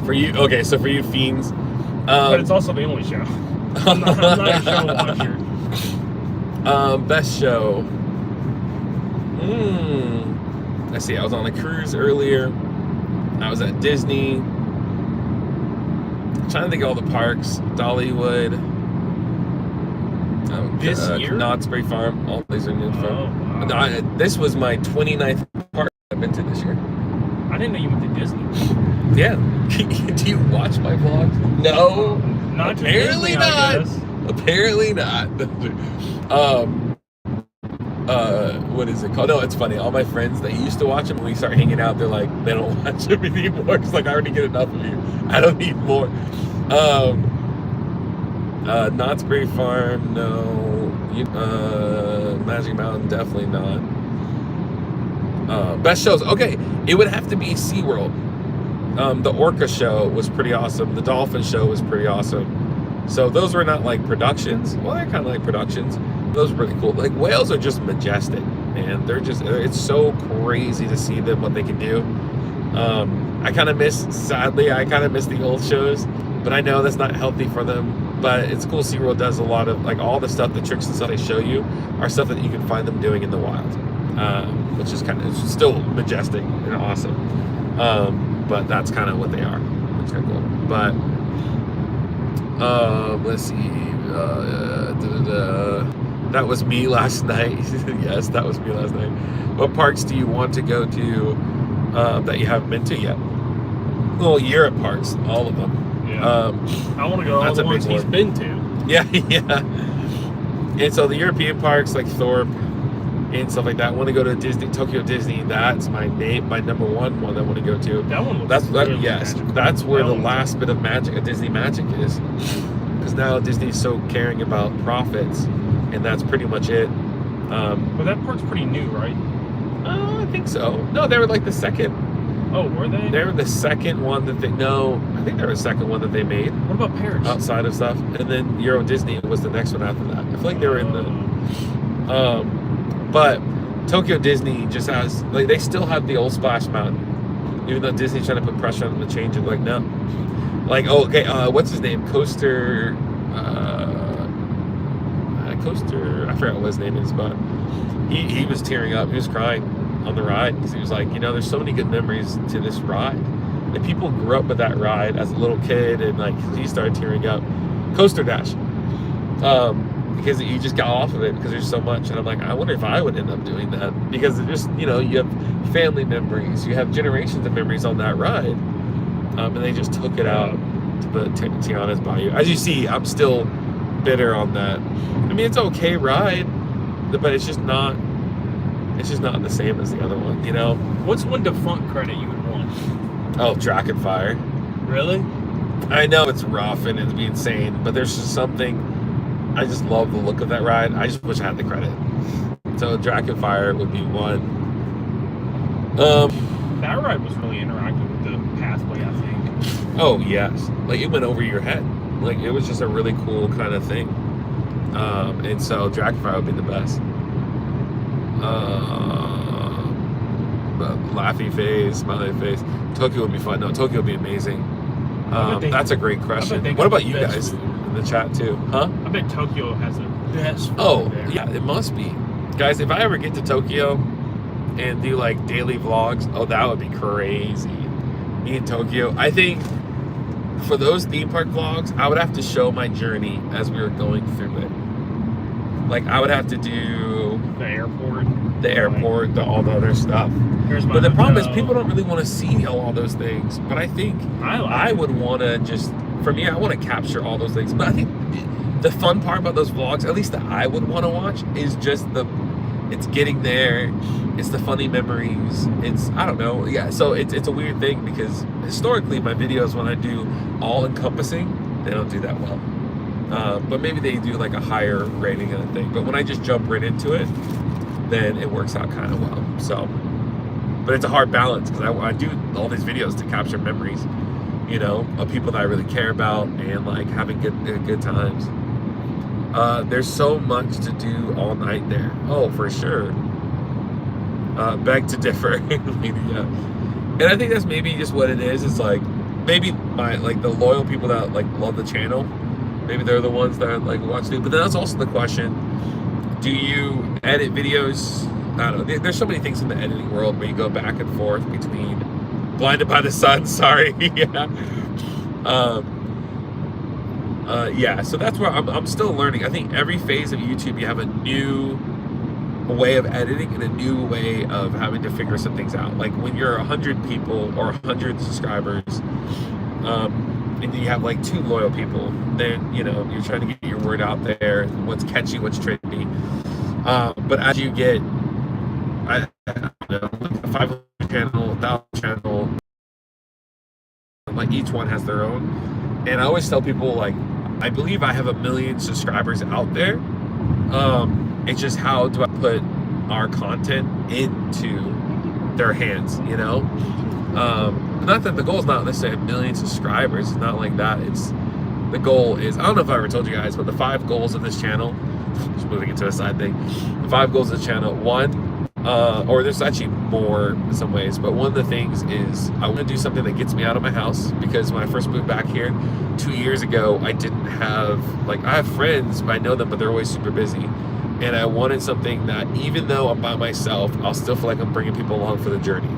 For you, okay, so for you, Fiends. But it's also the only show. I'm not a show watcher. Best show. Let's see. I was on a cruise earlier. I was at Disney. I'm trying to think of all the parks. Dollywood. This year? Knott's Berry Farm. All these are new. Wow. This was my 29th park I've been to this year. I didn't know you went to Disney. Yeah. Do you watch my vlogs? No. Not to Apparently Disney, I not. guess. Apparently not. What is it called? No, it's funny. All my friends that used to watch them, when we start hanging out, they're like, they don't watch them anymore. It's like, I already get enough of you. I don't need more. Knott's Berry Farm, no. Magic Mountain, definitely not. Best shows. Okay, it would have to be SeaWorld. The Orca show was pretty awesome. The Dolphin show was pretty awesome. So those were not like productions. Well, they're kind of like productions. Those were really cool. Like whales are just majestic, and they're just, it's so crazy to see them, what they can do. I kind of miss the old shows, but I know that's not healthy for them. But it's cool. SeaWorld does a lot of like all the stuff, the tricks and stuff they show you are stuff that you can find them doing in the wild, which is kind of, it's still majestic and awesome. But that's kind of what they are. It's kind of cool. But let's see. That was me last night. Yes, that was me last night. What parks do you want to go to that you haven't been to yet? Well, Europe parks, all of them. Yeah. I want to go to all the ones he's been to. Yeah, yeah. And so the European parks like Thorpe and stuff like that. I want to go to Disney, Tokyo Disney. That's my number one I want to go to. That one looks really magical. That's where the last bit of magic of Disney magic is. Because now Disney's so caring about profits, and that's pretty much it. But that park's pretty new, right? I think so. No, they were like the second. Oh, were they? They were the second one that they. No, I think they were the second one that they made. What about Paris? Outside of stuff, and then Euro Disney was the next one after that. I feel like they were in the. But Tokyo Disney just has, like, they still have the old Splash Mountain, even though Disney's trying to put pressure on them to change it. Like, no, like, oh, okay, what's his name? Coaster. I forgot what his name is, but he was tearing up. He was crying on the ride because he was like, you know, there's so many good memories to this ride, and people grew up with that ride as a little kid, and like he started tearing up. Coaster Dash. Because you just got off of it because there's so much, and I'm like, I wonder if I would end up doing that, because it just, you know, you have family memories, you have generations of memories on that ride, and they just took it out to put Tiana's Bayou. As you see, I'm still bitter on that. I mean, it's an okay ride, but it's just not the same as the other one, you know. What's one defunct credit you would want? Oh, Dragonfire. Really? I know it's rough and it'd be insane, but there's just something. I just love the look of that ride. I just wish I had the credit. So Dragonfire would be one. That ride was really interactive with the pathway, I think. Oh yes, like it went over your head. Like it was just a really cool kind of thing. And so Dragonfire would be the best. Laughy face, smiley face. Tokyo would be fun. No, Tokyo would be amazing. That's a great question. What about you guys in the chat too? Huh? I bet Tokyo has the best food there. Yeah, it must be. Guys, if I ever get to Tokyo and do like daily vlogs, oh, that would be crazy. Me in Tokyo. I think for those theme park vlogs, I would have to show my journey as we were going through it. Like I would have to do the airport, all the other stuff. But the problem is people don't really want to see all those things. But I think I would want to just, for me, I want to capture all those things. But I think the fun part about those vlogs, at least that I would want to watch, is just it's getting there. It's the funny memories. It's, I don't know. Yeah, so it's a weird thing because historically my videos, when I do all encompassing, they don't do that well. But maybe they do like a higher rating and a thing. But when I just jump right into it, then it works out kind of well. So, but it's a hard balance because I do all these videos to capture memories, you know, of people that I really care about and like having good times. There's so much to do all night there. Oh, for sure. Beg to differ. Yeah. And I think that's maybe just what it is. It's like maybe the loyal people that like love the channel, maybe they're the ones that like watch it. But then that's also the question, Do you edit videos? I don't know. There's so many things in the editing world where you go back and forth between blinded by the sun. Sorry, yeah. Yeah. So that's where I'm still learning. I think every phase of YouTube, you have a new way of editing and a new way of having to figure some things out. Like when you're 100 people or 100 subscribers, and you have like 2 loyal people, then you know you're trying to get your word out there, what's catchy, what's trendy. But as you get, I don't know, like a 500 channel, 1,000 channel, like each one has their own. And I always tell people, like, I believe I have 1 million subscribers out there. It's just how do I put our content into their hands, you know? Not that the goal is not necessarily 1 million subscribers. It's not like that. It's the goal is, I don't know if I ever told you guys, but the 5 goals of this channel, just moving into a side thing, the 5 goals of the channel, one, or there's actually more in some ways, but one of the things is I want to do something that gets me out of my house, because when I first moved back here 2 years ago, I didn't have, like, I have friends, I know them, but they're always super busy. And I wanted something that, even though I'm by myself, I'll still feel like I'm bringing people along for the journey.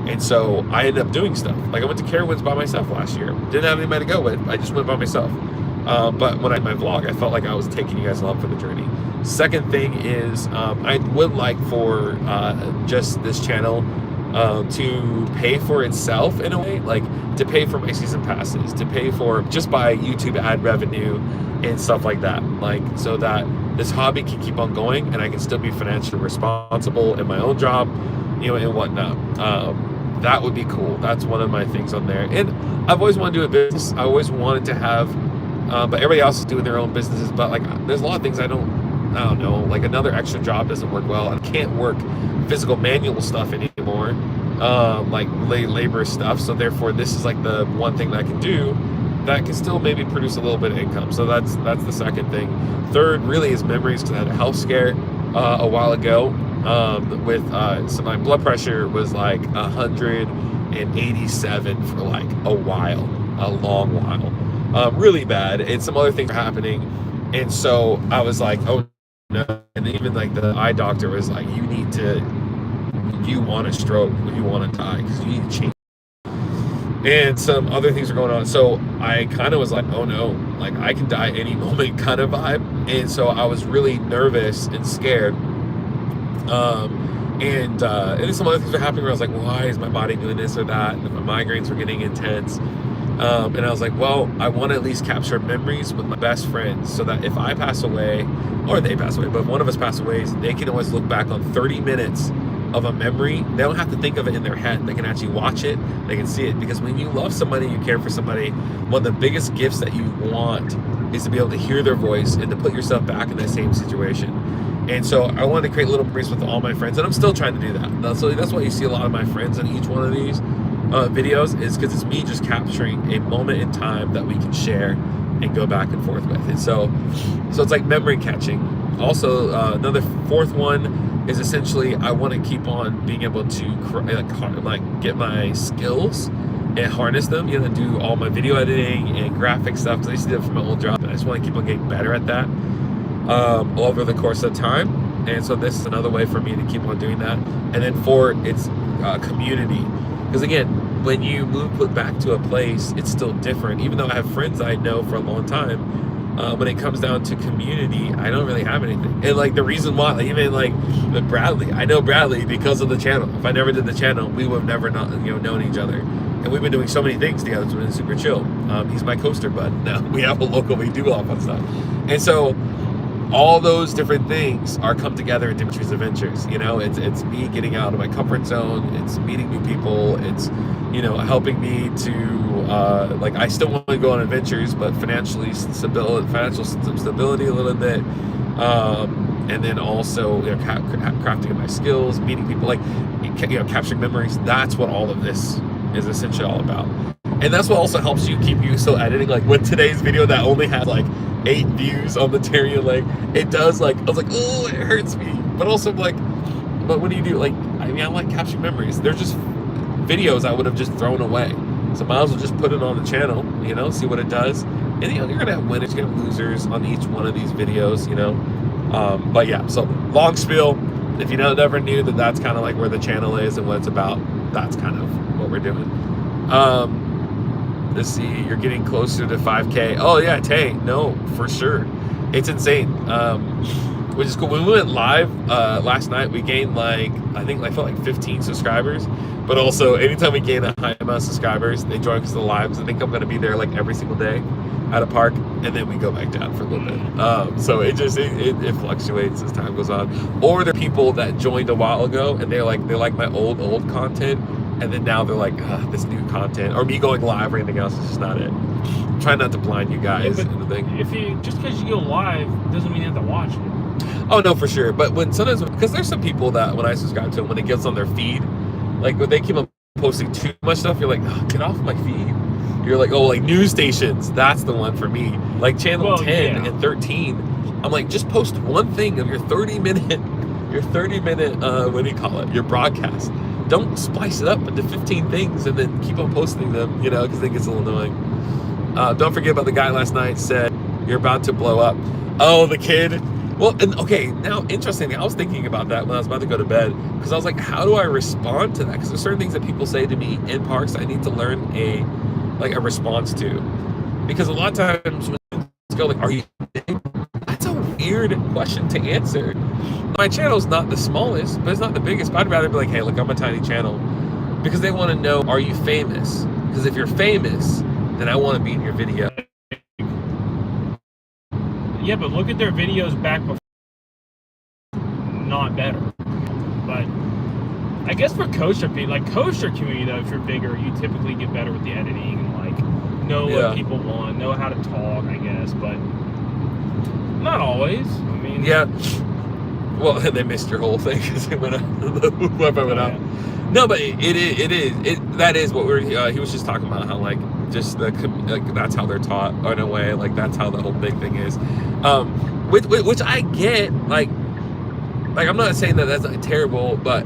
And so I ended up doing stuff. Like I went to Carowinds by myself last year. Didn't have anybody to go with. I just went by myself. But when I did my vlog, I felt like I was taking you guys along for the journey. Second thing is, I would like for just this channel to pay for itself in a way, like to pay for my season passes, to pay for just by YouTube ad revenue and stuff like that, like so that this hobby can keep on going and I can still be financially responsible in my own job, you know, and whatnot. That would be cool. That's one of my things on there. And I've always wanted to do a business. I always wanted to have, but everybody else is doing their own businesses. But like, there's a lot of things I don't know. Like another extra job doesn't work well. I can't work physical manual stuff anymore, like labor stuff. So therefore, this is like the one thing that I can do that can still maybe produce a little bit of income. So that's the second thing. Third really is memories, because I had a health scare a while ago. So my blood pressure was like 187 for like a long while, really bad, and some other things were happening, and so I was like, oh no. And even like the eye doctor was like, you want a stroke, you want to die, because you need to change. And some other things are going on, so I kind of was like, oh no, like I can die any moment kind of vibe. And so I was really nervous and scared. And then some other things were happening where I was like, why is my body doing this or that? And my migraines were getting intense. And I was like, well, I want to at least capture memories with my best friends, so that if I pass away, or they pass away, but if one of us pass away, they can always look back on 30 minutes of a memory. They don't have to think of it in their head. They can actually watch it. They can see it. Because when you love somebody, you care for somebody, one of the biggest gifts that you want is to be able to hear their voice and to put yourself back in that same situation. And so I wanted to create little memories with all my friends, and I'm still trying to do that. So that's why you see a lot of my friends in each one of these videos, is because it's me just capturing a moment in time that we can share and go back and forth with. And so it's like memory catching. Also, another fourth one is essentially I want to keep on being able to like get my skills and harness them, you know, do all my video editing and graphic stuff, because I used to do it for my old job, and I just want to keep on getting better at that over the course of time. And so this is another way for me to keep on doing that. And then four, it's community, because again, when you move back to a place, it's still different. Even though I have friends I know for a long time, when it comes down to community, I don't really have anything. And like the reason why, like, even like with Bradley, I know Bradley because of the channel. If I never did the channel, we would have never known each other. And we've been doing so many things together. It's been super chill. He's my coaster bud. Now we have a local, we do a lot of fun stuff. And so all those different things are come together in Demetri's Adventures. You know, it's me getting out of my comfort zone. It's meeting new people. It's, you know, helping me to like, I still want to go on adventures, but financial stability a little bit. And then also, you know, crafting my skills, meeting people, like, you know, capturing memories. That's what all of this is essentially all about. And that's what also helps you keep you still editing. Like with today's video that only had like 8 views on the Terrier leg, it does, like, I was like, oh, it hurts me. But also like, but what do you do? Like, I mean, I like capturing memories. They're just videos I would have just thrown away. So might as well just put it on the channel, you know, see what it does. And, you know, you're gonna have winners, you're gonna have losers on each one of these videos, you know. But yeah, so long spiel. If you never knew that that's kind of like where the channel is and what it's about, that's kind of what we're doing. Let's see, you're getting closer to 5K. Oh yeah, Tay, no, for sure. It's insane. Which is cool. When we went live last night, we gained I felt like 15 subscribers. But also, anytime we gain a high amount of subscribers, they join us the lives. I think I'm going to be there like every single day at a park, and then we go back down for a little bit. So it fluctuates as time goes on. Or there are people that joined a while ago, and they like my old content, and then now they're like, this new content, or me going live or anything else is just not it. Try not to blind you guys into the thing. If you just because you go live doesn't mean you have to watch it. Oh no, for sure. But when sometimes, because there's some people that when I subscribe to them, when it gets on their feed, like when they keep on posting too much stuff, you're like, oh, get off my feed. You're like, oh, like news stations, that's the one for me. Like channel 10 and 13, I'm like, just post one thing of your 30 minute, what do you call it? Your broadcast. Don't splice it up into 15 things and then keep on posting them, because it gets a little annoying. Don't forget about the guy last night said, you're about to blow up. Oh, the kid. Well, and okay, now interestingly, I was thinking about that when I was about to go to bed, because I was like, how do I respond to that? Because there's certain things that people say to me in parks I need to learn a response to. Because a lot of times when people go like, are you big? That's a weird question to answer. My channel's not the smallest, but it's not the biggest. But I'd rather be like, hey, look, I'm a tiny channel. Because they want to know, are you famous? Because if you're famous, then I want to be in your video. Yeah, but look at their videos back before. Not better. But I guess for coaster people, like coaster community though, if you're bigger, you typically get better with the editing and know what people want, know how to talk, I guess, but not always. I mean, yeah. Well, they missed your whole thing because it went out. The Wi-Fi went out. No, but that is what he was just talking about, how just that's how they're taught, or in a way, that's how the whole big thing is. Which I get, I'm not saying that that's terrible, but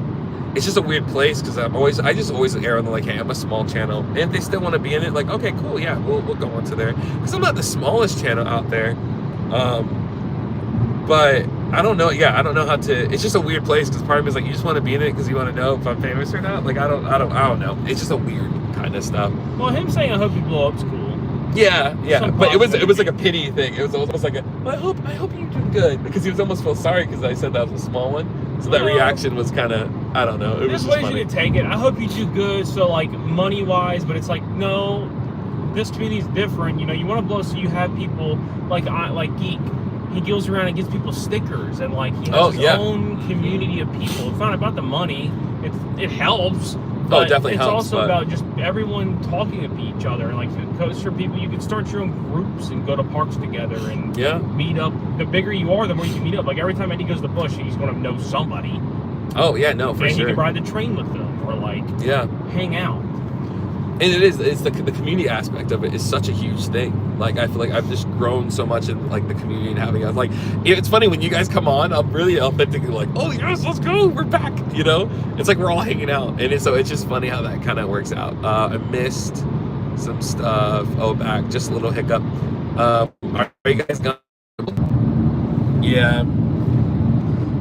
it's just a weird place because I just always err on the hey, I'm a small channel, and if they still want to be in it, okay, cool, yeah, we'll go on to there, because I'm not the smallest channel out there, but I don't know. Yeah, I don't know how to. It's just a weird place because part of me is you just want to be in it because you want to know if I'm famous or not. I don't know. It's just a weird kind of stuff. Well, him saying I hope you blow up's cool. Yeah, but it was like a pity thing. It was almost like I hope you do good, because he was almost feel sorry because I said that was a small one. So that reaction was kind of, I don't know. It was just funny. There's ways you can take it. I hope you do good. So money wise, but it's no, this community is different. You want to blow so you have people like Geek. He goes around and gives people stickers, and he has his own community of people. It's not about the money. It helps. But definitely helps. It's also about just everyone talking to each other, and coaster people. You can start your own groups and go to parks together and meet up. The bigger you are, the more you can meet up. Every time Eddie goes to the bush, he's going to know somebody. Oh yeah, no, for sure. And he can ride the train with them, or hang out. And it's the community aspect of it is such a huge thing. I feel like I've just grown so much in the community and having it's funny when you guys come on, I'm really authentically oh yes, let's go, we're back. It's we're all hanging out, and so it's just funny how that kind of works out. I missed some stuff. Back, just a little hiccup. Are you guys gone? Yeah.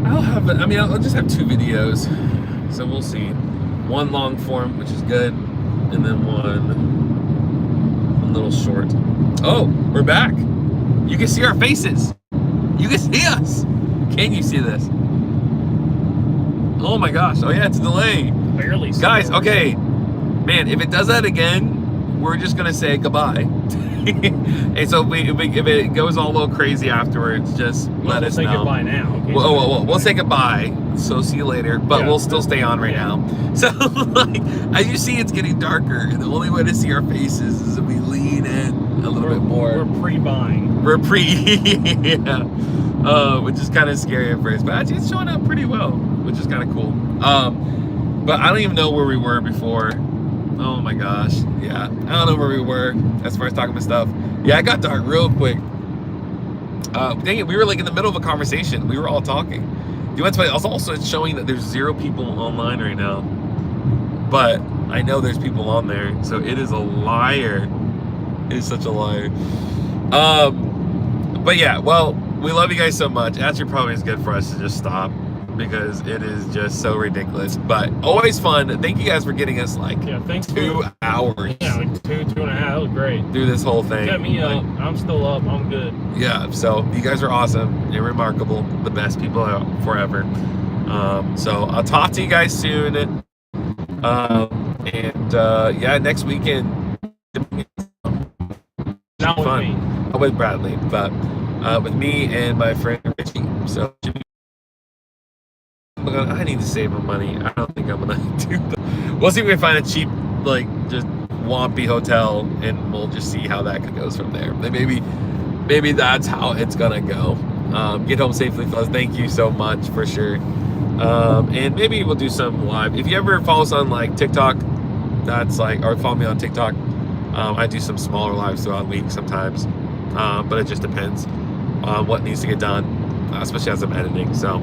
I'll just have 2 videos, so we'll see. One long form, which is good. And then one little short. Oh, we're back. You can see our faces. You can see us. Can you see this? Oh my gosh. Oh yeah, it's a delay. Barely. Guys, okay. Man, if it does that again, we're just going to say goodbye. And so if it goes all a little crazy afterwards, just let us know. We'll say goodbye now. Okay? We'll say goddbye. So see you later. But we'll still stay on right now. So as you see, it's getting darker, and the only way to see our faces is if we lean in a little bit more. We're pre-buying. Which is kind of scary at first, but actually it's showing up pretty well, which is kind of cool. But I don't even know where we were before. Oh my gosh. Yeah. I don't know where we were as far as talking about stuff. Yeah, it got dark real quick. Dang it, we were in the middle of a conversation. We were all talking. You want to tell me, also it's showing that there's 0 people online right now. But I know there's people on there, so it is a liar. It is such a liar. But yeah, well, we love you guys so much. Actually, probably is good for us to just stop because it is just so ridiculous. But always fun. Thank you guys for getting us like thanks 2 hours. Yeah, like 2.5. That was great. Through this whole thing. Got me up. I'm still up. I'm good. Yeah. So you guys are awesome. You're remarkable. The best people out forever. So I'll talk to you guys soon. Yeah, next weekend. Not with fun. me. Not with Bradley, but with me and my friend Richie. So I need to save my money. I don't think I'm gonna do that. We'll see if we can find a cheap, like, just wampy hotel, and we'll just see how that goes from there. Maybe that's how it's gonna go. Get home safely, fellas. Thank you so much for sure. And maybe we'll do some live. If you ever follow us on like TikTok, that's like, or follow me on TikTok, I do some smaller lives throughout the week sometimes. But it just depends on what needs to get done, especially as I'm editing. So